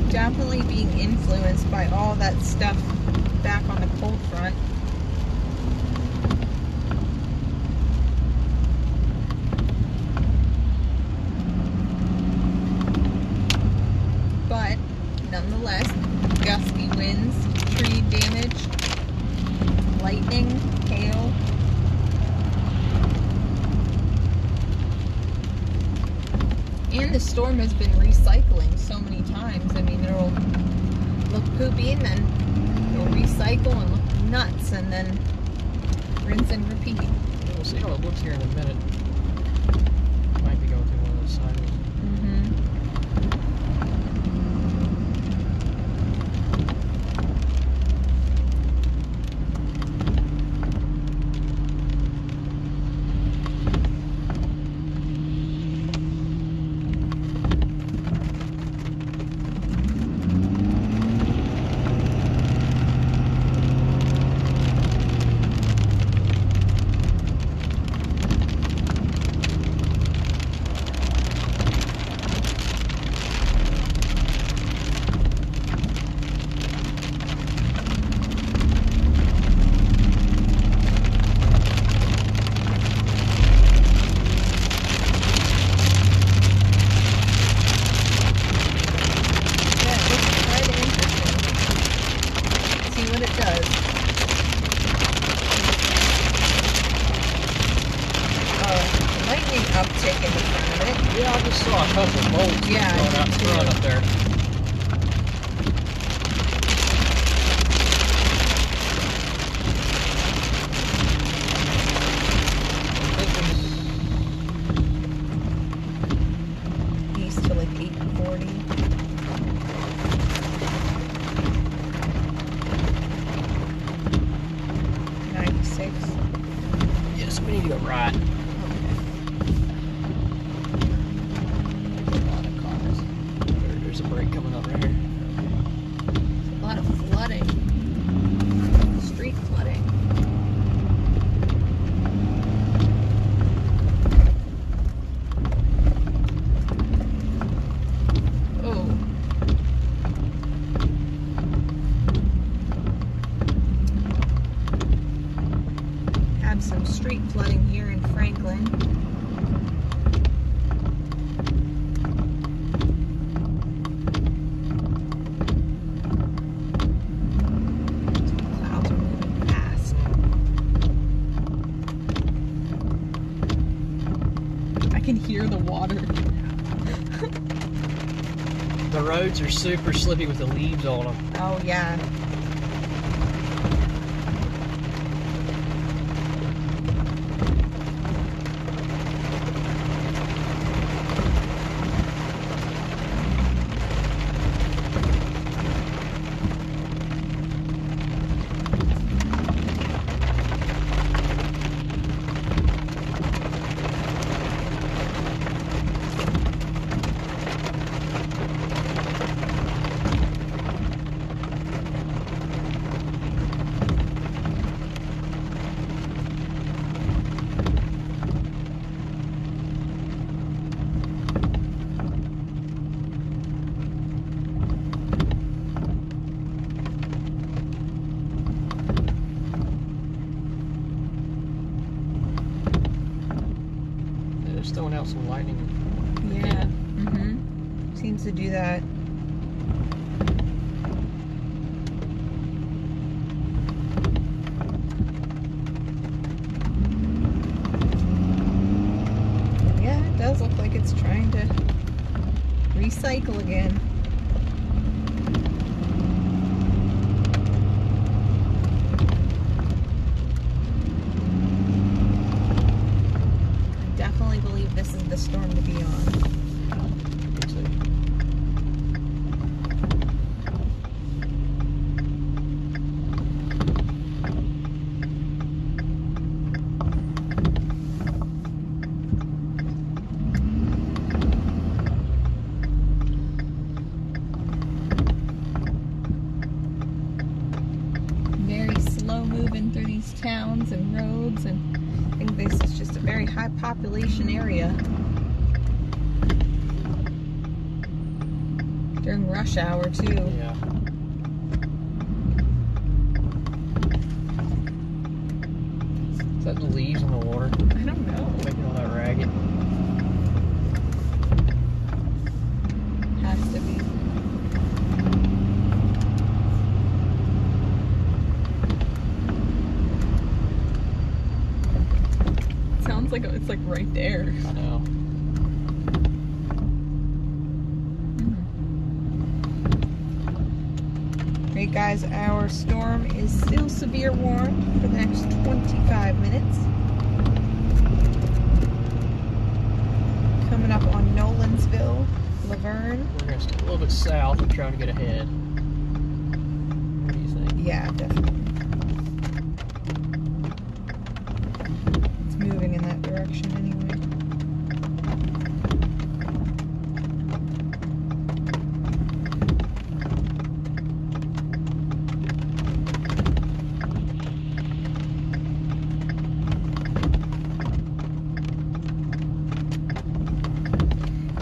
Definitely being influenced by all that stuff back on the cold front. gusty winds, tree damage, lightning, hail. And the storm has been recycling so many times. I mean, it'll look poopy and then it'll recycle and look nuts and then rinse and repeat. We'll see how it looks here in a minute. Might be going through one of those sideways. Uptick in the front of it. Yeah, I just saw a couple of bolts going out front up there. East to like 840. Yes, we need to go right. There's a break coming up right here. A lot of flooding. Street flooding. Oh. Have some street flooding here in Franklin. I can hear the water. The roads are super slippy with the leaves on them. Oh, yeah. Just throwing out some lightning. Yeah. Seems to do that. Yeah, it does look like it's trying to recycle again. Believe this is the storm to be on. Very slow moving through these towns and roads, and I think this is just a very high population area during rush hour too. Yeah. Is that the leaves in the water? I don't know. Making all that ragged. Has to be. It's like right there. I know. Hey guys, our storm is still severe warned for the next 25 minutes. Coming up on Nolensville, Laverne. We're going to stay a little bit south and try to get ahead. What do you think? Yeah, definitely. It's moving in that direction anyway.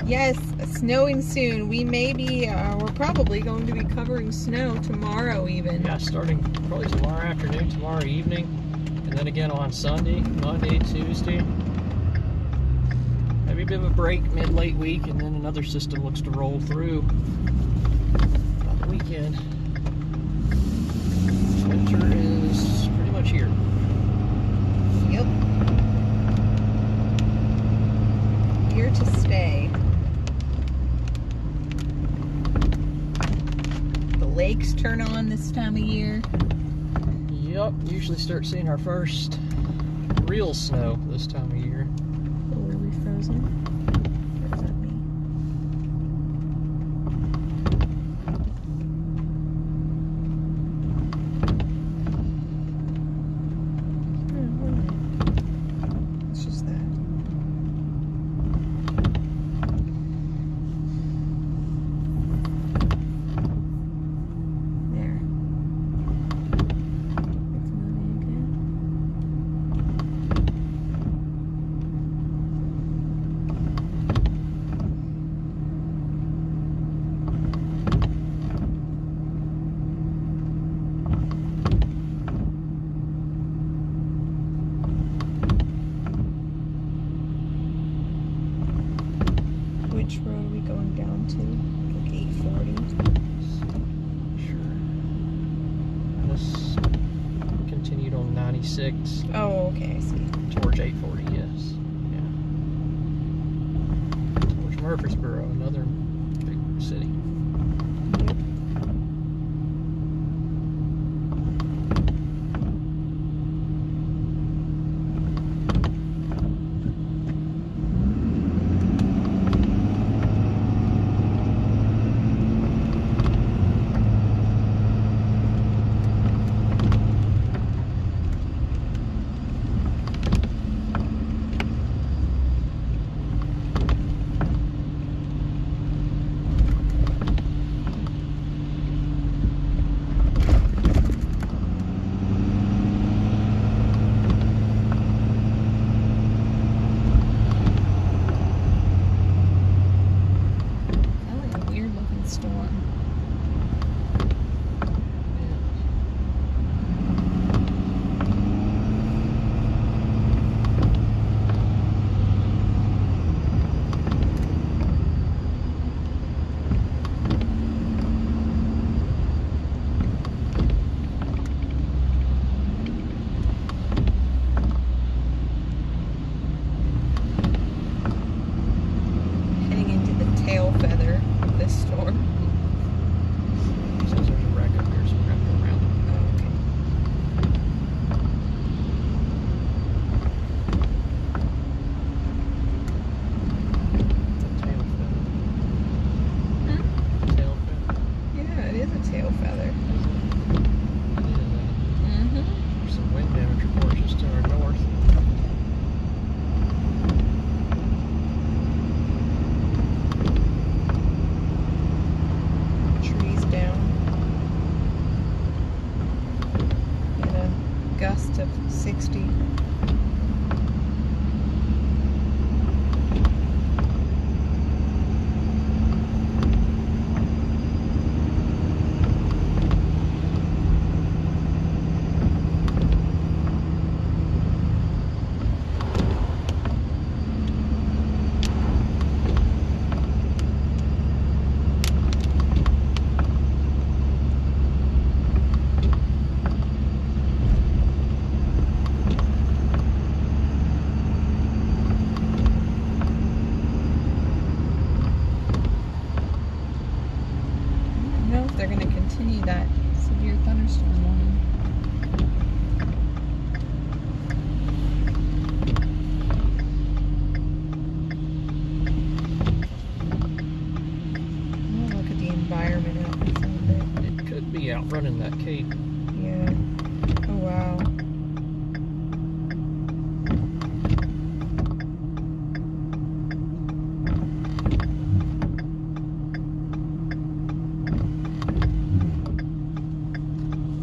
Yes, snowing soon. We may be, we're probably going to be covering snow tomorrow even. Yeah, starting probably tomorrow afternoon, tomorrow evening, and then again on Sunday, Monday, Tuesday. Maybe a bit of a break mid-late week, and then another system looks to roll through on the weekend. Winter is pretty much here. Yep. Here to stay. Lakes turn on this time of year. Yep, usually start seeing our first real snow this time of year. Oh, are we frozen? Or is that me? It's just that. Which road are we going down to? Like 840? Sure. This continued on 96 Oh, okay, I see. towards 840, yes. Yeah. Towards Murfreesboro, another big city. gust of 60. Severe thunderstorm warning. Oh, look at the environment out in front of it. It could be outrunning that cape. Yeah. Oh, wow.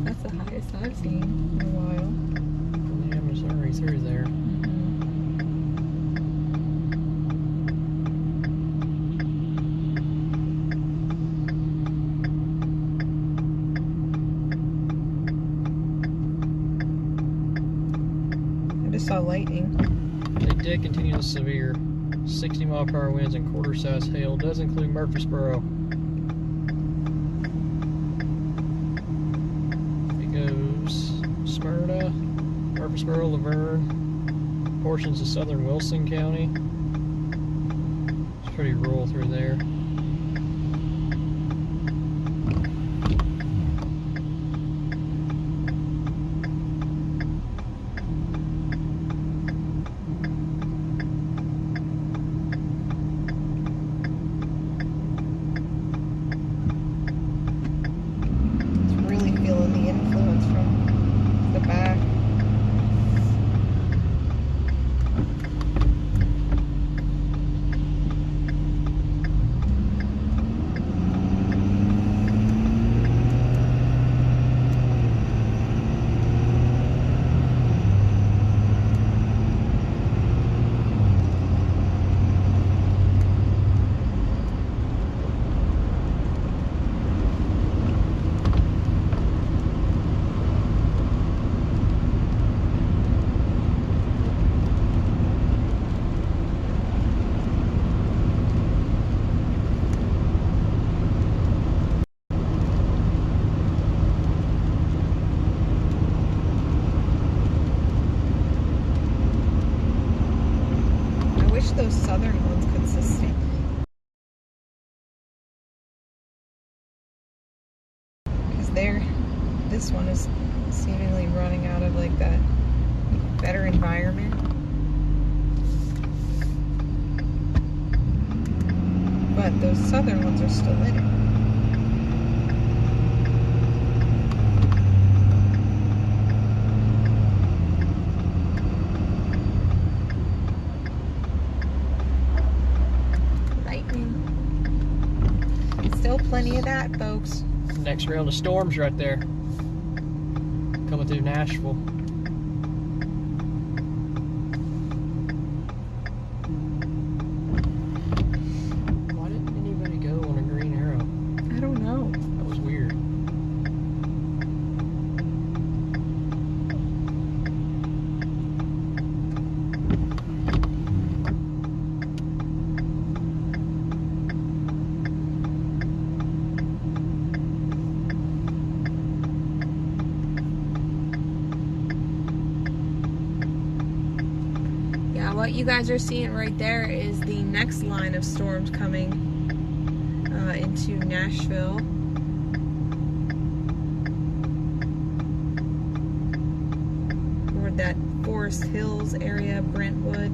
That's the highest I've seen in a while. Yeah, Missouri through there. I just saw lightning. They did continue the severe 60-mile-per-hour winds and quarter-size hail. Does include Murfreesboro. It goes Smyrna, Murfreesboro, Laverne, portions of southern Wilson County. It's pretty rural through there. Feeling the influence from the back. Those southern ones could sustain. Because this one is seemingly running out of like that better environment. But those southern ones are still in it. Still plenty of that, folks. Next round of storms right there. Coming through Nashville. Why didn't anybody go on a green arrow? I don't know. That was weird. What you guys are seeing right there is the next line of storms coming into Nashville. Toward that Forest Hills area, Brentwood.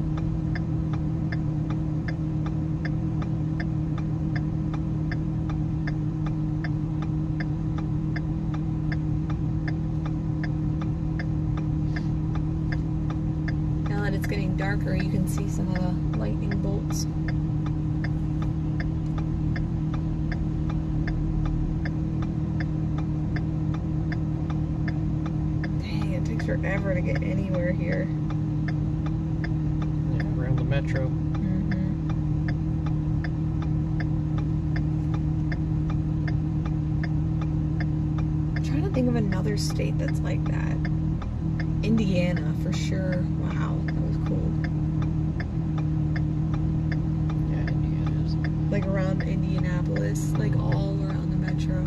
It's getting darker, you can see some of the lightning bolts. Dang, it takes forever to get anywhere here. Yeah, around the metro. I'm trying to think of another state that's like that. Indiana, for sure. Wow. Cool. Yeah, Indiana is. Like around Indianapolis, like all around the metro.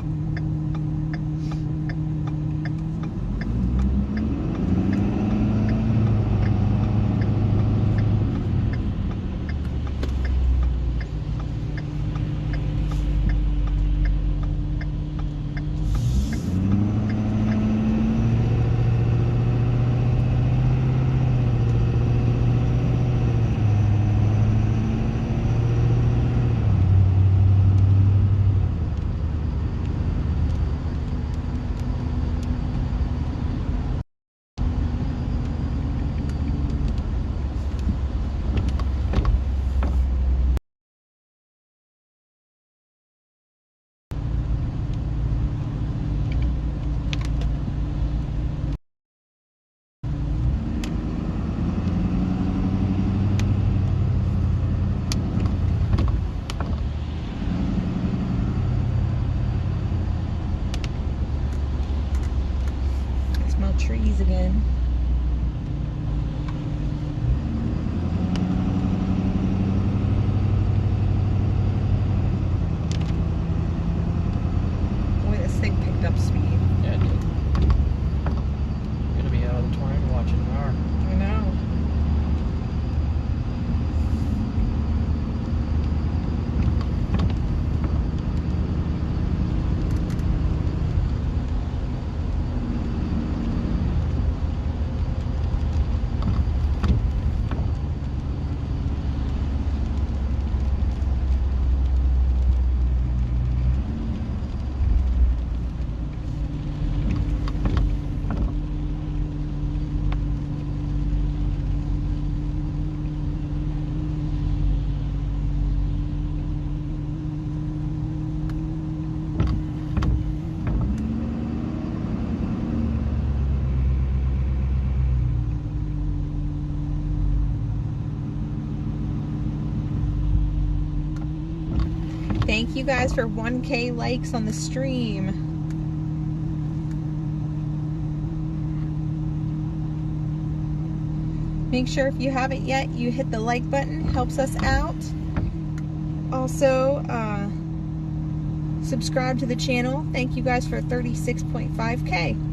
the trees again. Boy, this thing picked up speed. Yeah, it did. Gonna be out of the tornado watch in an hour. I know. Thank you guys for 1K likes on the stream. Make sure if you haven't yet, you hit the like button. Helps us out. Also, subscribe to the channel. Thank you guys for 36.5K.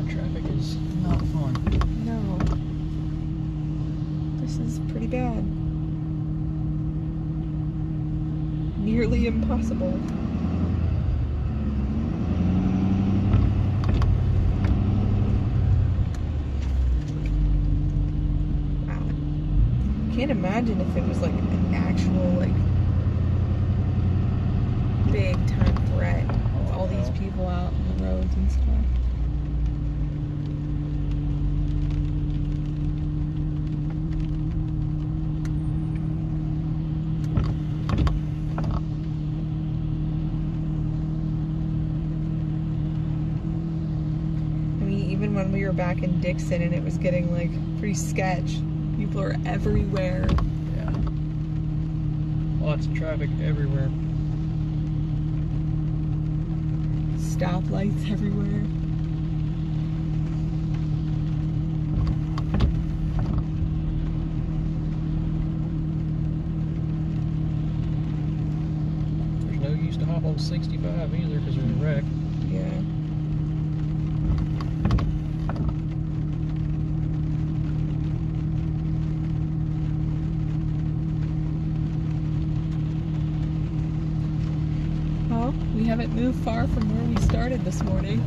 Traffic is not fun. No. This is pretty bad. Nearly impossible. Wow. Can't imagine if it was like an actual like big time threat with all these people out on the roads and stuff. Even when we were back in Dixon and it was getting like pretty sketch, people are everywhere. Yeah. Lots of traffic everywhere. Stoplights everywhere. There's no use to hop on 65 either because there's a wreck. Yeah. We haven't moved far from where we started this morning.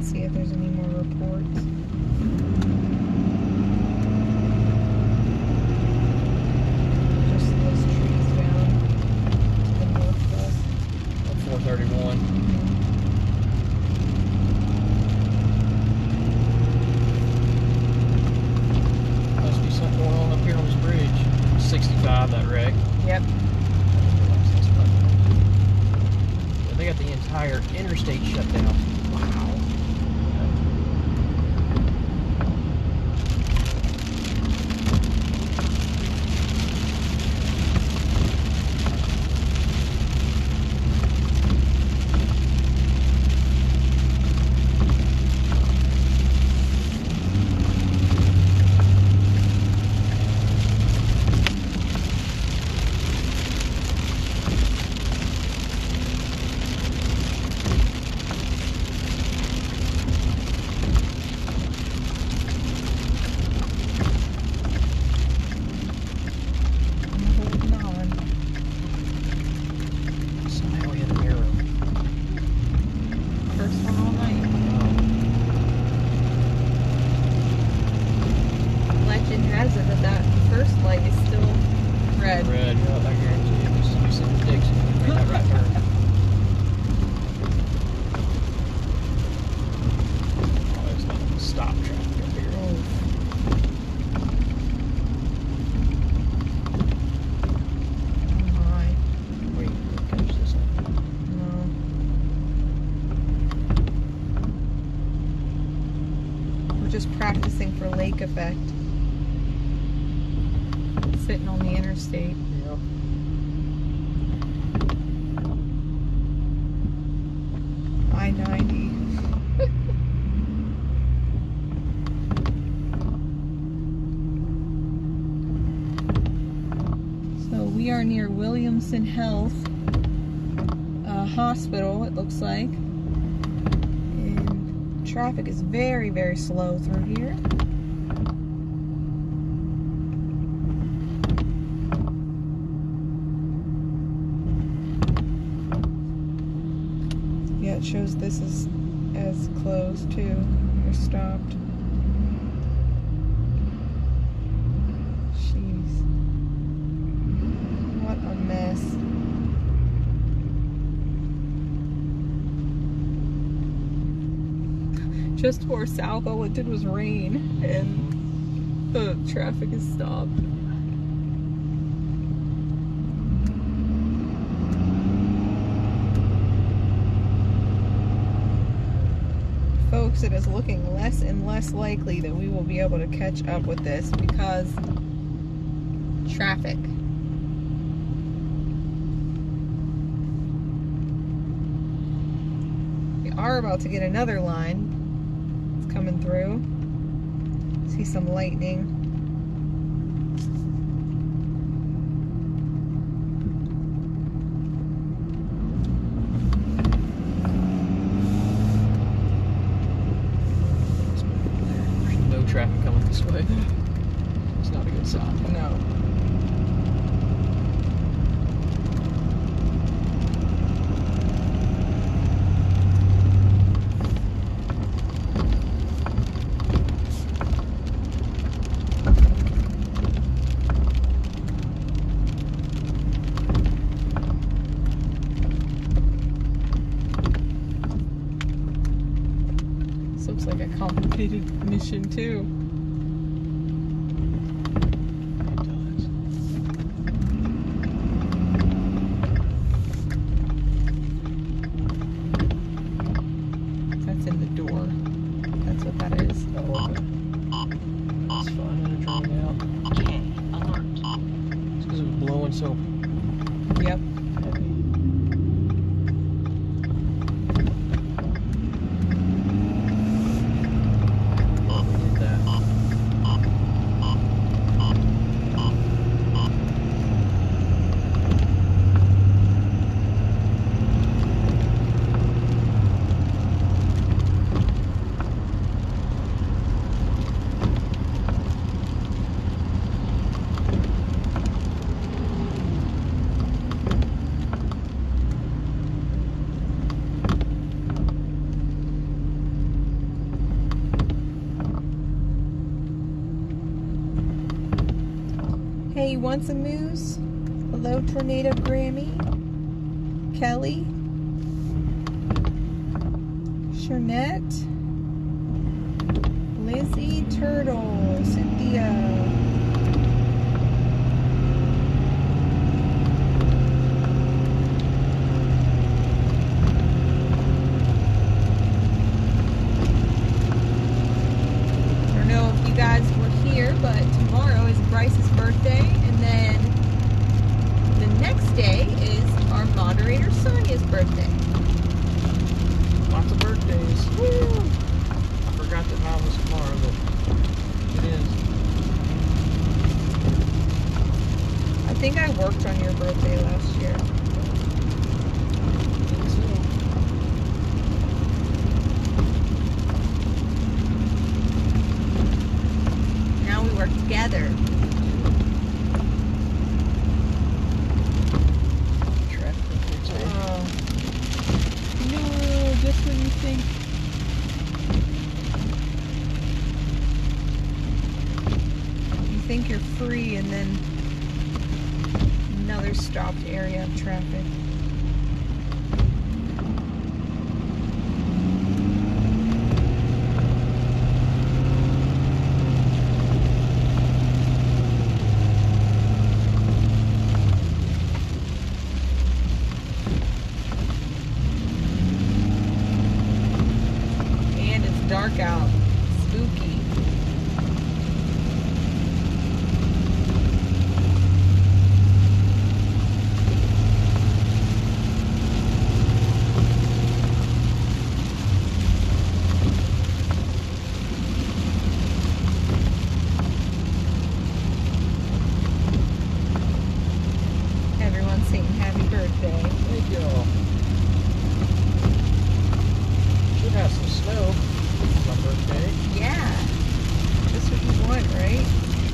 See if there's any more reports. Just those trees down to the north of us. On 431. Must be something going on up here on this bridge. 65, that wreck. Yep. They got the entire interstate shut down. Wow. just practicing for lake effect. Sitting on the interstate. Yep. I-90. So we are near Williamson Health Hospital, it looks like. And traffic is very, very slow through here. Yeah, it shows this is as closed too. You're stopped. Jeez. What a mess. Just before south, all it did was rain, and the traffic is stopped. Folks, it is looking less and less likely that we will be able to catch up with this because traffic. We are about to get another line. It's coming through. See some lightning. Traffic coming this way. It's not a good sign. No. This looks like a complicated mission too. So yep. Hey, you want some moose? Hello, Tornado Grammy, Kelly, Shernette, Lizzie, Turtle, Cynthia. But tomorrow is Bryce's birthday, and then the next day is our moderator Sonia's birthday. Lots of birthdays. Woo! I forgot that mine was tomorrow, but it is. I think I worked on your birthday last year. I think so. We work together. Oh. No, just when you think you're free, and then another stopped area of traffic. Dark out. Spooky. My birthday. Yeah. Just what you want, right?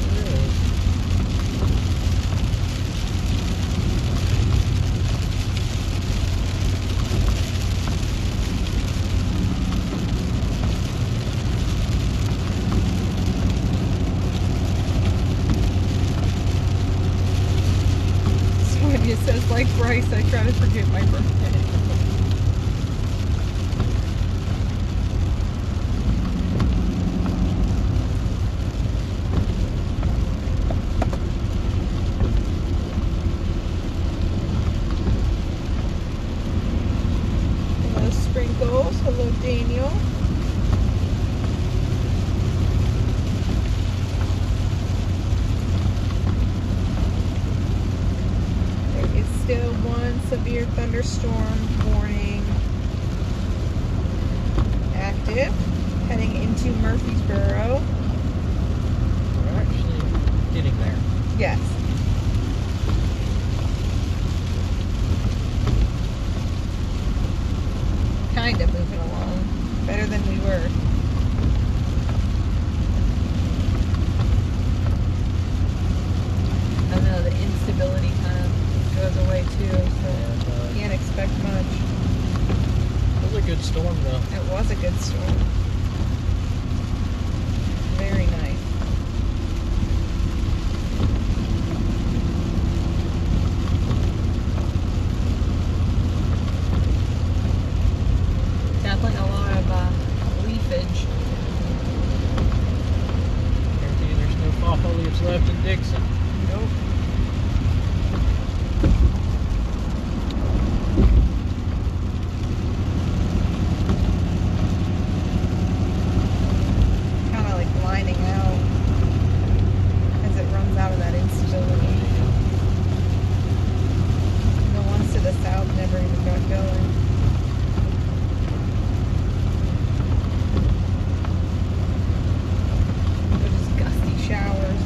Sure is. So when it says like Bryce, I try to forget my birthday. Hello, Sprinkles. Hello, Daniel. There is still one severe thunderstorm warning active, heading into Murfreesboro. We're actually getting there. Yes. Kind of moving along. Better than we were. I know the instability kind of goes away too, so And can't expect much. it was a good storm, though. It was a good storm. Very nice. Definitely a lot of leafage. Guarantee there's no fall foliage left in Dixon. Nope. Kind of like lining out as it runs out of that instability. The ones to the south never even got going. They're just gusty showers.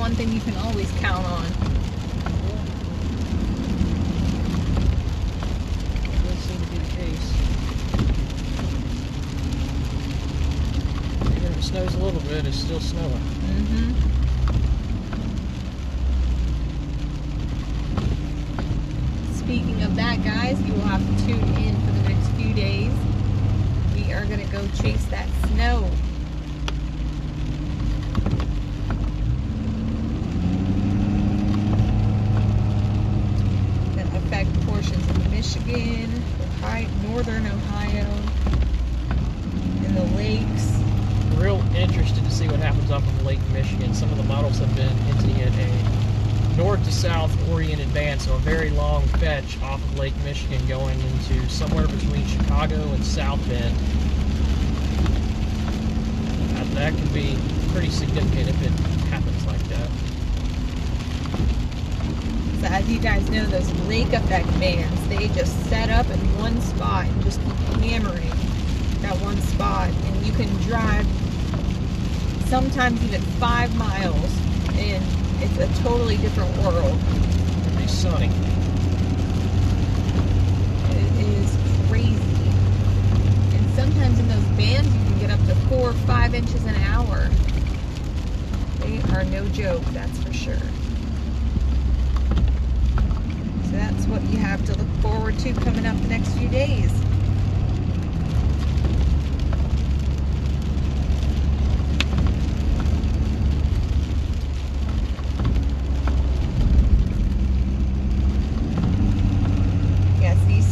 one thing you can always count on. That does seem to be the case. Even if it snows a little bit, it's still snowing. Mm-hmm. Speaking of that, guys, you will have to tune in for the next few days. We are going to go chase that snow. Going to affect portions of Michigan, northern Ohio, and the lakes. Real interested to see what happens up on Lake Michigan. Some of the models have been hinting at a north to south oriented band, so a very long fetch off of Lake Michigan going into somewhere between Chicago and South Bend. That could be pretty significant if it happens like that. So as you guys know, those lake effect bands, they just set up in one spot and just keep hammering that one spot, and you can drive sometimes even 5 miles and it's a totally different world. It'll be sunny. It is crazy. And sometimes in those bands you can get up to 4 or 5 inches an hour. They are no joke, that's for sure. So that's what you have to look forward to coming up the next few days.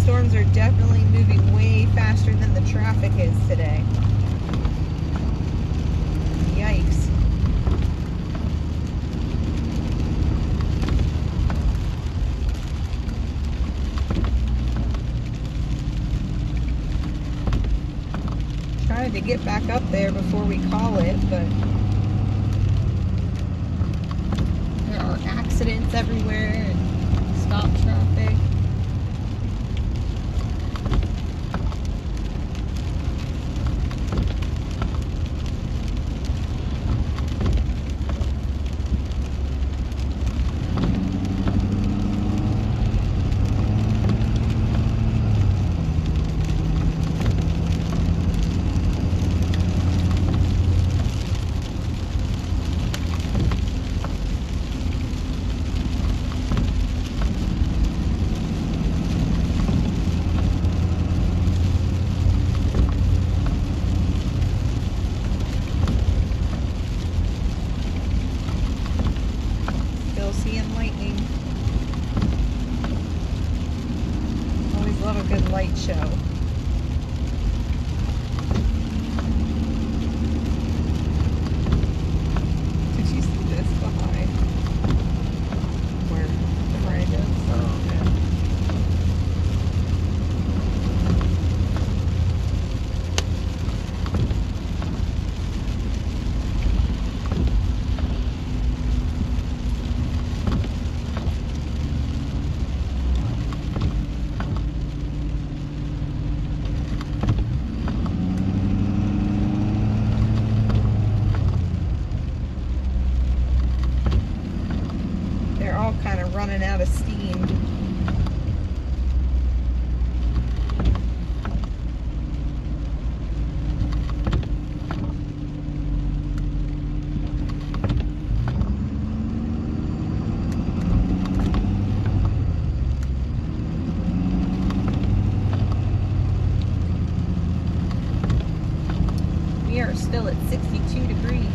Storms are definitely moving way faster than the traffic is today. Yikes. Trying to get back up there before we call it, but there are accidents everywhere and stop traffic. Seeing lightning. Always love a good light show. Did you see this behind? Where the friend is? Oh, yeah. Kind of running out of steam. We are still at 62 degrees.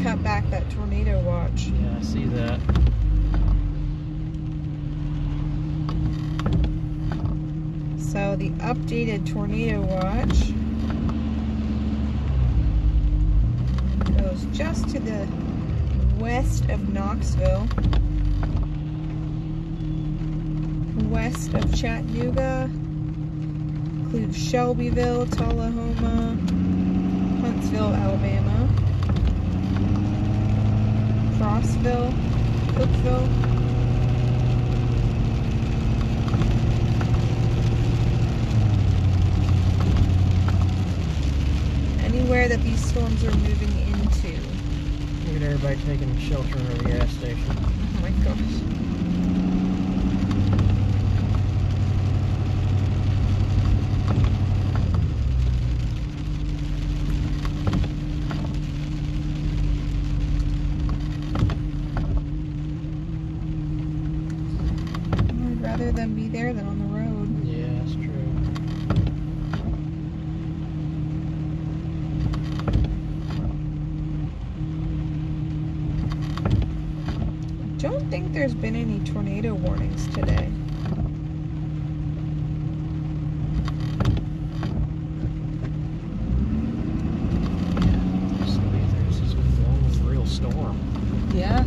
Cut back that tornado watch. Yeah, I see that. So the updated tornado watch just to the west of Knoxville, west of Chattanooga, includes Shelbyville, Tullahoma, Huntsville, Alabama, Crossville, Cookville, anywhere that these storms are moving into. Look at everybody taking shelter in the gas station. Oh my gosh. I'd rather them be there than on the road. Yeah, that's true. Don't think there's been any tornado warnings today. This is one real storm. Yeah.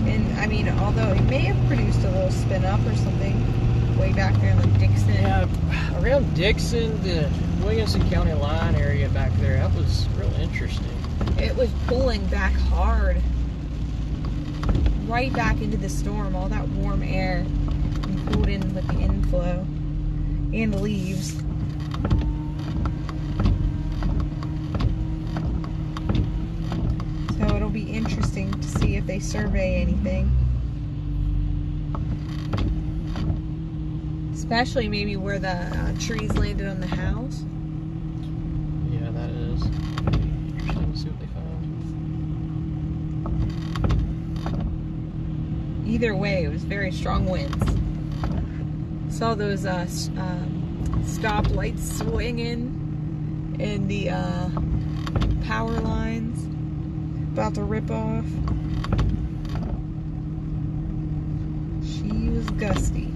And I mean, although it may have produced a little spin up or something way back there in like Dixon. Yeah, around Dixon, the Williamson County line area back there, that was real interesting. It was pulling back hard. Right back into the storm, all that warm air and pulled in with the inflow and the leaves. So it'll be interesting to see if they survey anything. Especially maybe where the trees landed on the house. Yeah, that is. Interesting to see what they found. Either way, it was very strong winds. Saw those stoplights swinging and the power lines about to rip off. She was gusty.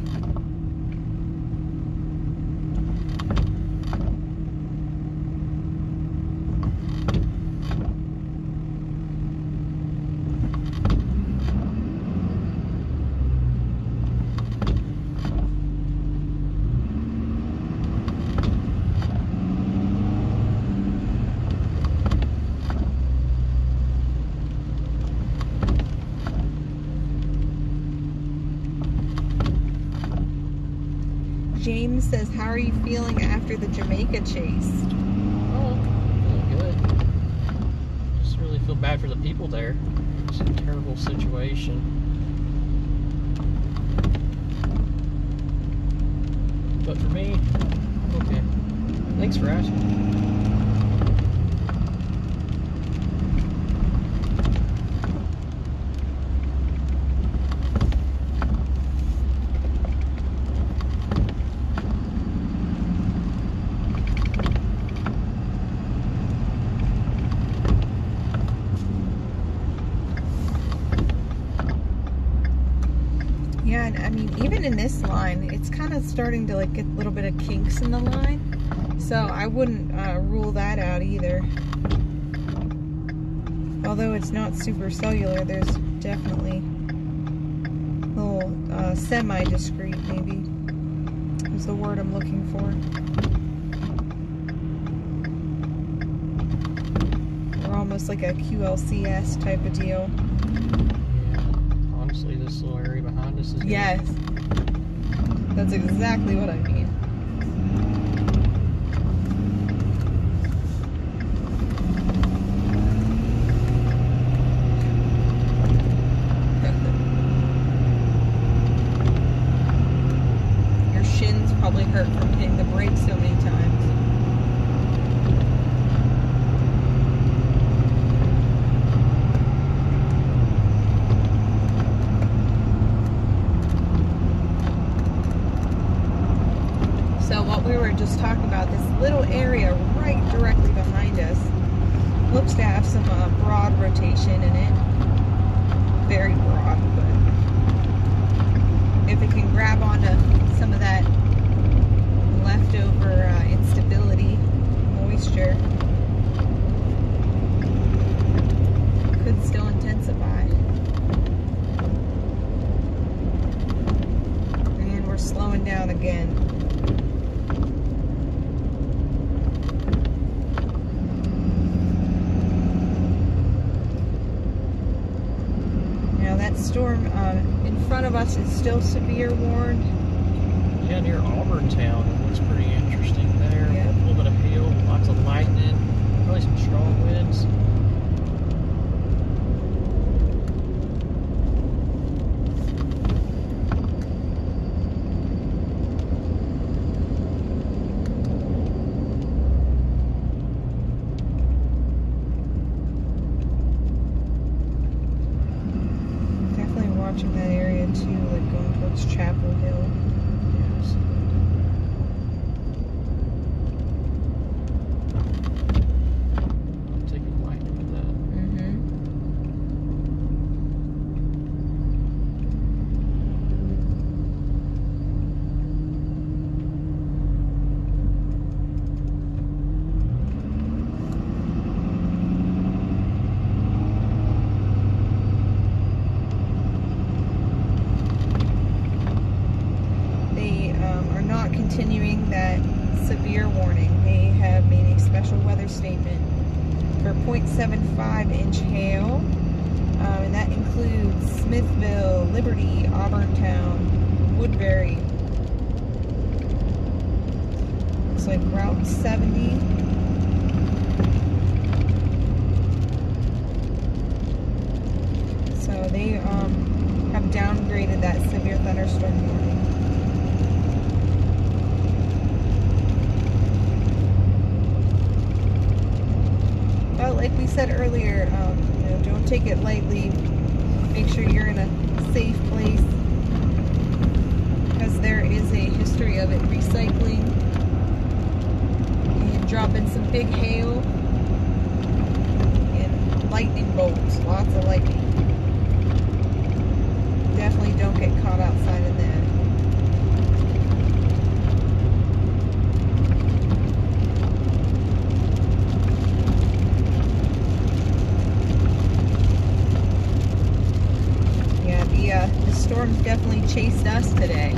James says, how are you feeling after the Jamaica chase? Oh, feeling good. Just really feel bad for the people there. It's a terrible situation. But for me, I'm okay. Thanks for asking. Yeah, and I mean, even in this line, it's kind of starting to like get a little bit of kinks in the line. So I wouldn't rule that out either. Although it's not super cellular, there's definitely a little semi-discrete, maybe, is the word I'm looking for. Or almost like a QLCS type of deal. Honestly, this little area behind us is good. Yes. That's exactly what I mean. Your shins probably hurt from hitting the brakes so many times. So what we were just talking about, this little area right directly behind us looks to have some broad rotation in it. Very broad, but if it can grab onto some of that leftover instability, moisture, could still intensify. And we're slowing down again. Now that storm in front of us is still severe warned. Yeah, near Auburntown. It looks pretty interesting there. Yeah. A little bit of hail, lots of lightning, probably some strong winds. Definitely watching that area too, like going towards Chapel Hill. Yes. Taking lightning with that. They are not continuing that severe warning. They have made a special weather statement for 0.75-inch hail, and that includes Smithville, Liberty, Auburntown, Woodbury. Looks like Route 70. So they have downgraded that severe thunderstorm warning. But like we said earlier, you know, don't take it lightly. Make sure you're in a safe place, because there is a history of it recycling and dropping some big hail and lightning bolts, lots of lightning. Definitely don't get caught outside of that. The storms definitely chased us today.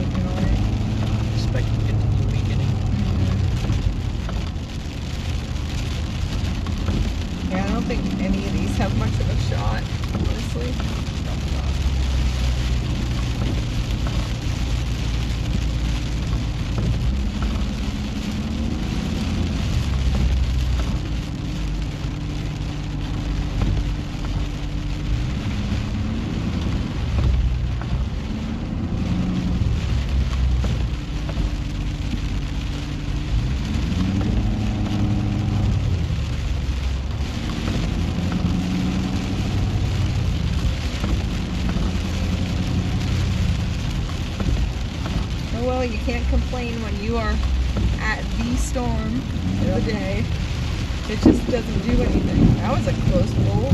weakening on it. Expect to continue weakening. Yeah, I don't think any of these have much of a shot, honestly. Well, you can't complain when you are at the storm of the day. It just doesn't do anything. That was a close pull.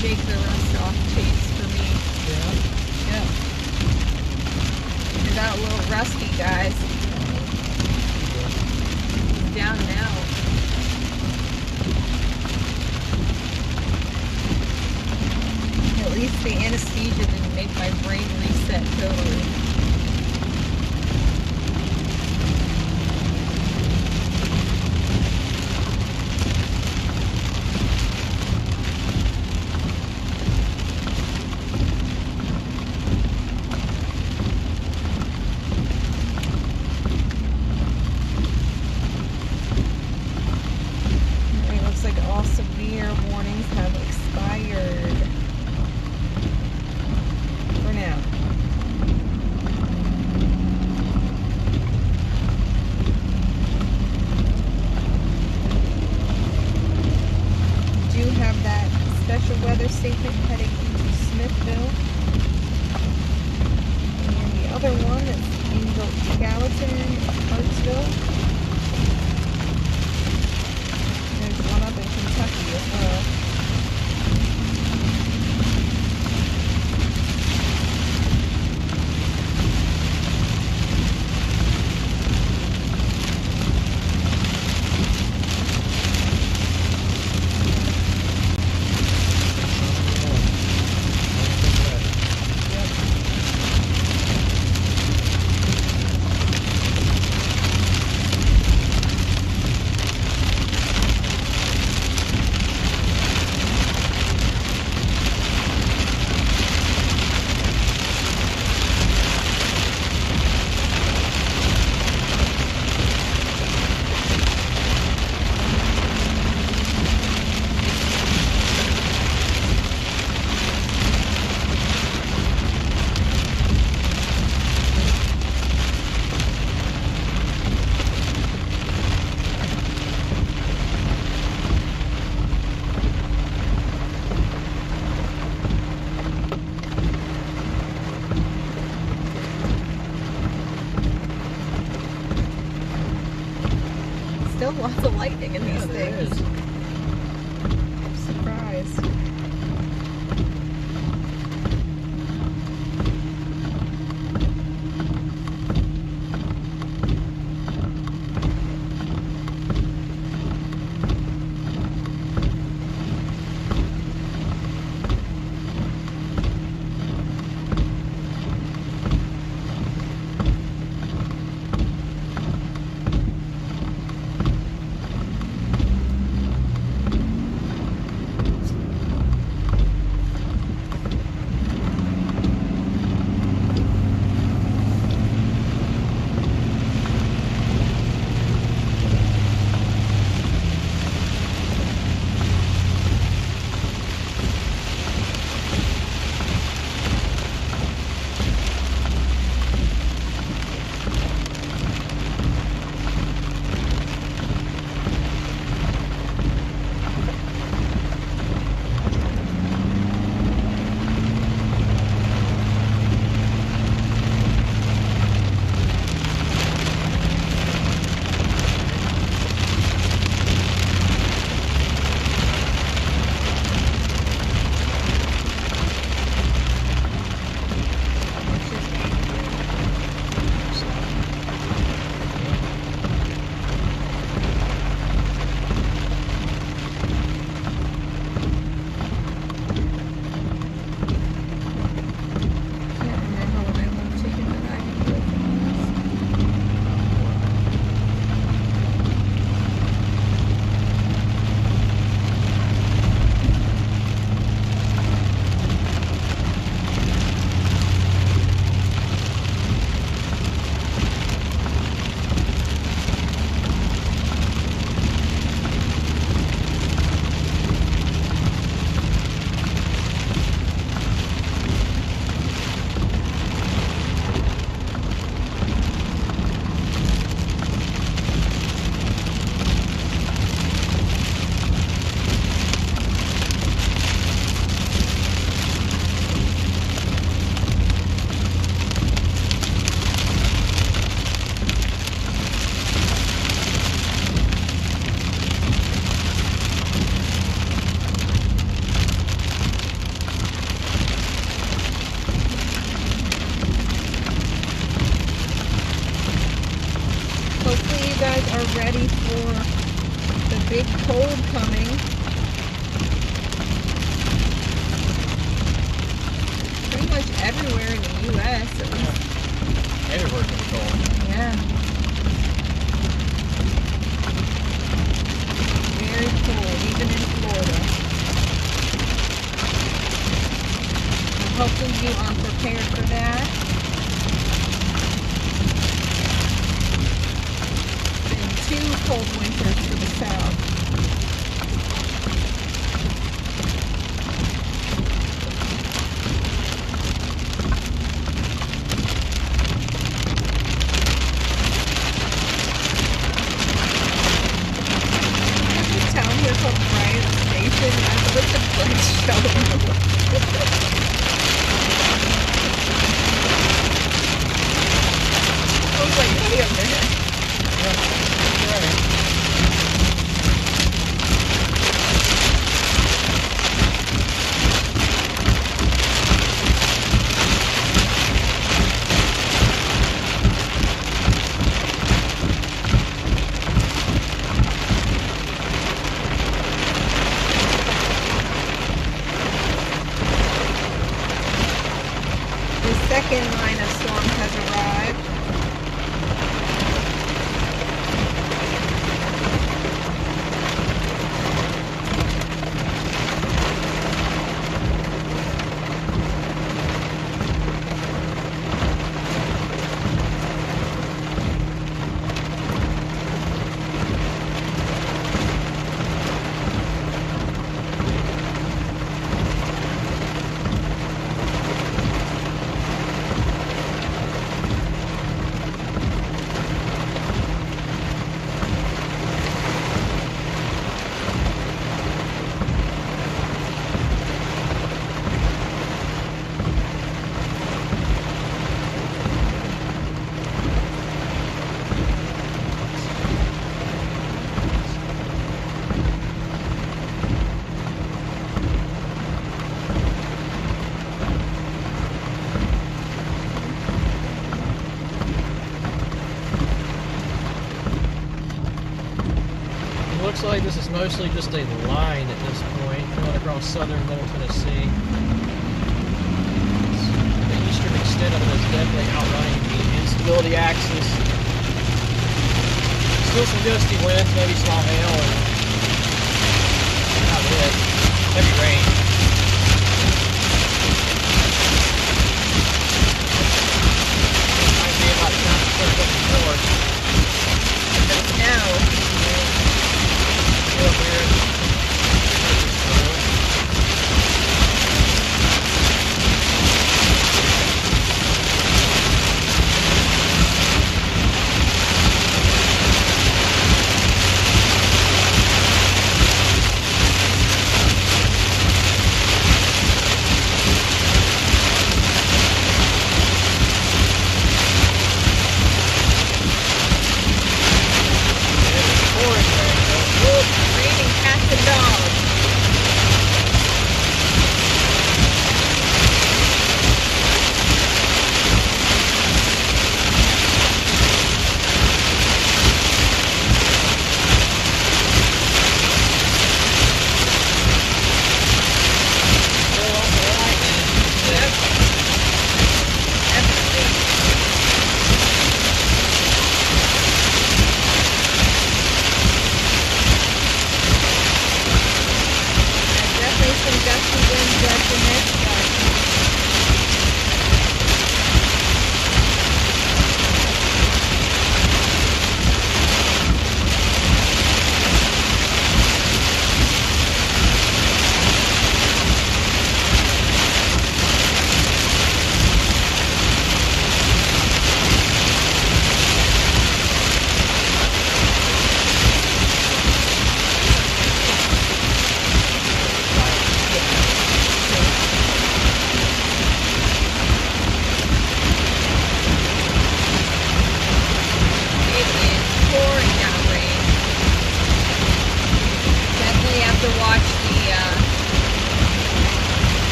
Shake the rust off chase for me. Yeah. It got a little rusty, guys. He's down and out. At least the anesthesia didn't make my brain reset totally. All severe warnings have expired for now. We do have that special weather statement heading into Smithville. And the other one is in Gallatin, Hartsville. One up in Kentucky as well. Still lots of lightning in these things. I'm surprised. guys are ready for the big cold coming. Pretty much everywhere in the U.S. at least. Everywhere's gonna be cold. Yeah. Very cold, even in Florida. Hopefully you are prepared for that. Been 2 cold winters to the south. Town here called Bryant Station. I looked at the show. I was like, wait a minute. Yeah, right. The second line of storm has arrived. Looks like this is mostly just a line at this point, going across southern Middle Tennessee. The eastern extent of it is definitely outrunning the instability axis. Still some gusty winds, maybe small hail, and not it. Heavy rain. Might be about time to start looking north. No. Real weird.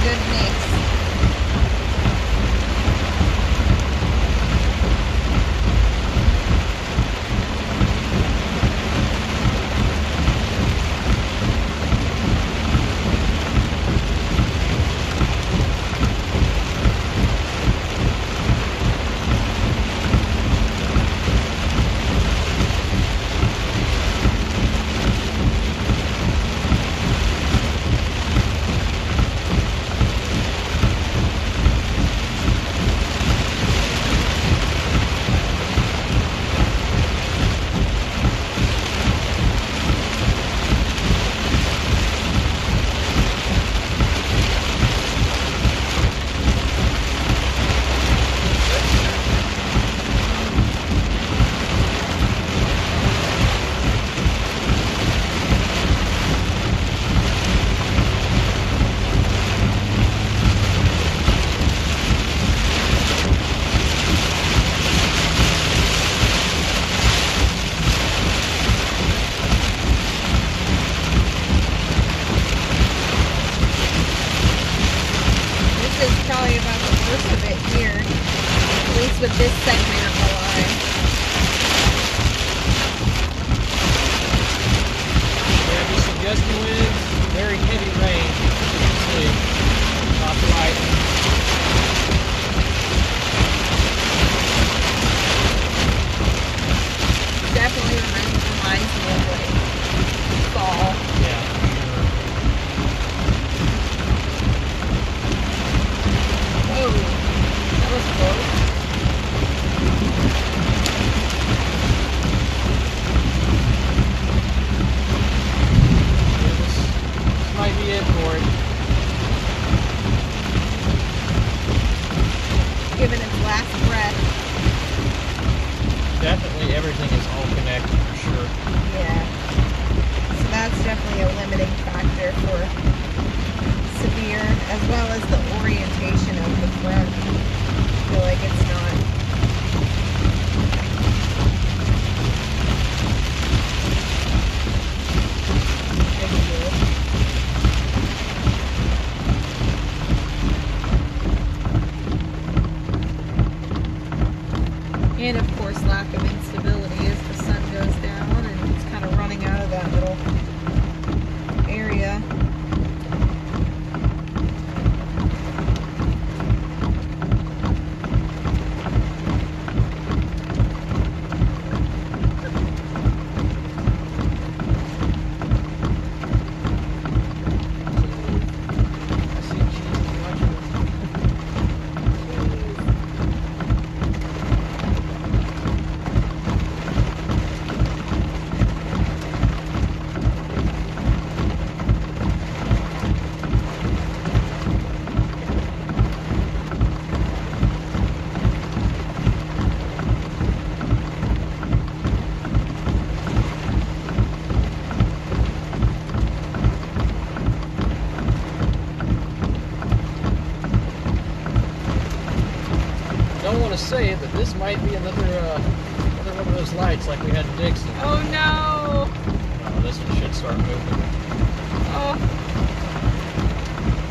good mix. Probably about the worst of it here, at least with this segment of the line. Yeah, just some gusty winds, very heavy rain. See, top right. Definitely reminds me of like fall. Yeah. Oh, that was close. Yeah, this might be it for it. Giving its last breath. Definitely everything is all connected for sure. Yeah. So that's definitely a limiting factor for severe, as well as the orientation of the front. I feel like it's not. Ideal. And of course, lack of instability as the sun goes down and it's kind of running out of that little area. Don't want to say it, but this might be another one of those lights like we had in Dixon. Oh no! Oh, this one should start moving. Oh,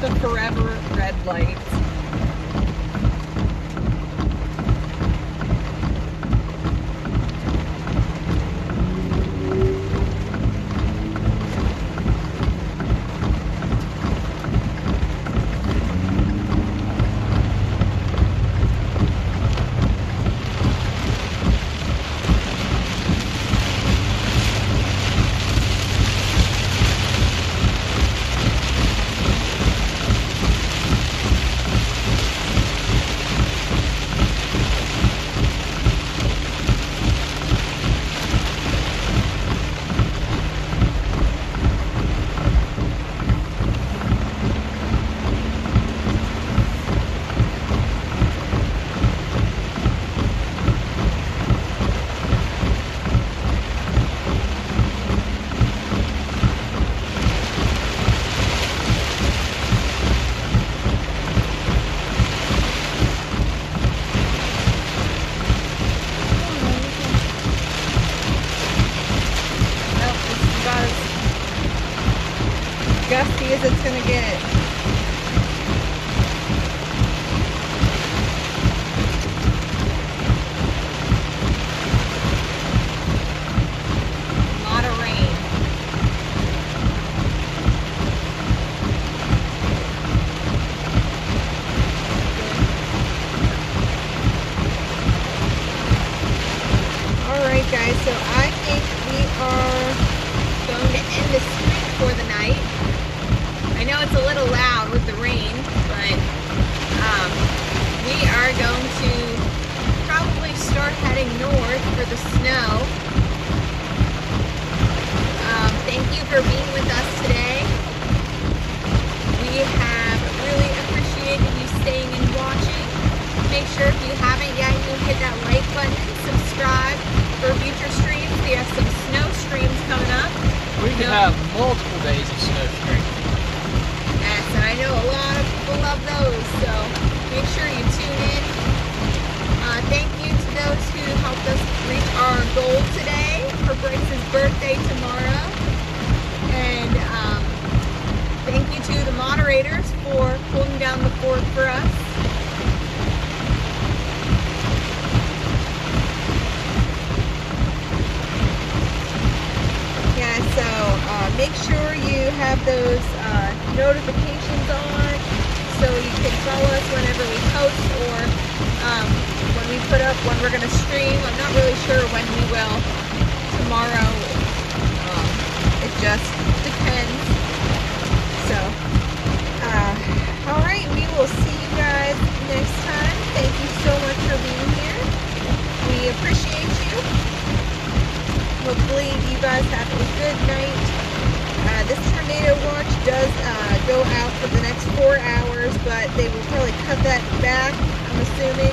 the forever red light. Gusty as it's gonna get. know. Thank you for being with us today. We have really appreciated you staying and watching. Make sure if you haven't yet, you hit that like button, subscribe for future streams. We have some snow streams coming up. We could have multiple days of snow stream. Yes, and I know a lot of people love those, so make sure you tune in. Thank you to those who helped us reach our goal today for Bryce's birthday tomorrow. And thank you to the moderators for holding down the fort for us. Yeah, so make sure you have those notifications on so you can follow us whenever we post or when we put up when we're going to stream. I'm not really sure when we will tomorrow. It just depends. So, alright, we will see you guys next time. Thank you so much for being here. We appreciate you. Hopefully you guys have a good night. This tornado watch does go out for the next 4 hours, but they will probably cut that back, I'm assuming.